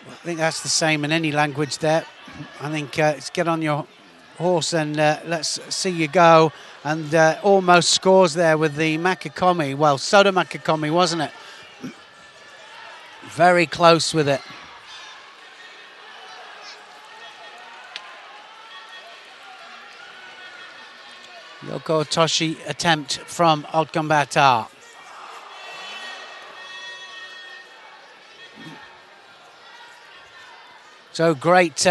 I think that's the same in any language there. I think it's get on your horse and let's see you go. And almost scores there with the Makikomi. Well, Soda Makikomi, wasn't it? Very close with it. Yoko Toshi attempt from Olgambata. So great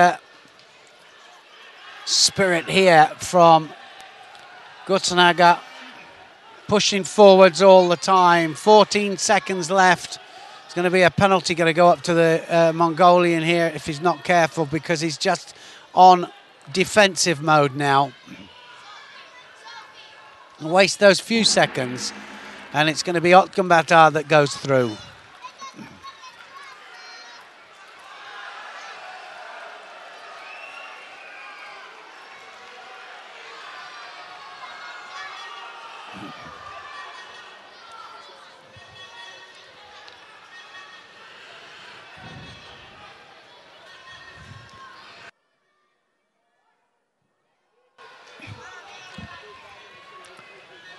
spirit here from Gutanaga, pushing forwards all the time. 14 seconds left. It's going to be a penalty going to go up to the Mongolian here if he's not careful, because he's just on defensive mode now. Waste those few seconds, and it's going to be Olgambata that goes through.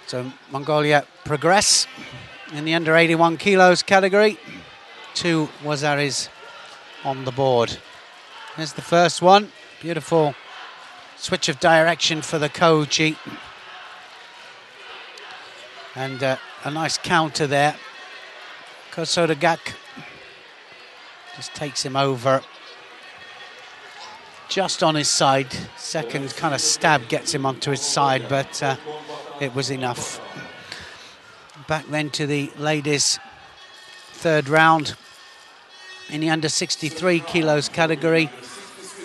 So Mongolia progress in the under 81 kilos category. 2 Wazaris on the board. Here's the first one. Beautiful switch of direction for the Kouchi. And a nice counter there. Kosodagak just takes him over. Just on his side. Second kind of stab gets him onto his side, but it was enough. Back then to the ladies' third round in the under 63 kilos category.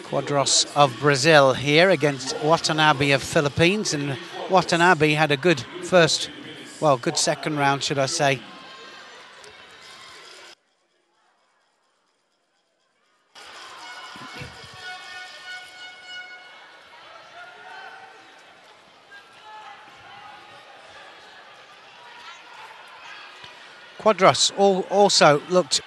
Quadros of Brazil here against Watanabe of Philippines, and Watanabe had a good first, well, good second round, should I say. Quadros also looked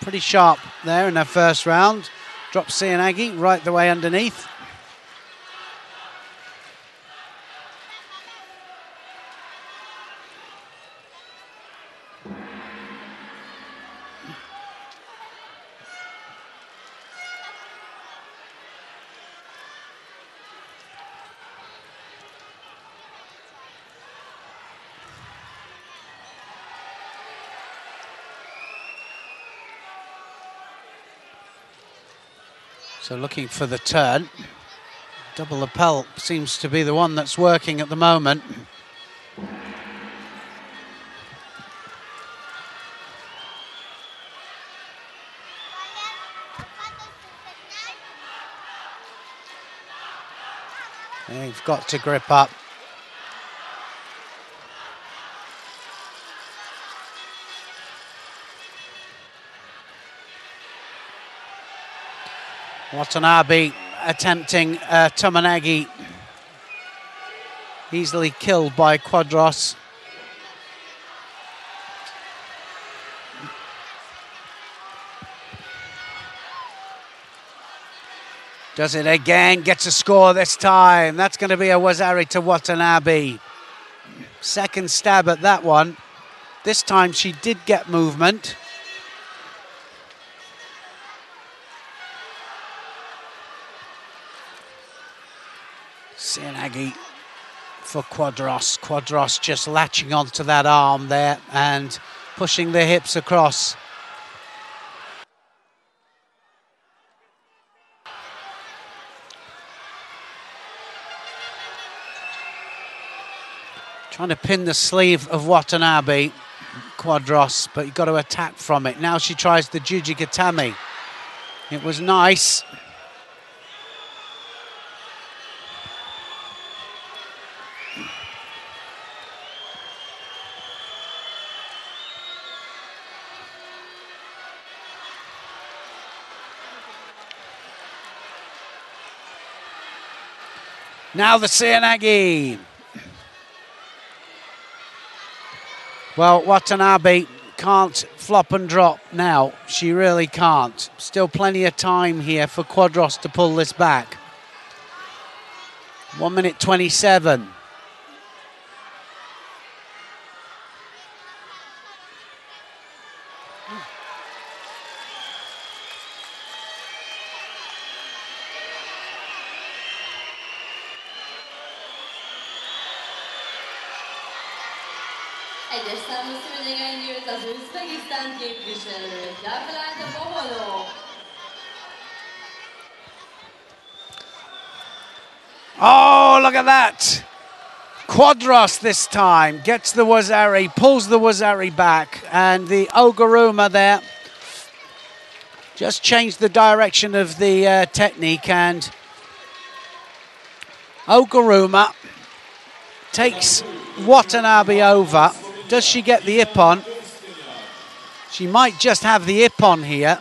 pretty sharp there in their first round. Dropped Sianagi right the way underneath. So looking for the turn. Double lapel seems to be the one that's working at the moment. They've got to grip up. Watanabe attempting Tomanagi, easily killed by Quadros. Does it again, gets a score this time. That's going to be a Wazari to Watanabe. Second stab at that one. This time she did get movement. Seoinage for Quadros. Quadros just latching onto that arm there and pushing the hips across. Trying to pin the sleeve of Watanabe, Quadros, but you've got to attack from it. Now she tries the Judo Tatami. It was nice. Now the Seoinage. Well, Watanabe can't flop and drop now. She really can't. Still plenty of time here for Quadros to pull this back. 1 minute 27. Egyes számú szőnyegen nyílt az Üzbegisztán képviselő, Javlánda Boholó. Oh, look at that. Quadros this time gets the Wazari, pulls the Wazari back, and the Oguruma there just changed the direction of the technique, and Oguruma takes Watanabe over. Does she get the Ippon? She might just have the Ippon here.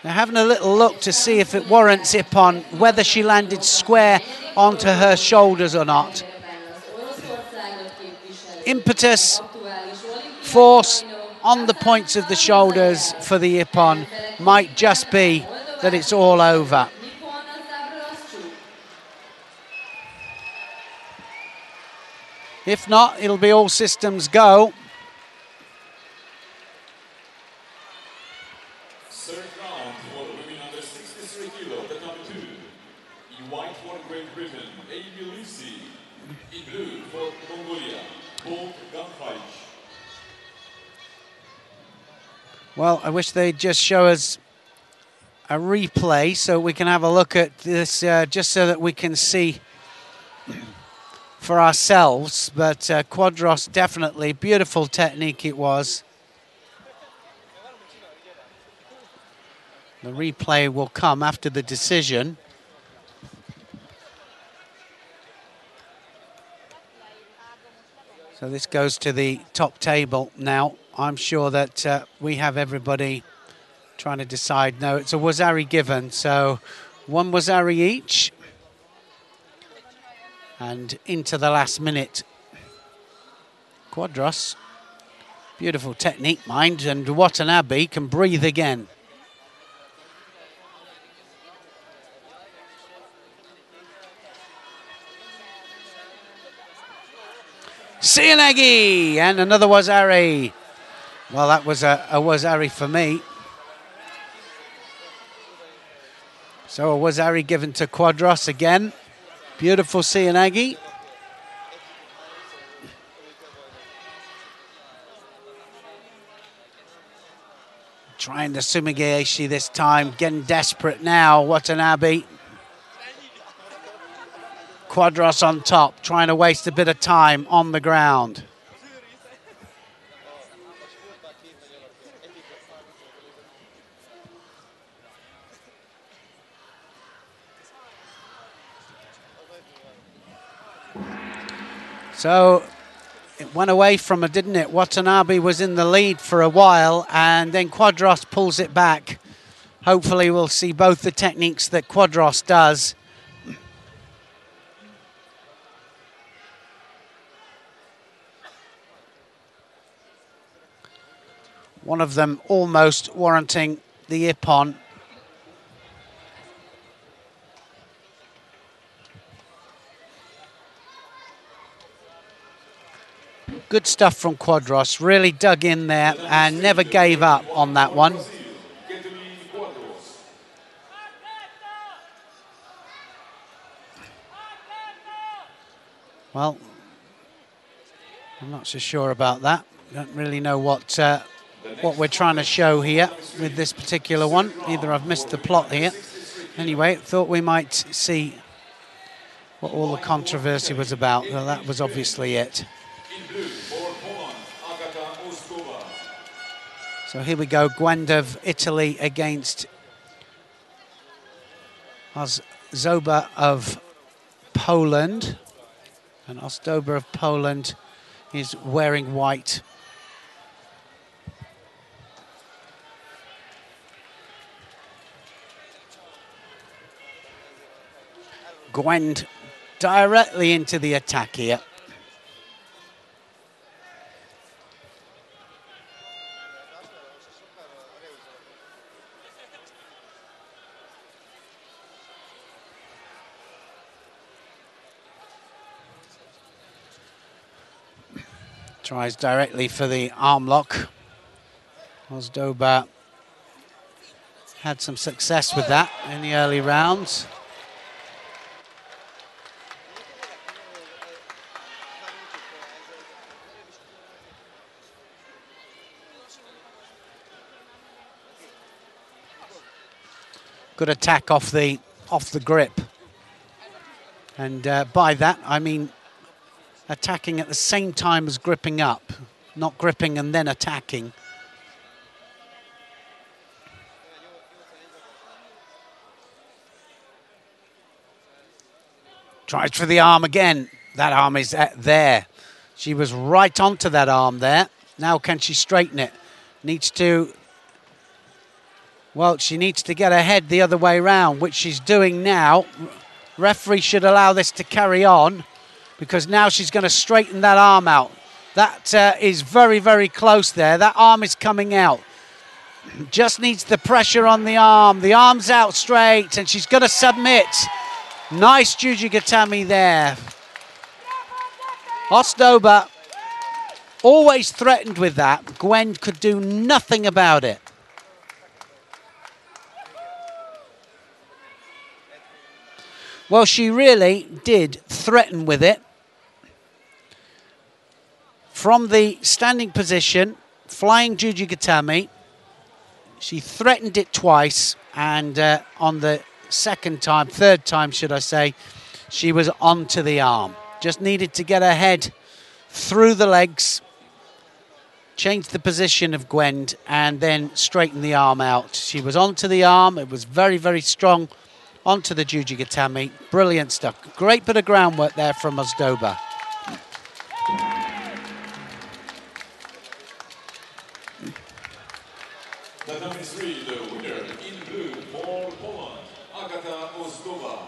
They're having a little look to see if it warrants Ippon, whether she landed square onto her shoulders or not. Impetus, force on the points of the shoulders for the Ippon might just be that it's all over. If not, it'll be all systems go. Third round for women under 63 kilo, Tatami 2. In white for Great Britain, A.B. Lucy. In blue for Mongolia, Bolt Gunfight. Well, I wish they'd just show us a replay so we can have a look at this, just so that we can see for ourselves. But Quadros, definitely beautiful technique it was. The replay will come after the decision. So this goes to the top table now. I'm sure that we have everybody trying to decide. No, it's a Wazari given, so one Wazari each. And into the last minute. Quadros, beautiful technique, mind, and Watanabe can breathe again. Seoinage and another Wazari. Well, that was a Wazari for me. So a Wazari given to Quadros again. Beautiful Seoinage. Trying the Sumigaeshi this time, getting desperate now, Watanabe. Quadros on top, trying to waste a bit of time on the ground. So it went away from her, didn't it? Watanabe was in the lead for a while, and then Quadros pulls it back. Hopefully we'll see both the techniques that Quadros does. One of them almost warranting the Ippon. Good stuff from Quadros, really dug in there and never gave up on that one. Well, I'm not so sure about that. Don't really know what we're trying to show here with this particular one. Either I've missed the plot here. Anyway, thought we might see what all the controversy was about. Well, that was obviously it. So here we go, Gwend of Italy against Ozdoba of Poland. And Ozdoba of Poland is wearing white. Gwend directly into the attack here. Tries directly for the arm lock. Ozdoba had some success with that in the early rounds. Good attack off the grip. And by that, I mean attacking at the same time as gripping up, not gripping and then attacking. Tries for the arm again. That arm is there. She was right onto that arm there. Now can she straighten it? Needs to, well, she needs to get her head the other way round, which she's doing now. Referee should allow this to carry on, because now she's going to straighten that arm out. That is very, very close there. That arm is coming out. Just needs the pressure on the arm. The arm's out straight, and she's going to submit. Nice Jujigatami there. Ozdoba always threatened with that. Gwend could do nothing about it. Well, she really did threaten with it. From the standing position, flying Jujigatami, she threatened it twice, and on the third time, should I say, she was onto the arm. Just needed to get her head through the legs, change the position of Gwend, and then straighten the arm out. She was onto the arm. It was very, very strong onto the Jujigatami. Brilliant stuff. Great bit of groundwork there from Ozdoba. Tatami 3, the winner in blue for Poland, Agata Ozdoba.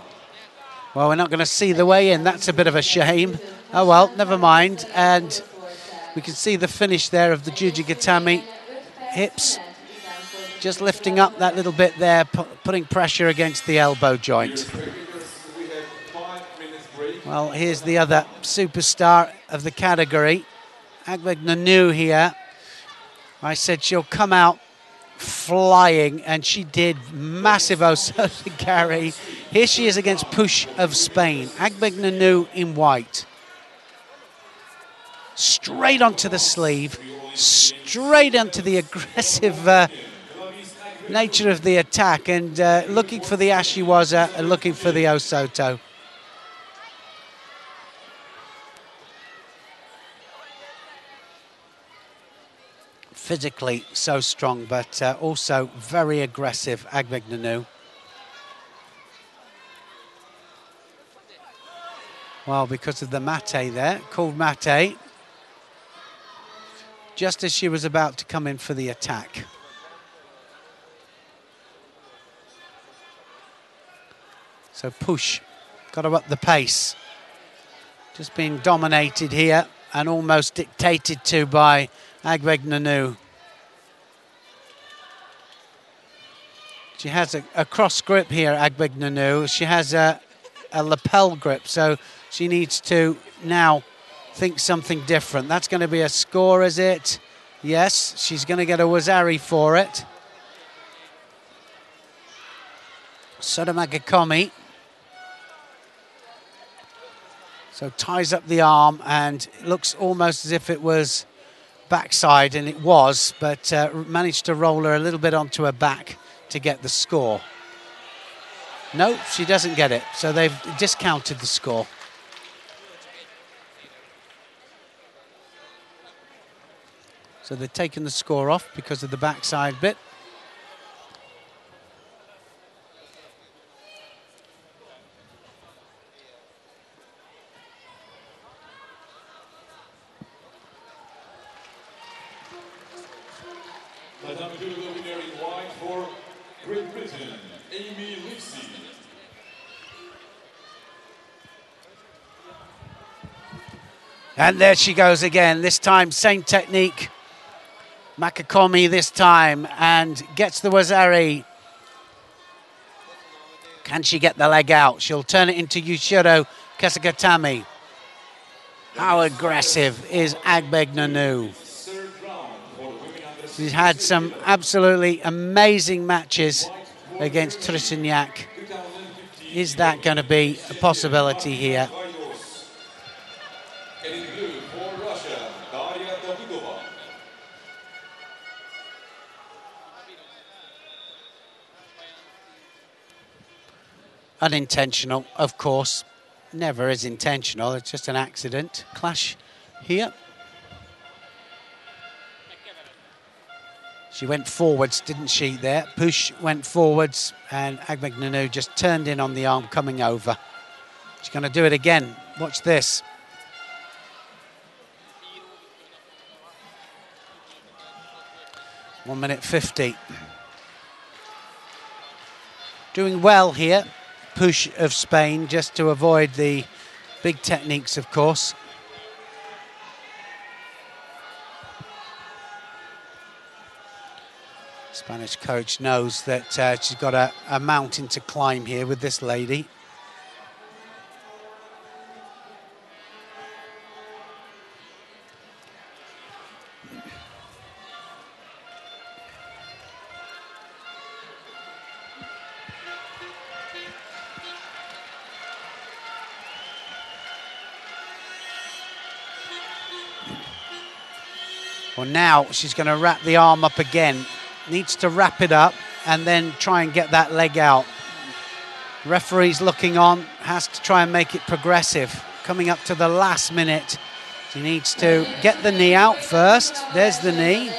Well, we're not going to see the way in. That's a bit of a shame. Oh well, never mind. And we can see the finish there of the Jujigatami. Hips just lifting up that little bit there, putting pressure against the elbow joint. Well, here's the other superstar of the category, Agbegnanu here. I said she'll come out flying, and she did. Massive Osotogari. Here she is against Push of Spain. Agbegnanu in white. Straight onto the sleeve, straight onto the aggressive nature of the attack, and looking for the Ashiwaza and looking for the Osoto. Physically so strong, but also very aggressive, Agbegnanu. Well, because of the mate there, called mate, just as she was about to come in for the attack. So Push got her up the pace. Just being dominated here and almost dictated to by Agbegnanu. She has a cross grip here, Agbegnanu. She has a lapel grip, so she needs to now think something different. That's going to be a score, is it? Yes, she's going to get a Wazari for it. Sotomagakomi. So ties up the arm, and it looks almost as if it was backside, and it was, but managed to roll her a little bit onto her back to get the score. No, she doesn't get it, so they've discounted the score. So they've taken the score off because of the backside bit. Tatami Judo winner in white for Great Britain, Amy Lipsy. And there she goes again, this time same technique. Makakomi this time, and gets the wazari. Can she get the leg out? She'll turn it into Yushiro Kasakatami. How aggressive is Agbegnanu? She's had some absolutely amazing matches against Trisignac. Is that going to be a possibility here? Unintentional, of course. Never is intentional, it's just an accident. Clash here. She went forwards, didn't she, there? Push went forwards, and Agbegnanu just turned in on the arm coming over. She's going to do it again. Watch this. One minute 50. Doing well here. Push of Spain, just to avoid the big techniques, of course. Spanish coach knows that she's got a mountain to climb here with this lady. Well, now she's going to wrap the arm up again. Needs to wrap it up and then try and get that leg out. Referee's looking on, has to try and make it progressive. Coming up to the last minute. She needs to get the knee out first. There's the knee.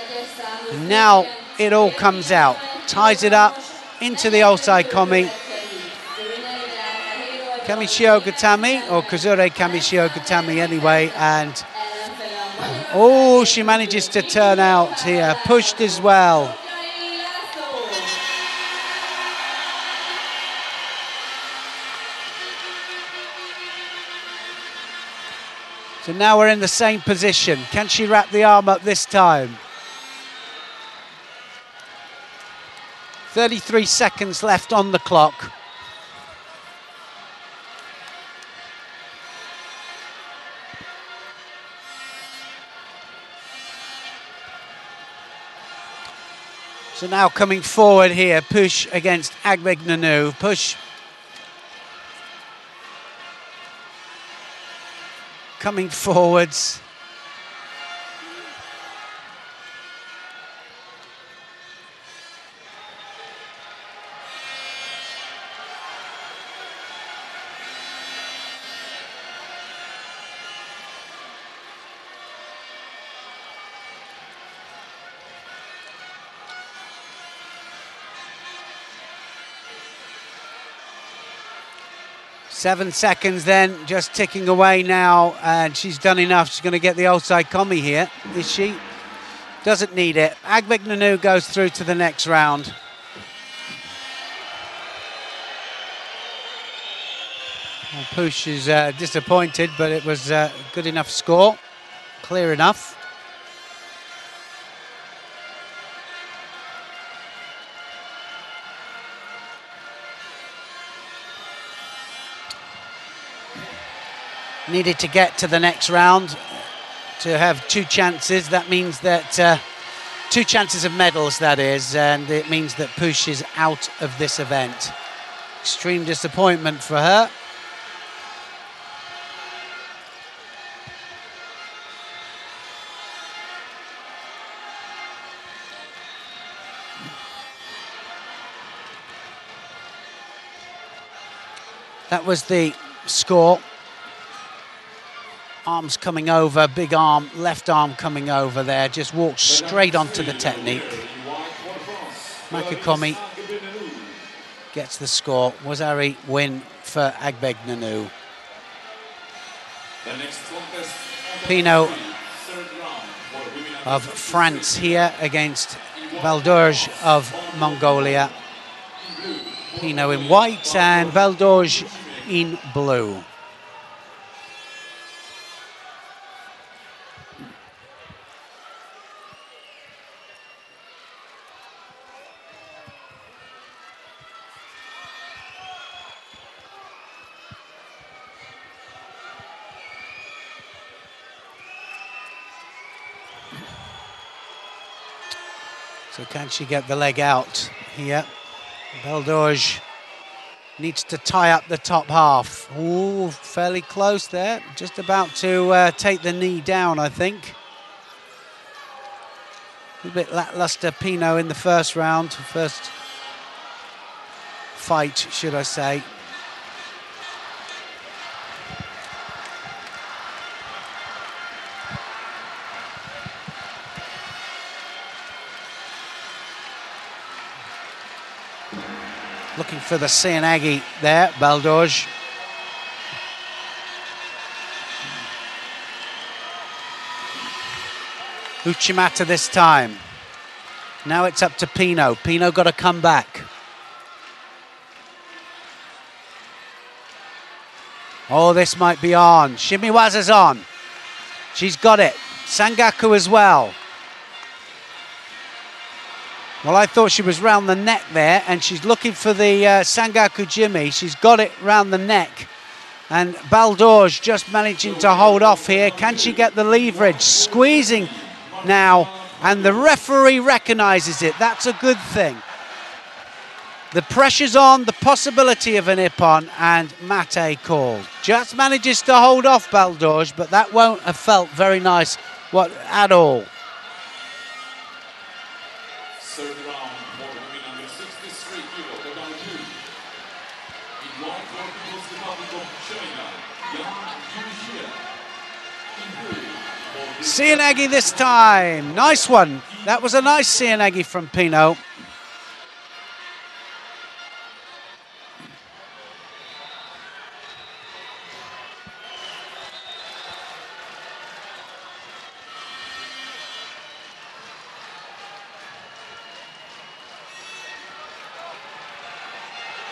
And now it all comes out. Ties it up into the outside komi. Kamishio Gatami, or Kazure Kamishio Gatami anyway, and oh, she manages to turn out here, pushed as well. So now we're in the same position. Can she wrap the arm up this time? 33 seconds left on the clock. So now coming forward here, push against Agbegnanu, push. Coming forwards. Seven seconds then, just ticking away now, and she's done enough. She's going to get the outside komi here, is she? Doesn't need it. Agbegnanu goes through to the next round. Well, Push is disappointed, but it was a good enough score, clear enough. Needed to get to the next round to have two chances. That means that two chances of medals, that is, and it means that Push is out of this event. Extreme disappointment for her. That was the score. Arms coming over, big arm, left arm coming over there. Just walked straight onto the technique. Makikomi gets the score. Wazari win for Agbegnanu. Pinot of France here against Valdorj of Mongolia. Pinot in white and Valdorj in blue. So can she get the leg out here? Valdorj needs to tie up the top half. Ooh, fairly close there. Just about to take the knee down, I think. A bit lackluster Pinot in the first round, first fight, should I say. Looking for the Seoinage there, Valdorj. Uchimata this time. Now it's up to Pinot. Pinot got to come back. Oh, this might be on. Shimiwaza's on. She's got it. Sangaku as well. Well, I thought she was round the neck there, and she's looking for the Sangaku Jimmy. She's got it round the neck. And Valdorj just managing to hold off here. Can she get the leverage? Squeezing now, and the referee recognises it. That's a good thing. The pressure's on, the possibility of an ippon, and mate called. Just manages to hold off Valdorj, but that won't have felt very nice at all. Seoinage this time. Nice one. That was a nice Seoinage from Pinot.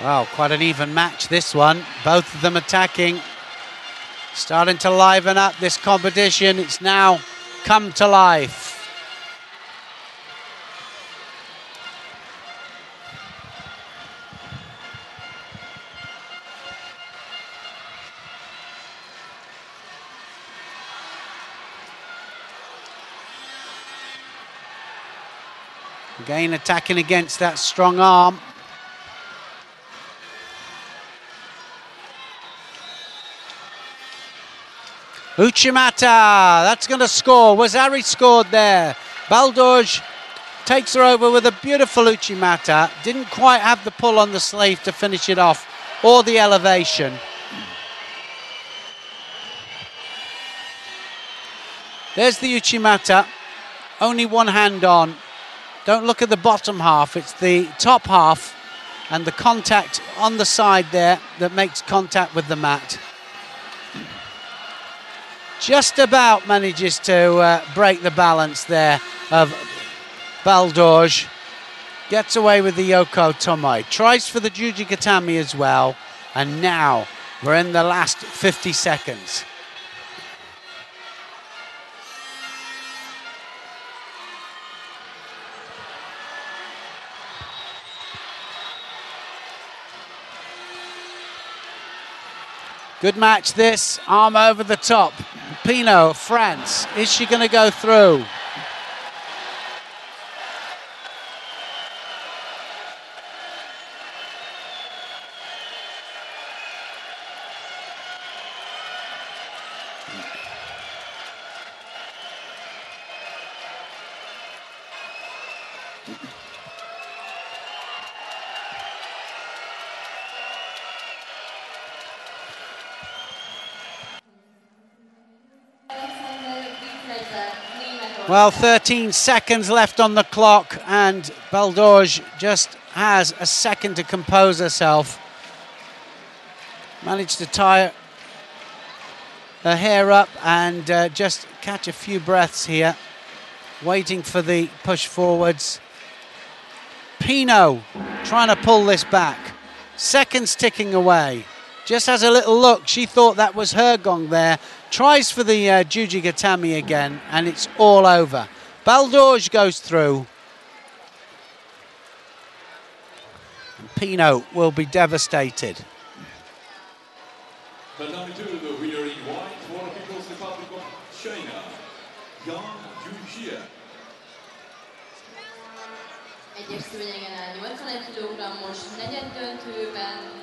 Wow, quite an even match, this one. Both of them attacking. Starting to liven up this competition. It's now come to life. Again, attacking against that strong arm. Uchimata, that's going to score. Wazari scored there. Valdorj takes her over with a beautiful Uchimata. Didn't quite have the pull on the sleeve to finish it off, or the elevation. There's the Uchimata. Only one hand on. Don't look at the bottom half. It's the top half and the contact on the side there that makes contact with the mat. Just about manages to break the balance there of Valdorj. Gets away with the Yoko Tomai. Tries for the Juji Tatami as well. And now we're in the last 50 seconds. Good match this, arm over the top. Pinot, France, is she going to go through? Well, 13 seconds left on the clock, and Baldorge just has a second to compose herself. Managed to tie her hair up and just catch a few breaths here, waiting for the push forwards. Pino trying to pull this back. Seconds ticking away. Just has a little look. She thought that was her gong there. Tries for the Juji Gatami again, and it's all over. Baldorge goes through. And Pino will be devastated. Tatami 2, the winner in white for the People's Republic of China, Yang Jujia. Egyes szőnyegen áll 81 kg-os negyeddöntőben.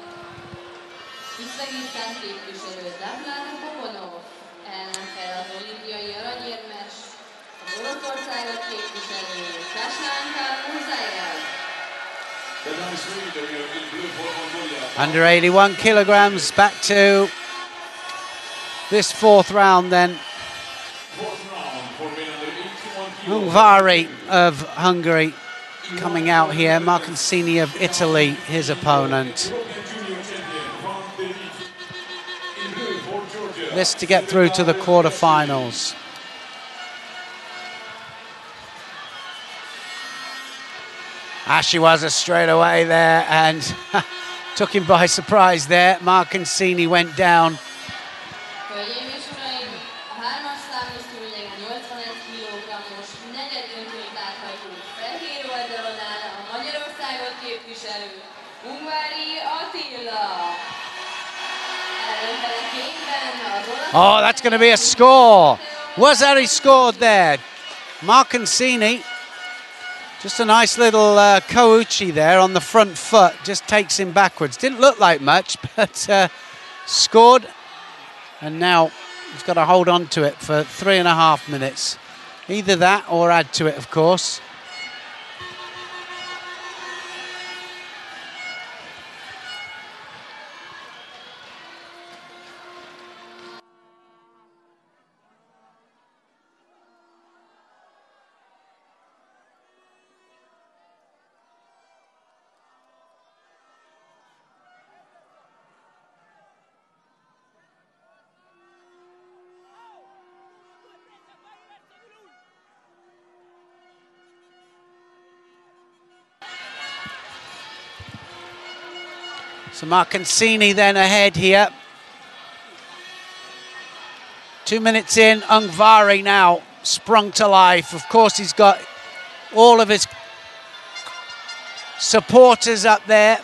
Üzbegisztán képviselő Davlán Poponov, ellenfele az olimpiai aranyérmes, az Oroszországot képviselő Kaslánkán Muzayev. Under 81 kilograms, back to this fourth round then. Ungvari of Hungary coming out here. Marcancini of Italy, his opponent. This to get through to the quarterfinals. Ashiwaza straight away there and took him by surprise there. Marcancini went down. Oh, that's going to be a score. Wazari scored there. Marcancini, just a nice little Kouchi there on the front foot, just takes him backwards. Didn't look like much, but scored. And now he's got to hold on to it for 3.5 minutes. Either that or add to it, of course. So Marcancini then ahead here. 2 minutes in, Ungvari now sprung to life. Of course, he's got all of his supporters up there.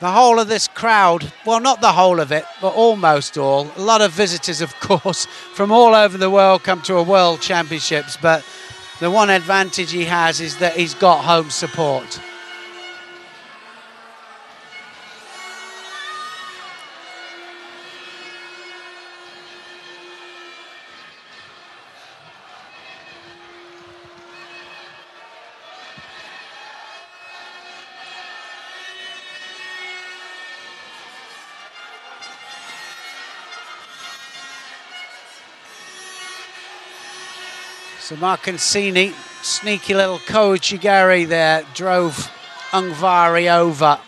The whole of this crowd, well, not the whole of it, but almost all. A lot of visitors, of course, from all over the world come to a World Championships, but the one advantage he has is that he's got home support. So Marcancini, sneaky little Kouchigari there, drove Ungvari over.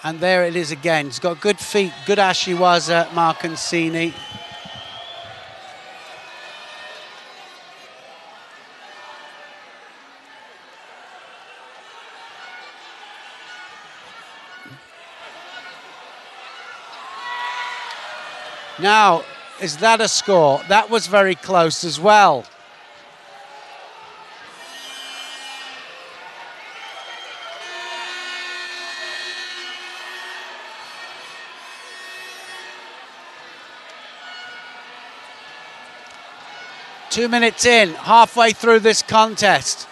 And there it is again. He's got good feet, good Ashiwaza, Marcancini. Now, is that a score? That was very close as well. Two minutes in, halfway through this contest.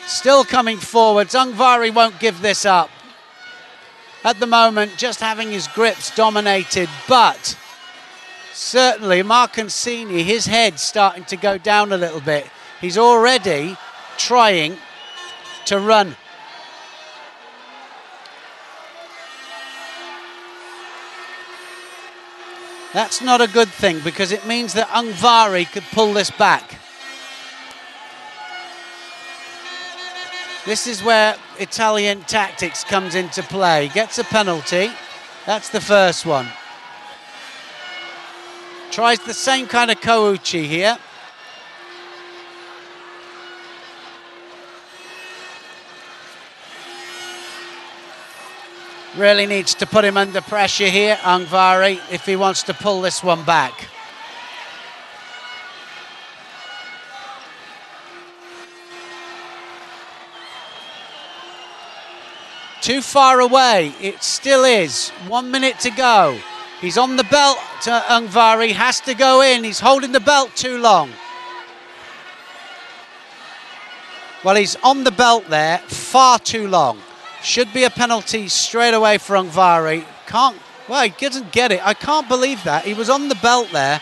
Still coming forwards. Ungvari won't give this up. At the moment, just having his grips dominated, but certainly Marcancini, his head's starting to go down a little bit. He's already trying to run. That's not a good thing because it means that Ungvari could pull this back. This is where Italian tactics comes into play. Gets a penalty. That's the first one. Tries the same kind of Kouchi here. Really needs to put him under pressure here, Ungvari, if he wants to pull this one back. Too far away, it still is. 1 minute to go. He's on the belt, Ungvari, has to go in. He's holding the belt too long. Well, he's on the belt there, far too long. Should be a penalty straight away for Ungvari. Well, he doesn't get it. I can't believe that. He was on the belt there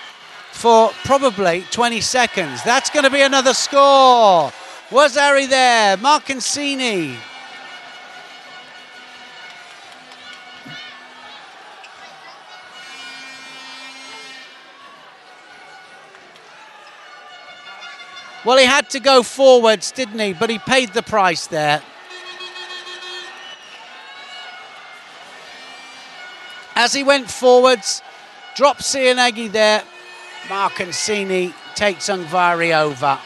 for probably 20 seconds. That's going to be another score. Was Harry there? Marcancini. Well, he had to go forwards, didn't he? But he paid the price there. As he went forwards, dropped Cianegi there. Marcancini takes Ungvari over.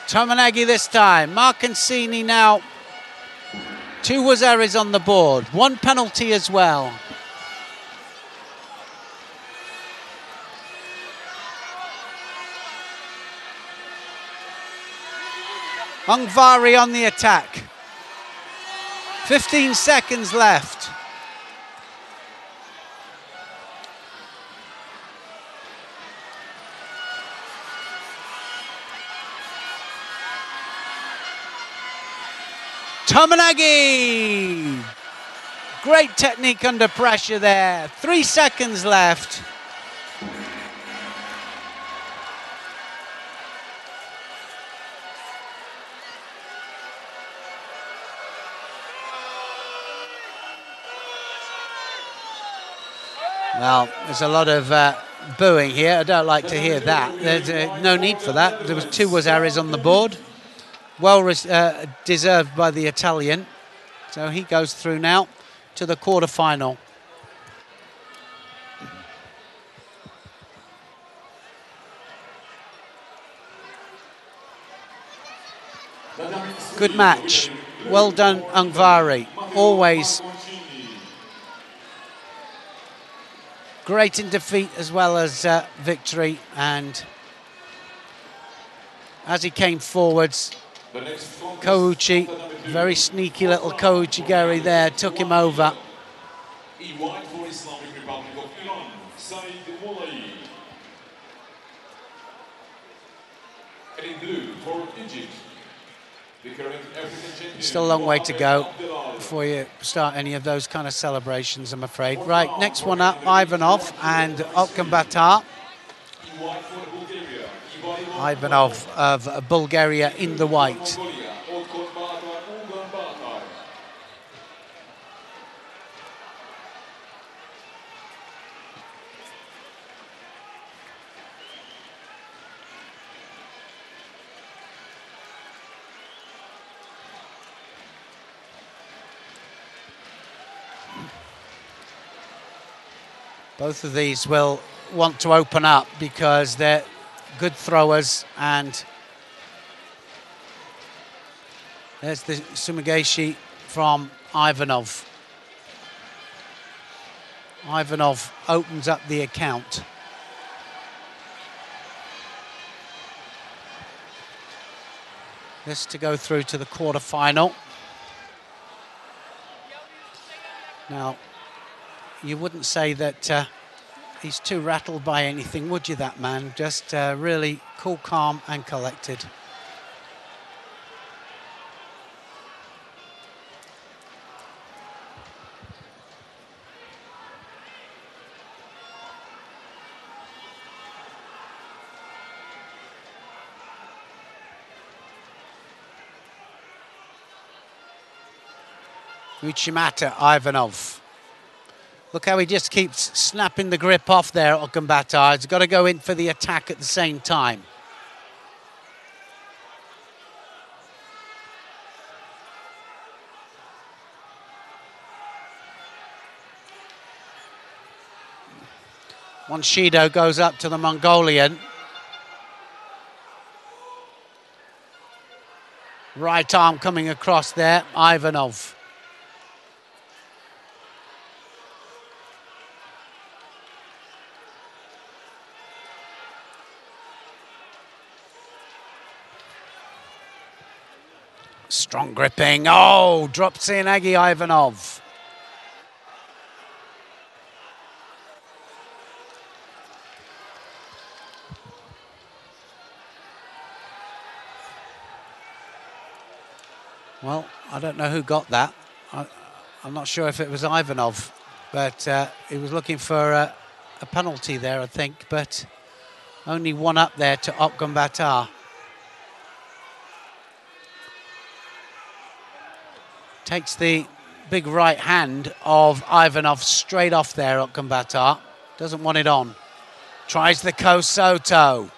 Tominagi this time. Marcancini now. 2 Wazaris on the board. 1 penalty as well. Ungvari on the attack. 15 seconds left. Tominagi! Great technique under pressure there. 3 seconds left. Well, there's a lot of booing here. I don't like to hear that. There's no need for that. There was 2 Wazaris on the board. Well deserved by the Italian. So he goes through now to the quarterfinal. Good match. Well done, Ungvari. Always great in defeat as well as victory, and as he came forwards, Kouchi, very sneaky little Kouchi Gary there, took him over. Still a long way to go before you start any of those kind of celebrations, I'm afraid. Right, next one up, Ivanov and Okkambatar. Ivanov of Bulgaria in the white. Both of these will want to open up because they're good throwers, and there's the Sumigashi from Ivanov. Ivanov opens up the account. This to go through to the quarterfinal. Now, you wouldn't say that he's too rattled by anything, would you, that man? Just really cool, calm and collected. Uchimata Ivanov. Look how he just keeps snapping the grip off there, Okumbatar. He's got to go in for the attack at the same time. Once Judo goes up to the Mongolian. Right arm coming across there, Ivanov. Strong gripping. Oh, drops in Agi Ivanov. Well, I don't know who got that. I'm not sure if it was Ivanov, but he was looking for a penalty there, I think, but only one up there to Okumbatar. Takes the big right hand of Ivanov straight off there, Okumbatar. Doesn't want it on. Tries the Kosoto.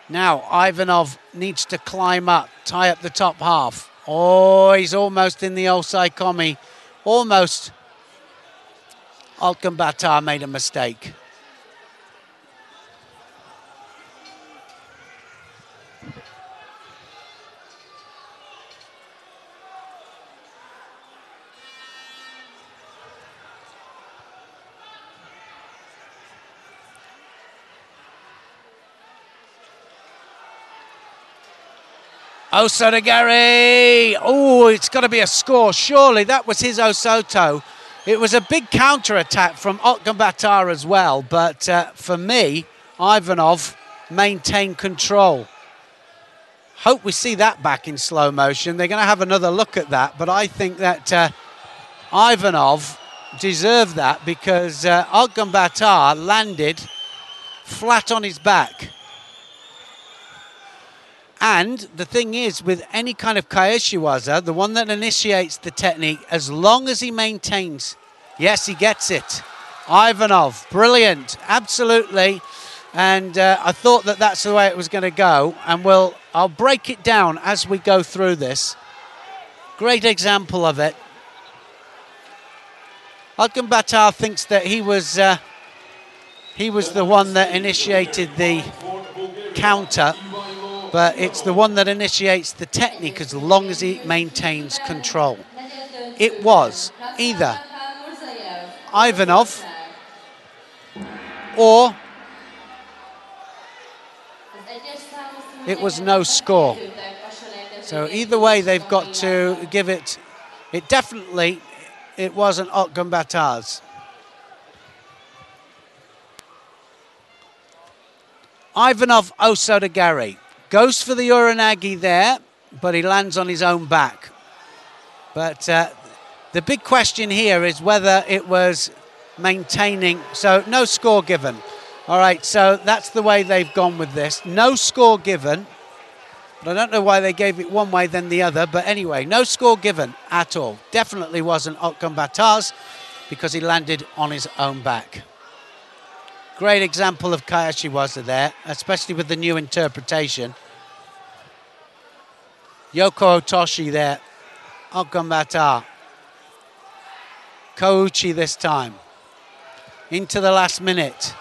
Now Ivanov needs to climb up, tie up the top half. Oh, he's almost in the Osaikomi. Almost. Okumbatar made a mistake. Osotogari! Oh, it's got to be a score. Surely that was his Osoto. It was a big counter-attack from Okumbatar as well, but for me, Ivanov maintained control. Hope we see that back in slow motion. They're going to have another look at that, but I think that Ivanov deserved that because Okumbatar landed flat on his back. And the thing is, with any kind of Kaeshiwaza, the one that initiates the technique, as long as he maintains, yes, he gets it. Ivanov, brilliant, absolutely. And I thought that that's the way it was going to go. And I'll break it down as we go through this. Great example of it. Okumbatar thinks that he was the one that initiated the counter. But it's the one that initiates the technique as long as he maintains control. It was either Ivanov or it was no score. So either way, they've got to give it. It wasn't Okumbatar's. Ivanov Osotogari. Goes for the Uranagi there, but he lands on his own back. But the big question here is whether it was maintaining. So no score given. All right, so that's the way they've gone with this. No score given. But I don't know why they gave it one way then the other. But anyway, no score given at all. Definitely wasn't Okumbatar's because he landed on his own back. Great example of Kaeshiwaza there, especially with the new interpretation. Yoko Otoshi there, Okumbatar. Kouchi this time. Into the last minute.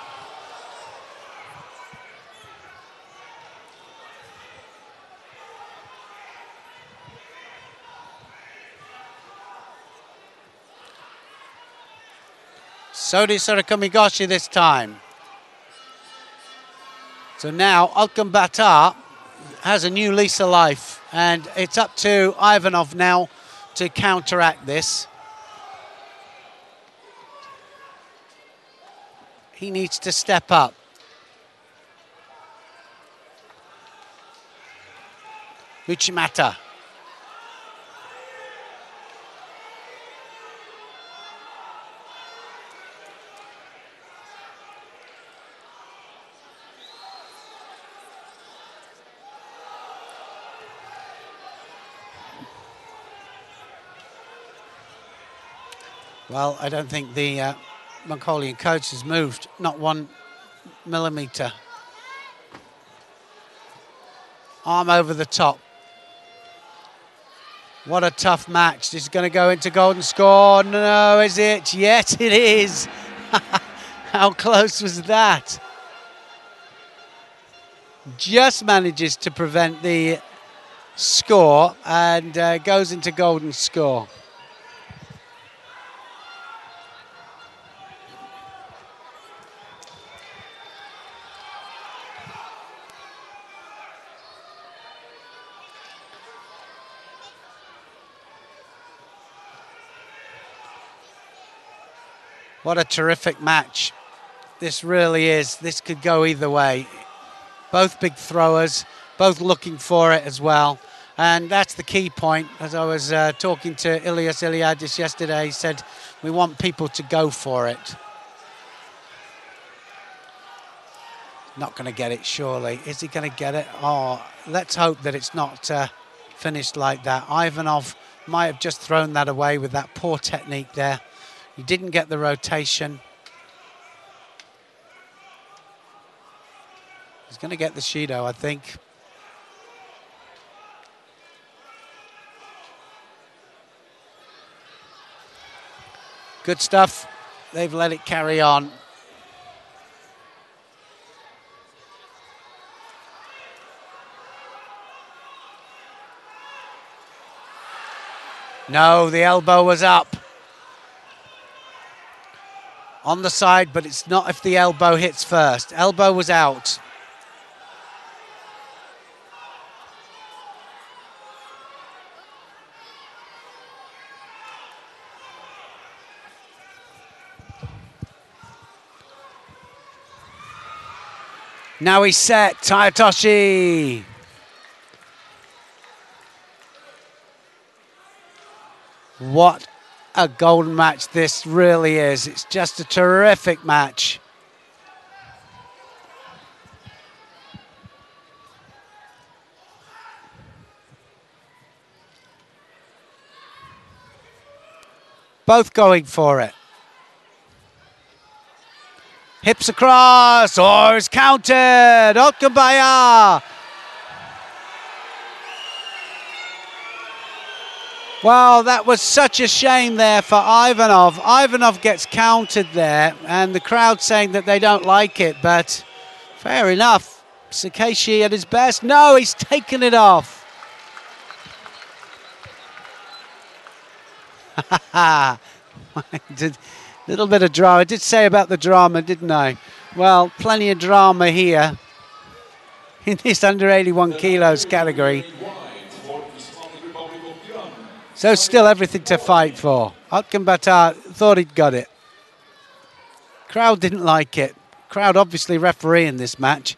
Sodi Sorakamigoshi this time. So now Okumbatar has a new lease of life, and it's up to Ivanov now to counteract this. He needs to step up. Uchimata. Well, I don't think the Mongolian coach has moved, not 1 millimeter. Arm over the top. What a tough match. This is going to go into golden score. No, is it? Yes, it is. How close was that? Just manages to prevent the score and goes into golden score. What a terrific match. This really is. This could go either way. Both big throwers, both looking for it as well. And that's the key point. As I was talking to Ilias Iliadis yesterday, he said, we want people to go for it. Not going to get it, surely. Is he going to get it? Oh, let's hope that it's not finished like that. Ivanov might have just thrown that away with that poor technique there. He didn't get the rotation. He's going to get the Shido, I think. Good stuff. They've let it carry on. No, the elbow was up. On the side, but it's not if the elbow hits first. Elbow was out. Now he's set, Tayatoshi. What a golden match this really is. It's just a terrific match. Both going for it. Hips across, or it's countered. Okabaya. Well, that was such a shame there for Ivanov. Ivanov gets countered there, and the crowd saying that they don't like it, but fair enough. Sakeshi at his best. No, he's taken it off. Little bit of drama. I did say about the drama, didn't I? Well, plenty of drama here in this under 81 kilos category. So still everything to fight for. Otkan Batar thought he'd got it. Crowd didn't like it. Crowd obviously refereeing this match.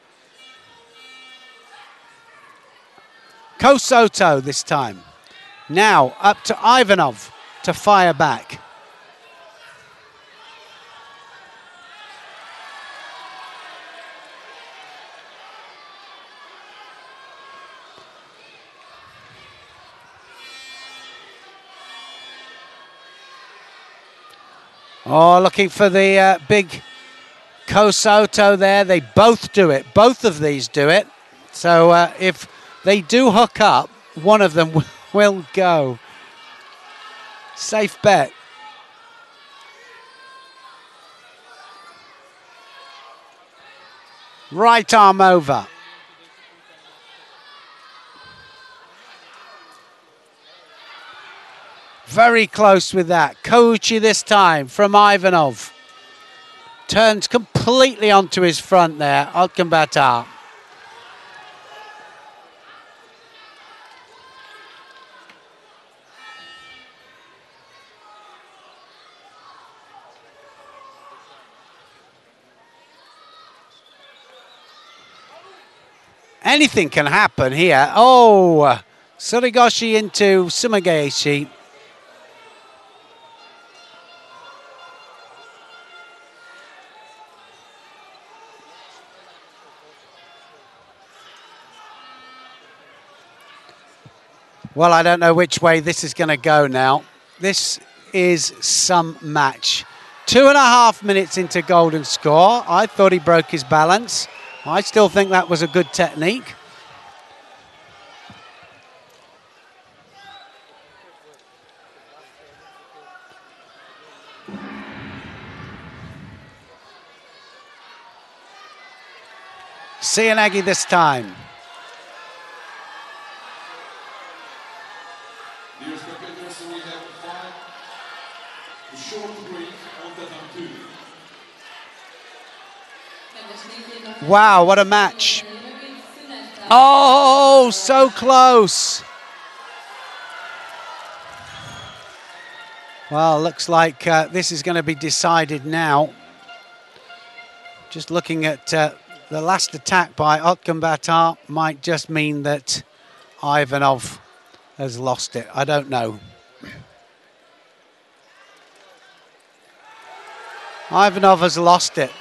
Ko Soto this time. Now up to Ivanov to fire back. Oh, looking for the big Ko Soto there. They both do it. Both of these do it. So if they do hook up, one of them will go. Safe bet. Right arm over. Very close with that. Kouchi this time from Ivanov. Turns completely onto his front there. Otkan Batar. Anything can happen here. Oh, Surigoshi into Sumageshi. Well, I don't know which way this is going to go now. This is some match. 2.5 minutes into golden score. I thought he broke his balance. I still think that was a good technique. Cianagi this time. Dear spectators, we have 5 short break on Tatami 2. Wow, what a match. Oh, so close. Well, looks like this is going to be decided now. Just looking at the last attack by Otkambatar might just mean that Ivanov has lost it. I don't know. Ivanov has lost it.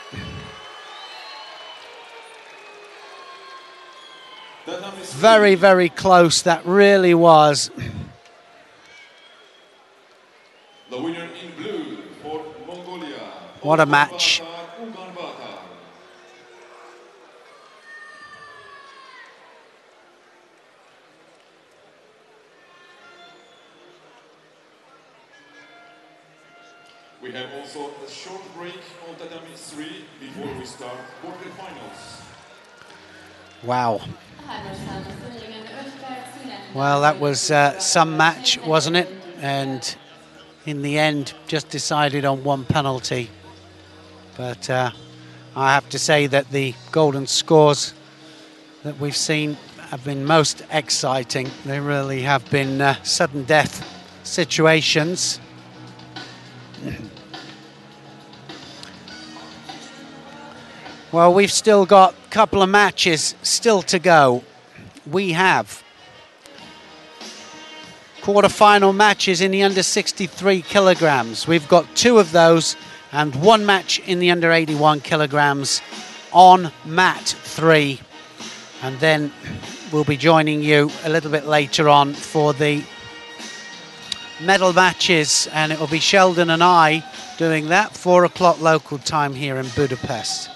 Very, very close, that really was. The winner in blue for Mongolia. What a match. We have also a short break on Tatami 3 before we start quarterfinals. Wow. Well, that was some match, wasn't it? And in the end, just decided on one penalty. But I have to say that the golden scores that we've seen have been most exciting. They really have been sudden death situations. Well, we've still got a couple of matches still to go. We have quarter-final matches in the under 63 kilograms. We've got 2 of those and 1 match in the under 81 kilograms on mat 3. And then we'll be joining you a little bit later on for the medal matches, and it will be Sheldon and I doing that, 4 o'clock local time here in Budapest.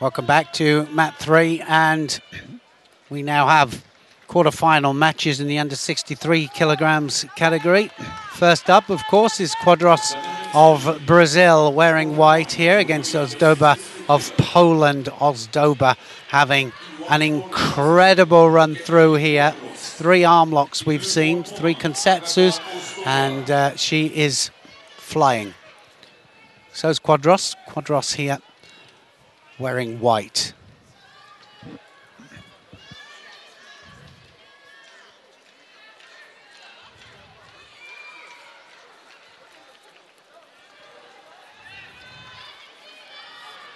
Welcome back to mat 3, and we now have quarter-final matches in the under 63 kilograms category. First up, of course, is Quadros of Brazil wearing white here against Ozdoba of Poland. Ozdoba having an incredible run through here. 3 arm locks we've seen, 3 konsetsus, and she is flying. So's Quadros. Quadros here wearing white.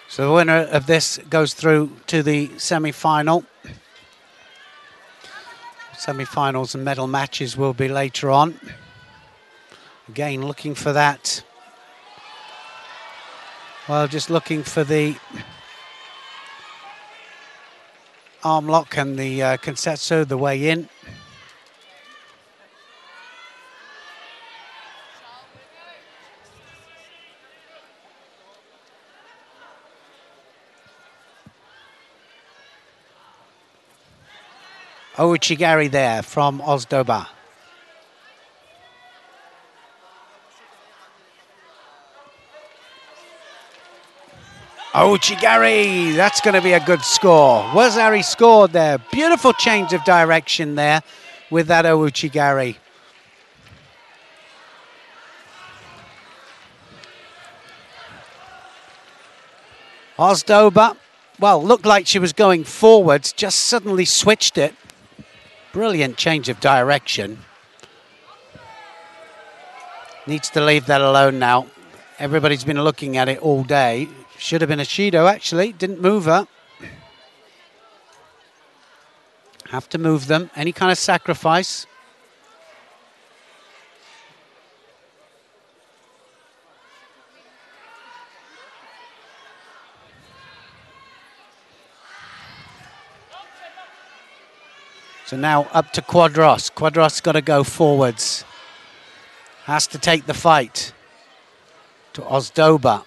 So the winner of this goes through to the semi-final. Semi-finals and medal matches will be later on. Again, looking for that. Well, just looking for the arm lock and the konsetsu, the way in. Ouchigari there from Ozdoba. Ouchigari, that's going to be a good score. Wazari scored there. Beautiful change of direction there with that Ouchigari. Ozdoba, well, looked like she was going forwards, just suddenly switched it. Brilliant change of direction. Needs to leave that alone now. Everybody's been looking at it all day. Should have been a Shido, actually. Didn't move her. Have to move them. Any kind of sacrifice. So now up to Quadros. Quadros got to go forwards. Has to take the fight to Ozdoba.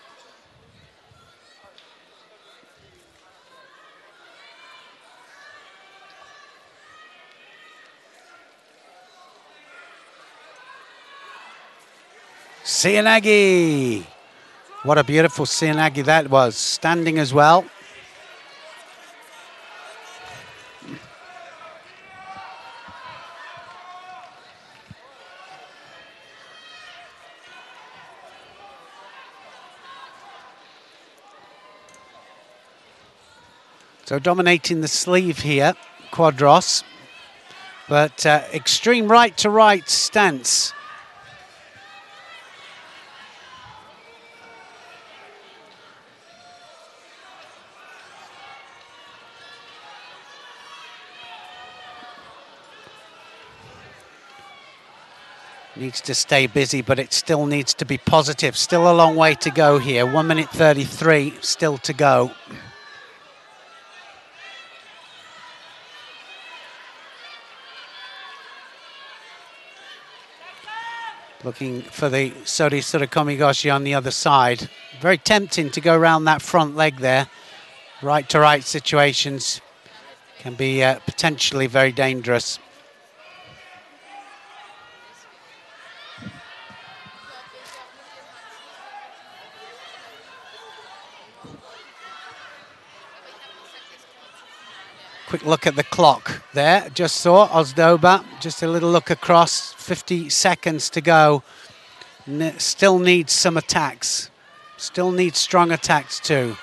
Sianagi. What a beautiful Sianagi that was. Standing as well. So dominating the sleeve here, Quadros, but extreme right to right stance. Needs to stay busy, but it still needs to be positive. Still a long way to go here. 1 minute 33 still to go. Looking for the Sori Surakomigoshi on the other side. Very tempting to go around that front leg there. Right to right situations can be potentially very dangerous. Quick look at the clock there. Just saw Ozdoba. Just a little look across. 50 seconds to go. Still needs some attacks. Still needs strong attacks too.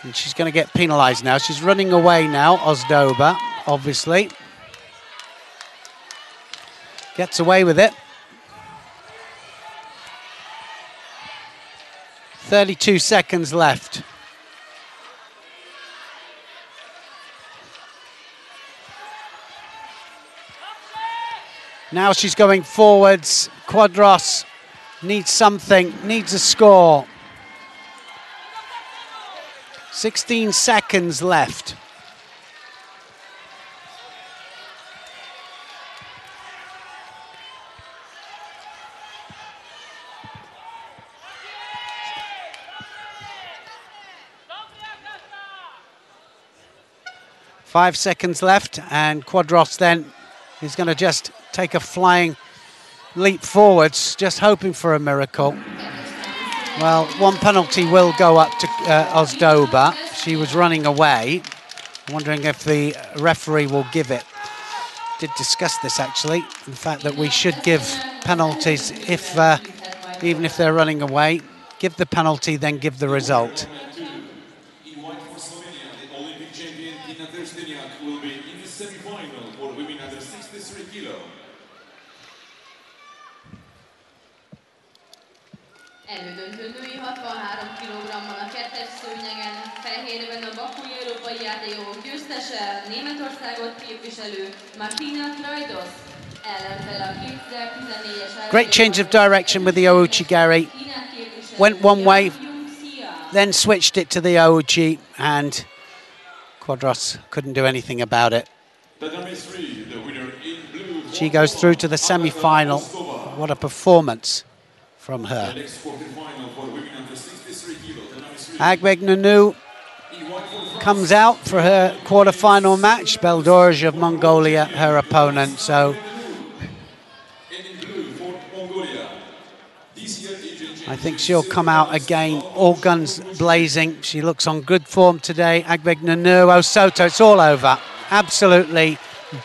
And she's going to get penalized now. She's running away now, Ozdoba, obviously. Gets away with it. 32 seconds left. Now she's going forwards. Quadros needs something, needs a score. 16 seconds left. 5 seconds left, and Quadros then is going to just take a flying leap forwards, just hoping for a miracle. Well, one penalty will go up to Ozdoba. She was running away. I'm wondering if the referee will give it. Did discuss this actually, the fact that we should give penalties if even if they're running away. Give the penalty, then give the result. In white for Slovenia, the Olympic champion Tina Trsteniak will be in the semi-final for women under 63 kilo. Elődöntő női 63 kg-ban a kettes szőnyegen, fehérben a bakui európai játékok győztese, Németországot képviselő Martina Trajdos, ellenfele a 2014-es. Great change of direction with the Ouchi-gari. Went one way, then switched it to the Ouchi, and Quadros couldn't do anything about it. She goes through to the semi-final. What a performance from her. Agbegnanu comes out for her quarter-final match. Beldorj of Mongolia, her opponent. So I think she'll come out again, all guns blazing. She looks on good form today. Agbegnanu, Osoto, it's all over. Absolutely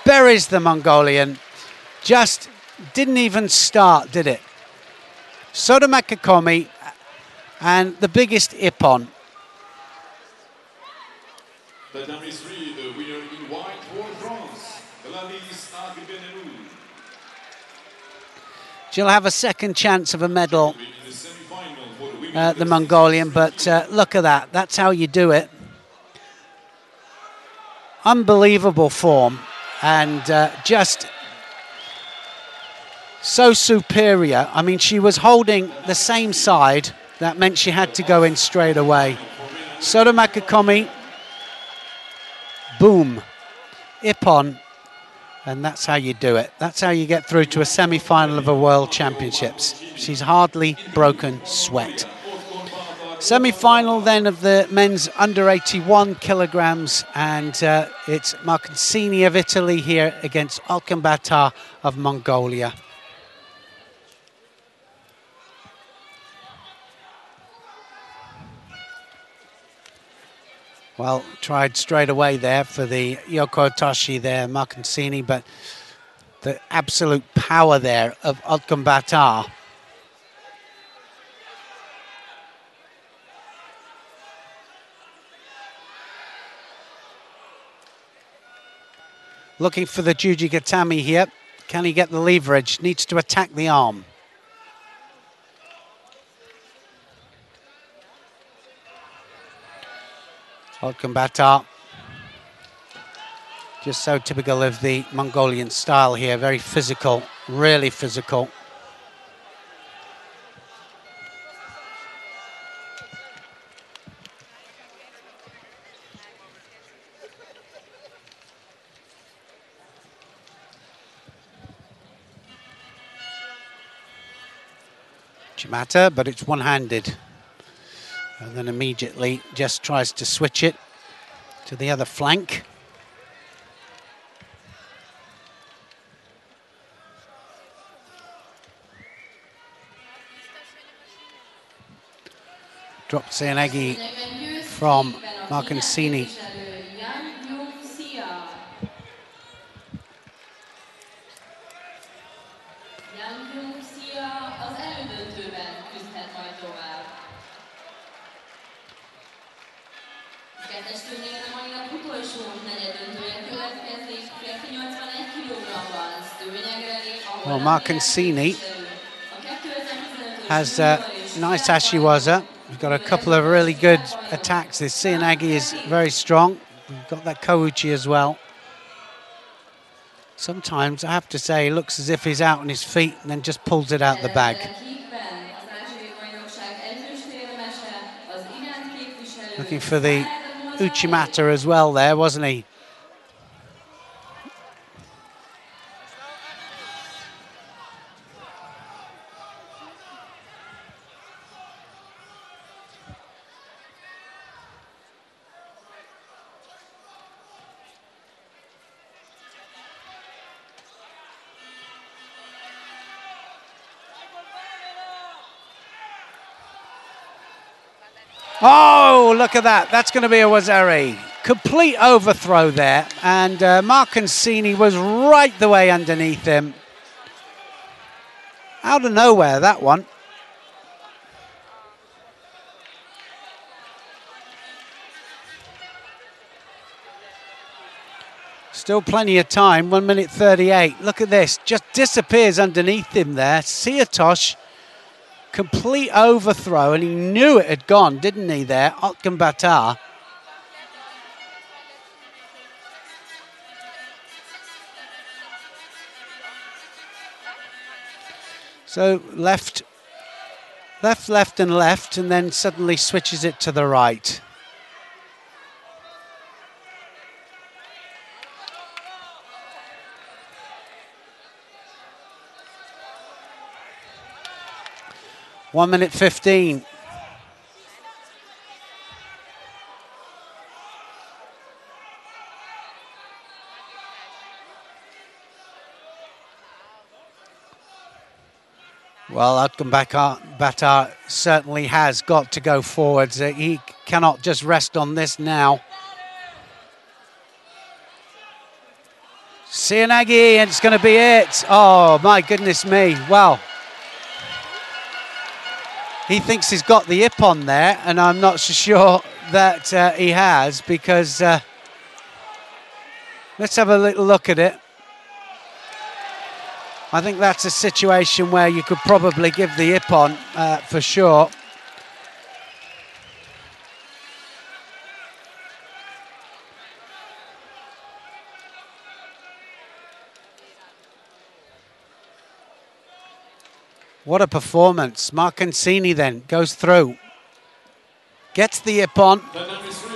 buries the Mongolian. Just didn't even start, did it? Sotomakomi and the biggest ippon. Tatami 3, the winner in white for France, Gladys Agbegnanu. She'll have a second chance of a medal, the Mongolian, but look at that. That's how you do it. Unbelievable form, and just so superior. I mean, she was holding the same side. That meant she had to go in straight away. Sotomakomi, boom, ippon, and that's how you do it. That's how you get through to a semi-final of a World Championships. She's hardly broken sweat. Semi-final then of the men's under 81 kilograms, and it's Marcancini of Italy here against Alkanbatar of Mongolia. Well, tried straight away there for the Yoko Toshi there, Marcancini, but the absolute power there of Alkanbatar. Looking for the Jujigatami here. Can he get the leverage? Needs to attack the arm. Alkanbatar. Just so typical of the Mongolian style here. Very physical, really physical. Matter, but it's one-handed, and then immediately just tries to switch it to the other flank. Dropped Seanegi from Marcancini. Well, Marcancini has nice ashiwaza. We've got a couple of really good attacks. This Seanegi is very strong. We've got that Kouchi as well. Sometimes, I have to say, it looks as if he's out on his feet and then just pulls it out the bag. Looking for the Uchimata as well there, wasn't he? Oh, look at that. That's going to be a Wazari. Complete overthrow there. And Marcancini was right the way underneath him. Out of nowhere, that one. Still plenty of time, 1 minute 38. Look at this, just disappears underneath him there. Siatosh, complete overthrow, and he knew it had gone, didn't he there, Otkan Batar. So left, and then suddenly switches it to the right. One minute 15. Well, Otkan Batar certainly has got to go forwards. He cannot just rest on this now. Sianagi, and it's going to be it. Oh, my goodness me. Well, he thinks he's got the ippon there, and I'm not so sure that he has, because let's have a little look at it. I think that's a situation where you could probably give the ippon for sure. What a performance. Marcancini then goes through. Gets the ippon. The number 3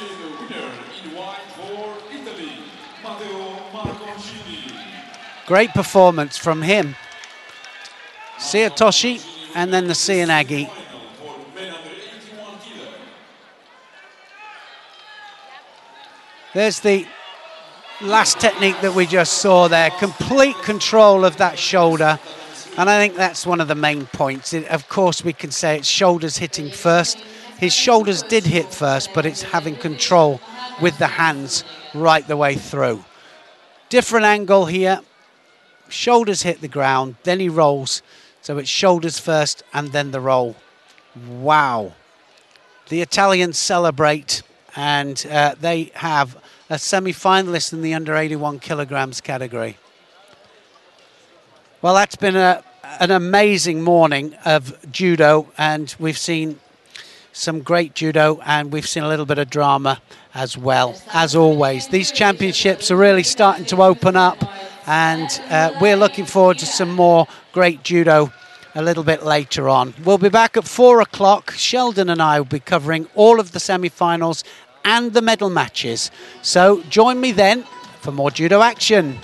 winner in white for Italy, Matteo Marcancini. Great performance from him. Siatoshi and then the Sianagi. There's the last technique that we just saw there. Complete control of that shoulder. And I think that's one of the main points. Of course, we can say it's shoulders hitting first. His shoulders did hit first, but it's having control with the hands right the way through. Different angle here. Shoulders hit the ground, then he rolls. So it's shoulders first and then the roll. Wow. The Italians celebrate, and they have a semi-finalist in the under 81 kilograms category. Well, that's been an amazing morning of judo, and we've seen some great judo, and we've seen a little bit of drama as well. As always, these championships are really starting to open up, and we're looking forward to some more great judo a little bit later on. We'll be back at 4 o'clock. Sheldon and I will be covering all of the semi-finals and the medal matches. So join me then for more judo action.